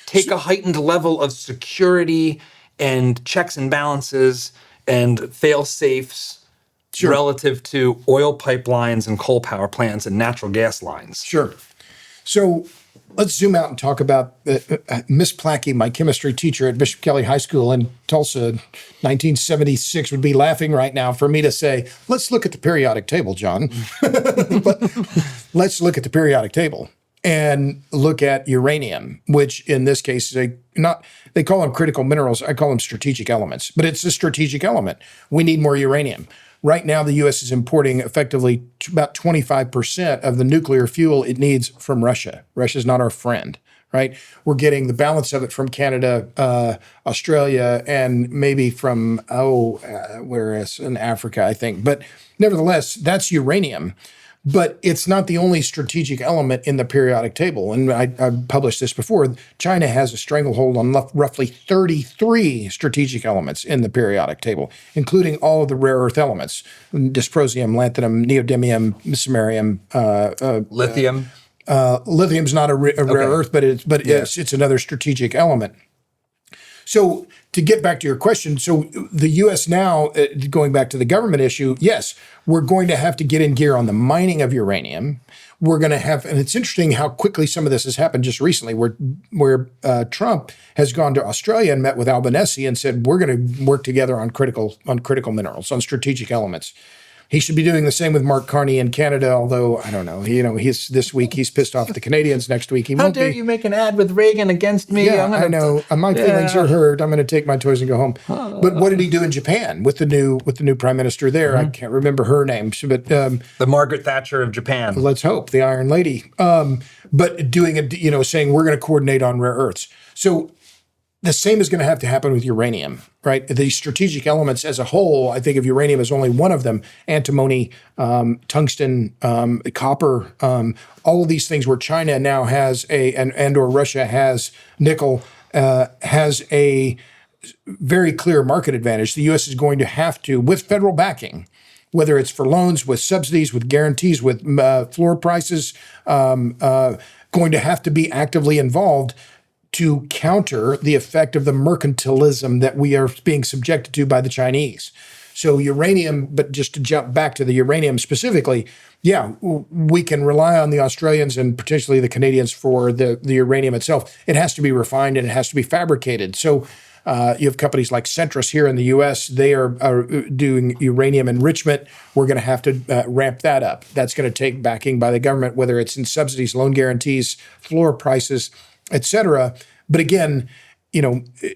take a heightened level of security and checks and balances and fail-safes relative to oil pipelines and coal power plants and natural gas lines. Sure. So let's zoom out and talk about Miss Plackey, my chemistry teacher at Bishop Kelly High School in Tulsa, 1976, would be laughing right now for me to say, let's look at the periodic table, John. But let's look at the periodic table and look at uranium, which in this case they call them critical minerals. I call them strategic elements, but it's a strategic element. We need more uranium. Right now, the U.S. is importing effectively about 25% of the nuclear fuel it needs from Russia. Russia's not our friend, right? We're getting the balance of it from Canada, Australia, and maybe from, where is in Africa, I think. But nevertheless, that's uranium. But it's not the only strategic element in the periodic table. And I've published this before. China has a stranglehold on roughly 33 strategic elements in the periodic table, including all of the rare earth elements: dysprosium, lanthanum, neodymium, samarium, lithium. Lithium's not a rare earth, but it's another strategic element. So to get back to your question, so the U.S. now, going back to the government issue, yes, we're going to have to get in gear on the mining of uranium. We're going to have, and it's interesting how quickly some of this has happened just recently, where Trump has gone to Australia and met with Albanese and said, we're going to work together on critical minerals, on strategic elements. He should be doing the same with Mark Carney in Canada, although I don't know. He's this week he's pissed off at the Canadians. Next week he won't be. How dare you make an ad with Reagan against me? Yeah, I know. My feelings are hurt. I'm going to take my toys and go home. But what did he do in Japan with the new prime minister there? I can't remember her name, but the Margaret Thatcher of Japan. Let's hope, the Iron Lady. But doing saying we're going to coordinate on rare earths. So The same is going to have to happen with uranium, right? The strategic elements as a whole, I think of uranium as only one of them: antimony, tungsten, copper, all of these things where China now has or Russia has nickel, has a very clear market advantage. The U.S. is going to have to, with federal backing, whether it's for loans, with subsidies, with guarantees, with floor prices, going to have to be actively involved to counter the effect of the mercantilism that we are being subjected to by the Chinese. So uranium, but just to jump back to the uranium specifically, yeah, we can rely on the Australians and potentially the Canadians for the uranium itself. It has to be refined and it has to be fabricated. So you have companies like Centrus here in the U.S. They are doing uranium enrichment. We're going to have to ramp that up. That's going to take backing by the government, whether it's in subsidies, loan guarantees, floor prices, et cetera. But again,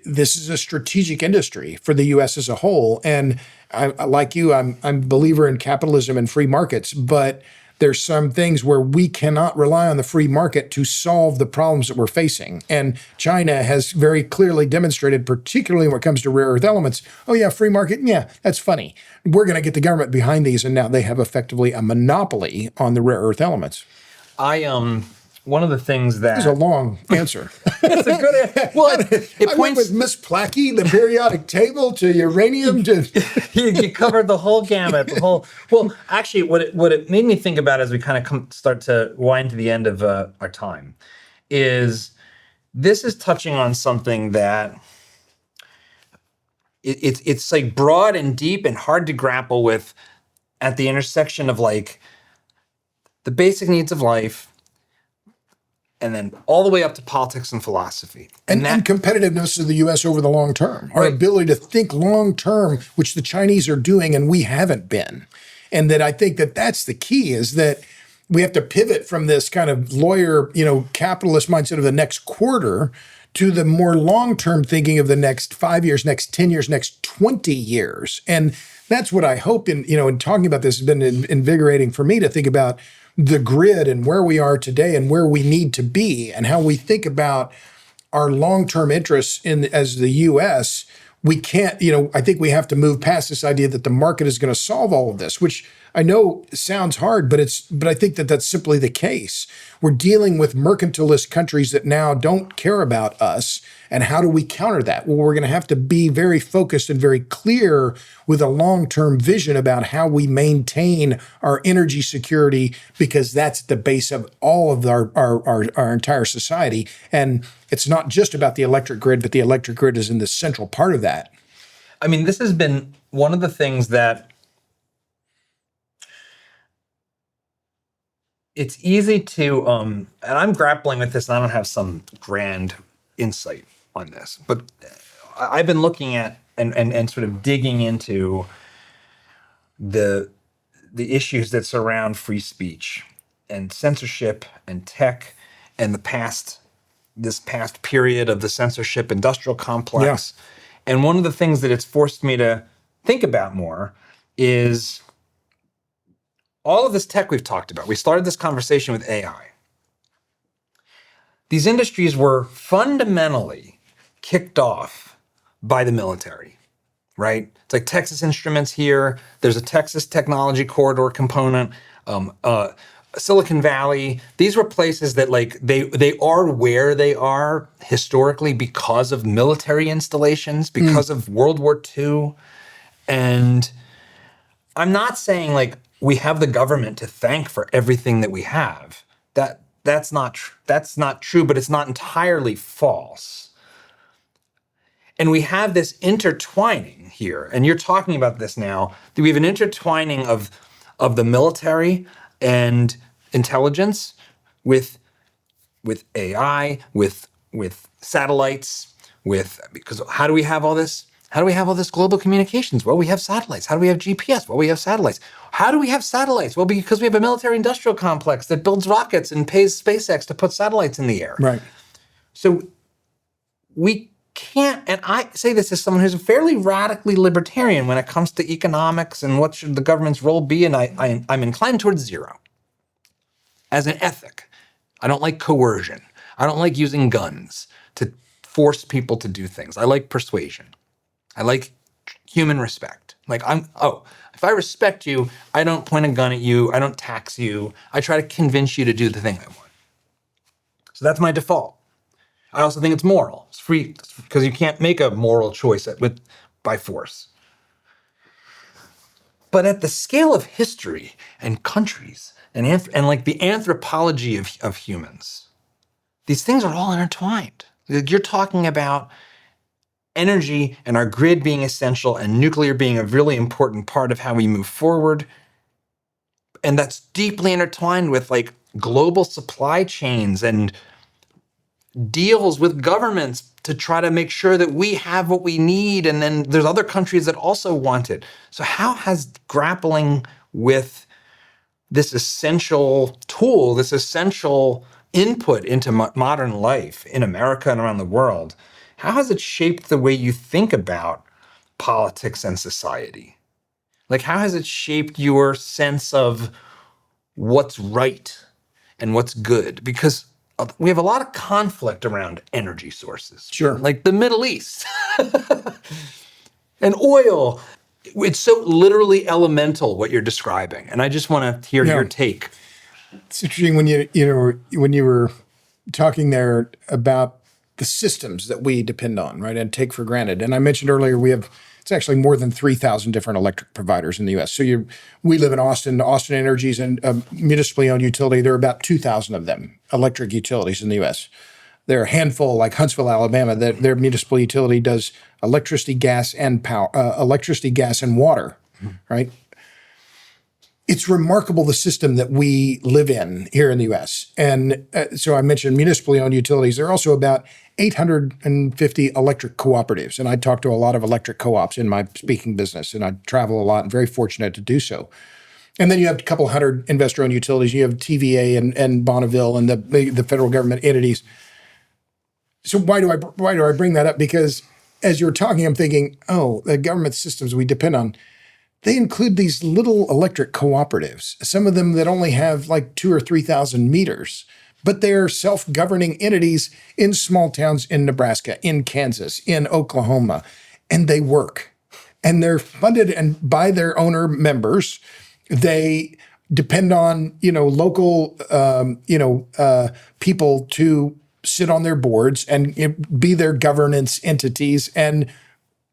this is a strategic industry for the U.S. as a whole. And like you, I'm a believer in capitalism and free markets, but there's some things where we cannot rely on the free market to solve the problems that we're facing. And China has very clearly demonstrated, particularly when it comes to rare earth elements, oh yeah, free market, yeah, that's funny. We're going to get the government behind these, and now they have effectively a monopoly on the rare earth elements. One of the things that... It's a long answer. It's a good... Well, it I went with Miss Plackey, the periodic table, to uranium, to... you covered the whole gamut. Well, actually, what it made me think about as we kind of start to wind to the end of our time is this is touching on something that it's like broad and deep and hard to grapple with at the intersection of like the basic needs of life, and then all the way up to politics and philosophy. And competitiveness of the U.S. over the long term. Our ability to think long term, which the Chinese are doing and we haven't been. And that I think that that's the key, is that we have to pivot from this kind of lawyer, capitalist mindset of the next quarter to the more long-term thinking of the next 5 years, next 10 years, next 20 years. And that's what I hope in talking about this has been invigorating for me to think about the grid and where we are today and where we need to be and how we think about our long-term interests as the U.S. We can't, I think we have to move past this idea that the market is going to solve all of this, which I know sounds hard, but I think that that's simply the case. We're dealing with mercantilist countries that now don't care about us. And how do we counter that? Well, we're going to have to be very focused and very clear with a long-term vision about how we maintain our energy security, because that's the base of all of our entire society. And it's not just about the electric grid, but the electric grid is in the central part of that. I mean, this has been one of the things that it's easy to, and I'm grappling with this, and I don't have some grand insight on this, but I've been looking at and sort of digging into the issues that surround free speech and censorship and tech and this past period of the censorship industrial complex. Yeah. And one of the things that it's forced me to think about more is all of this tech we've talked about. We started this conversation with AI. These industries were fundamentally kicked off by the military, right? It's like Texas Instruments here. There's a Texas Technology Corridor component. Silicon Valley. These were places that they are where they are historically because of military installations, because of World War II. And I'm not saying we have the government to thank for everything that we have. That's not true, but it's not entirely false. And we have this intertwining here, and you're talking about this now. We have an intertwining of the military and intelligence with AI, with satellites, because how do we have all this? How do we have all this global communications? Well, we have satellites. How do we have GPS? Well, we have satellites. How do we have satellites? Well, because we have a military industrial complex that builds rockets and pays SpaceX to put satellites in the air. Right. So we can't, and I say this as someone who's fairly radically libertarian when it comes to economics and what should the government's role be, and I'm inclined towards zero. As an ethic, I don't like coercion. I don't like using guns to force people to do things. I like persuasion. I like human respect. Like if I respect you, I don't point a gun at you. I don't tax you. I try to convince you to do the thing I want. So that's my default. I also think it's moral. It's free because you can't make a moral choice by force. But at the scale of history and countries and like the anthropology of humans, these things are all intertwined. You're talking about energy and our grid being essential and nuclear being a really important part of how we move forward. And that's deeply intertwined with like global supply chains and deals with governments to try to make sure that we have what we need. And then there's other countries that also want it. So how has grappling with this essential tool, this essential input into modern life in America and around the world, how has it shaped the way you think about politics and society? Like, how has it shaped your sense of what's right and what's good? Because we have a lot of conflict around energy sources. Sure. Like the Middle East and oil. It's so literally elemental what you're describing. And I just want to hear your take. It's interesting when you were talking there about the systems that we depend on, right, and take for granted. And I mentioned earlier it's actually more than 3,000 different electric providers in the U.S. So we live in Austin. Austin Energy is a municipally owned utility. There are about 2,000 of them, electric utilities in the U.S. There are a handful, like Huntsville, Alabama, that their municipal utility does electricity, gas, and water, right? It's remarkable the system that we live in here in the U.S. And so I mentioned municipally owned utilities. There are also about 850 electric cooperatives. And I talk to a lot of electric co-ops in my speaking business, and I travel a lot and very fortunate to do so. And then you have a couple hundred investor-owned utilities. You have TVA and Bonneville and the federal government entities. So why do I bring that up? Because as you're talking, I'm thinking, the government systems we depend on, they include these little electric cooperatives, some of them that only have like 2,000 or 3,000 meters, but they're self-governing entities in small towns in Nebraska, in Kansas, in Oklahoma, and they work. And they're funded and by their owner members. They depend on, local, people to sit on their boards and be their governance entities and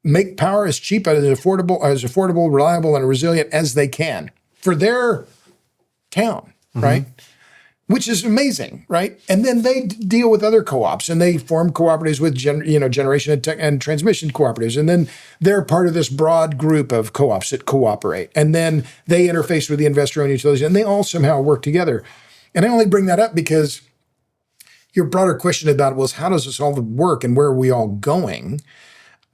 make power as cheap, as affordable, reliable, and resilient as they can for their town, right? Which is amazing, right? And then they deal with other co-ops and they form cooperatives with generation and transmission cooperatives. And then they're part of this broad group of co-ops that cooperate. And then they interface with the investor-owned utilities and they all somehow work together. And I only bring that up because your broader question about was how does this all work and where are we all going?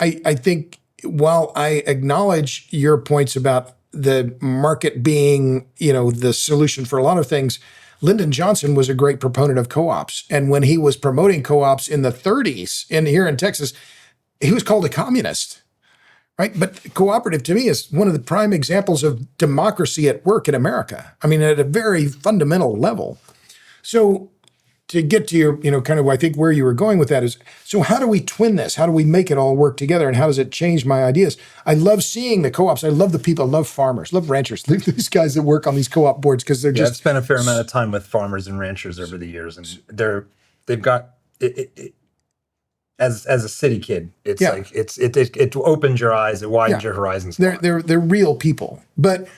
I think while I acknowledge your points about the market being, the solution for a lot of things, Lyndon Johnson was a great proponent of co-ops. And when he was promoting co-ops in the 30s here in Texas, he was called a communist, right? But cooperative to me is one of the prime examples of democracy at work in America. I mean, at a very fundamental level. So to get to your, kind of, I think where you were going with that is, so how do we twin this? How do we make it all work together? And how does it change my ideas? I love seeing the co-ops. I love the people. I love farmers, love ranchers, these guys that work on these co-op boards because they're just. I've spent a fair amount of time with farmers and ranchers over the years, and they've got it as a city kid. It's like it opens your eyes, it widens your horizons. They're real people, but.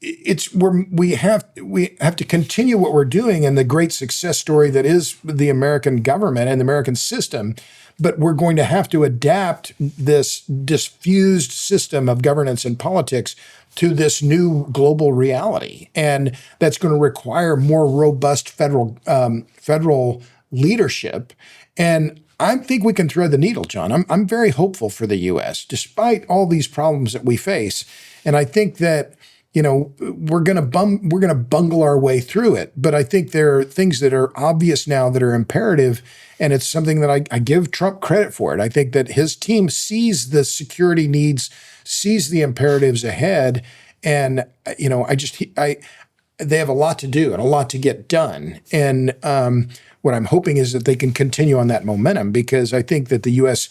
We have to continue what we're doing and the great success story that is the American government and the American system, but we're going to have to adapt this diffused system of governance and politics to this new global reality, and that's going to require more robust federal leadership. And I think we can thread the needle, John. I'm very hopeful for the U.S. despite all these problems that we face, and I think that. We're going to bungle our way through it. But I think there are things that are obvious now that are imperative, and it's something that I give Trump credit for it. I think that his team sees the security needs, sees the imperatives ahead, and they have a lot to do and a lot to get done. And what I'm hoping is that they can continue on that momentum, because I think that the U.S.,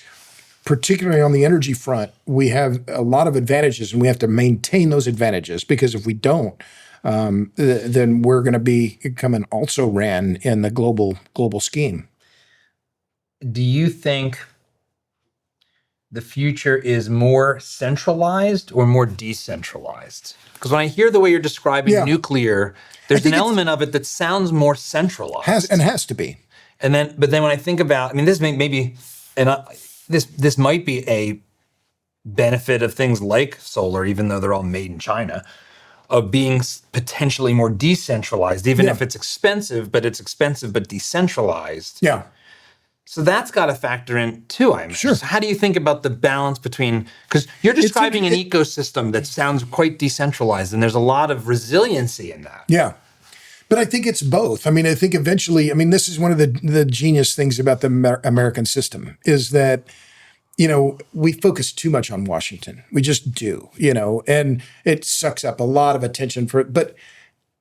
particularly on the energy front, we have a lot of advantages, and we have to maintain those advantages, because if we don't, then we're going to become an also-ran in the global scheme. Do you think the future is more centralized or more decentralized? Because when I hear the way you're describing nuclear, there's an element of it that sounds more centralized. Has to be. But then when I think about, I mean, this this might be a benefit of things like solar, even though they're all made in China, of being potentially more decentralized, even if it's expensive but decentralized. Yeah. So that's got to factor in too, I imagine. Sure. So how do you think about the balance between, because you're describing an ecosystem that sounds quite decentralized, and there's a lot of resiliency in that. Yeah. But I think it's both. I mean, I think eventually, I mean, this is one of the genius things about the American system, is that, we focus too much on Washington. We just do, and it sucks up a lot of attention but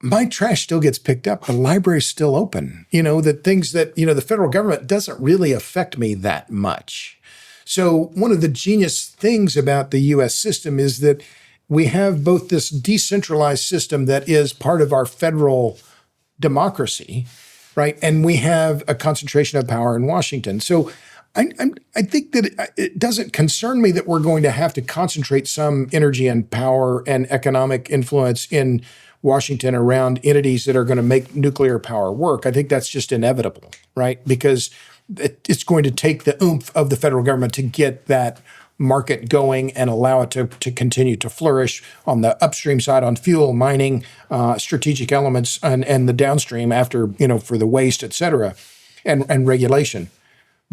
my trash still gets picked up. The library's still open. The things that, the federal government doesn't really affect me that much. So one of the genius things about the U.S. system is that we have both this decentralized system that is part of our federal democracy, right? And we have a concentration of power in Washington. So I think that it doesn't concern me that we're going to have to concentrate some energy and power and economic influence in Washington around entities that are going to make nuclear power work. I think that's just inevitable, right? Because it's going to take the oomph of the federal government to get that market going and allow it to continue to flourish on the upstream side, on fuel, mining, strategic elements, and the downstream after, for the waste, et cetera, and regulation.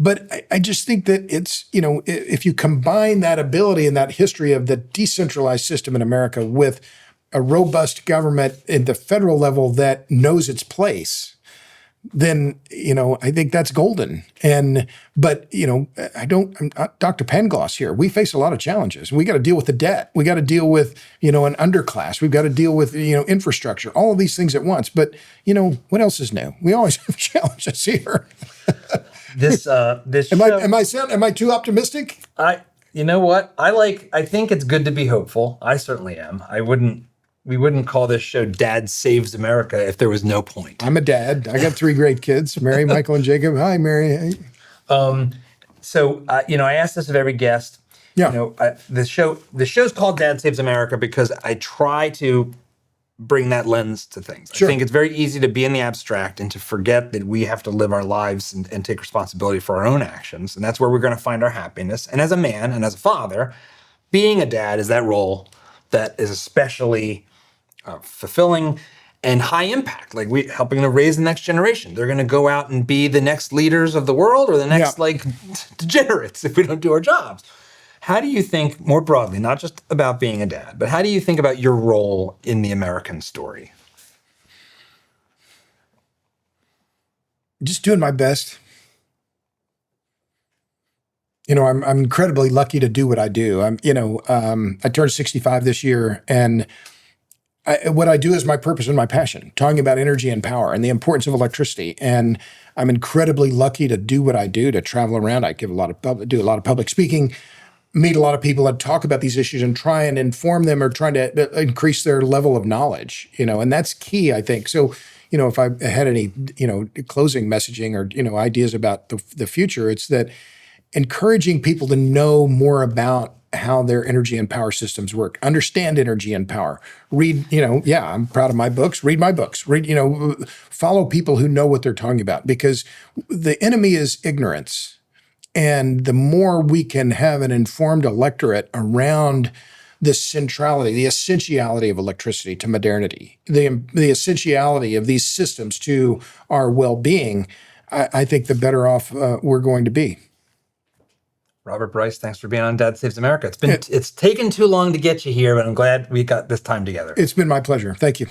But I just think that it's, if you combine that ability and that history of the decentralized system in America with a robust government at the federal level that knows its place, then, I think that's golden. But I'm not Dr. Pangloss here. We face a lot of challenges. We got to deal with the debt. We got to deal with, an underclass. We've got to deal with, infrastructure, all of these things at once. But, what else is new? We always have challenges here. This am I too optimistic? You know what? I think it's good to be hopeful. I certainly am. We wouldn't call this show Dad Saves America if there was no point. I'm a dad. I got 3 great kids, Mary, Michael, and Jacob. Hi, Mary. So I ask this of every guest. Yeah. The show's called Dad Saves America because I try to bring that lens to things. Sure. I think it's very easy to be in the abstract and to forget that we have to live our lives and take responsibility for our own actions. And that's where we're going to find our happiness. And as a man and as a father, being a dad is that role that is especially fulfilling and high impact. Like helping to raise the next generation. They're going to go out and be the next leaders of the world or the next degenerates if we don't do our jobs. How do you think more broadly, not just about being a dad, but how do you think about your role in the American story? Just doing my best. I'm incredibly lucky to do what I do. I turned 65 this year, and what I do is my purpose and my passion, talking about energy and power and the importance of electricity. And I'm incredibly lucky to do what I do, to travel around. I do a lot of public speaking, meet a lot of people that talk about these issues and try and inform them or try to increase their level of knowledge, and that's key, I think. So, if I had any, closing messaging or, ideas about the future, it's that encouraging people to know more about how their energy and power systems work, understand energy and power, read, I'm proud of my books, read my books, follow people who know what they're talking about, because the enemy is ignorance. And the more we can have an informed electorate around the centrality, the essentiality of electricity to modernity, the essentiality of these systems to our well-being, I think the better off we're going to be. Robert Bryce, thanks for being on Dad Saves America. It's taken too long to get you here, but I'm glad we got this time together. It's been my pleasure. Thank you.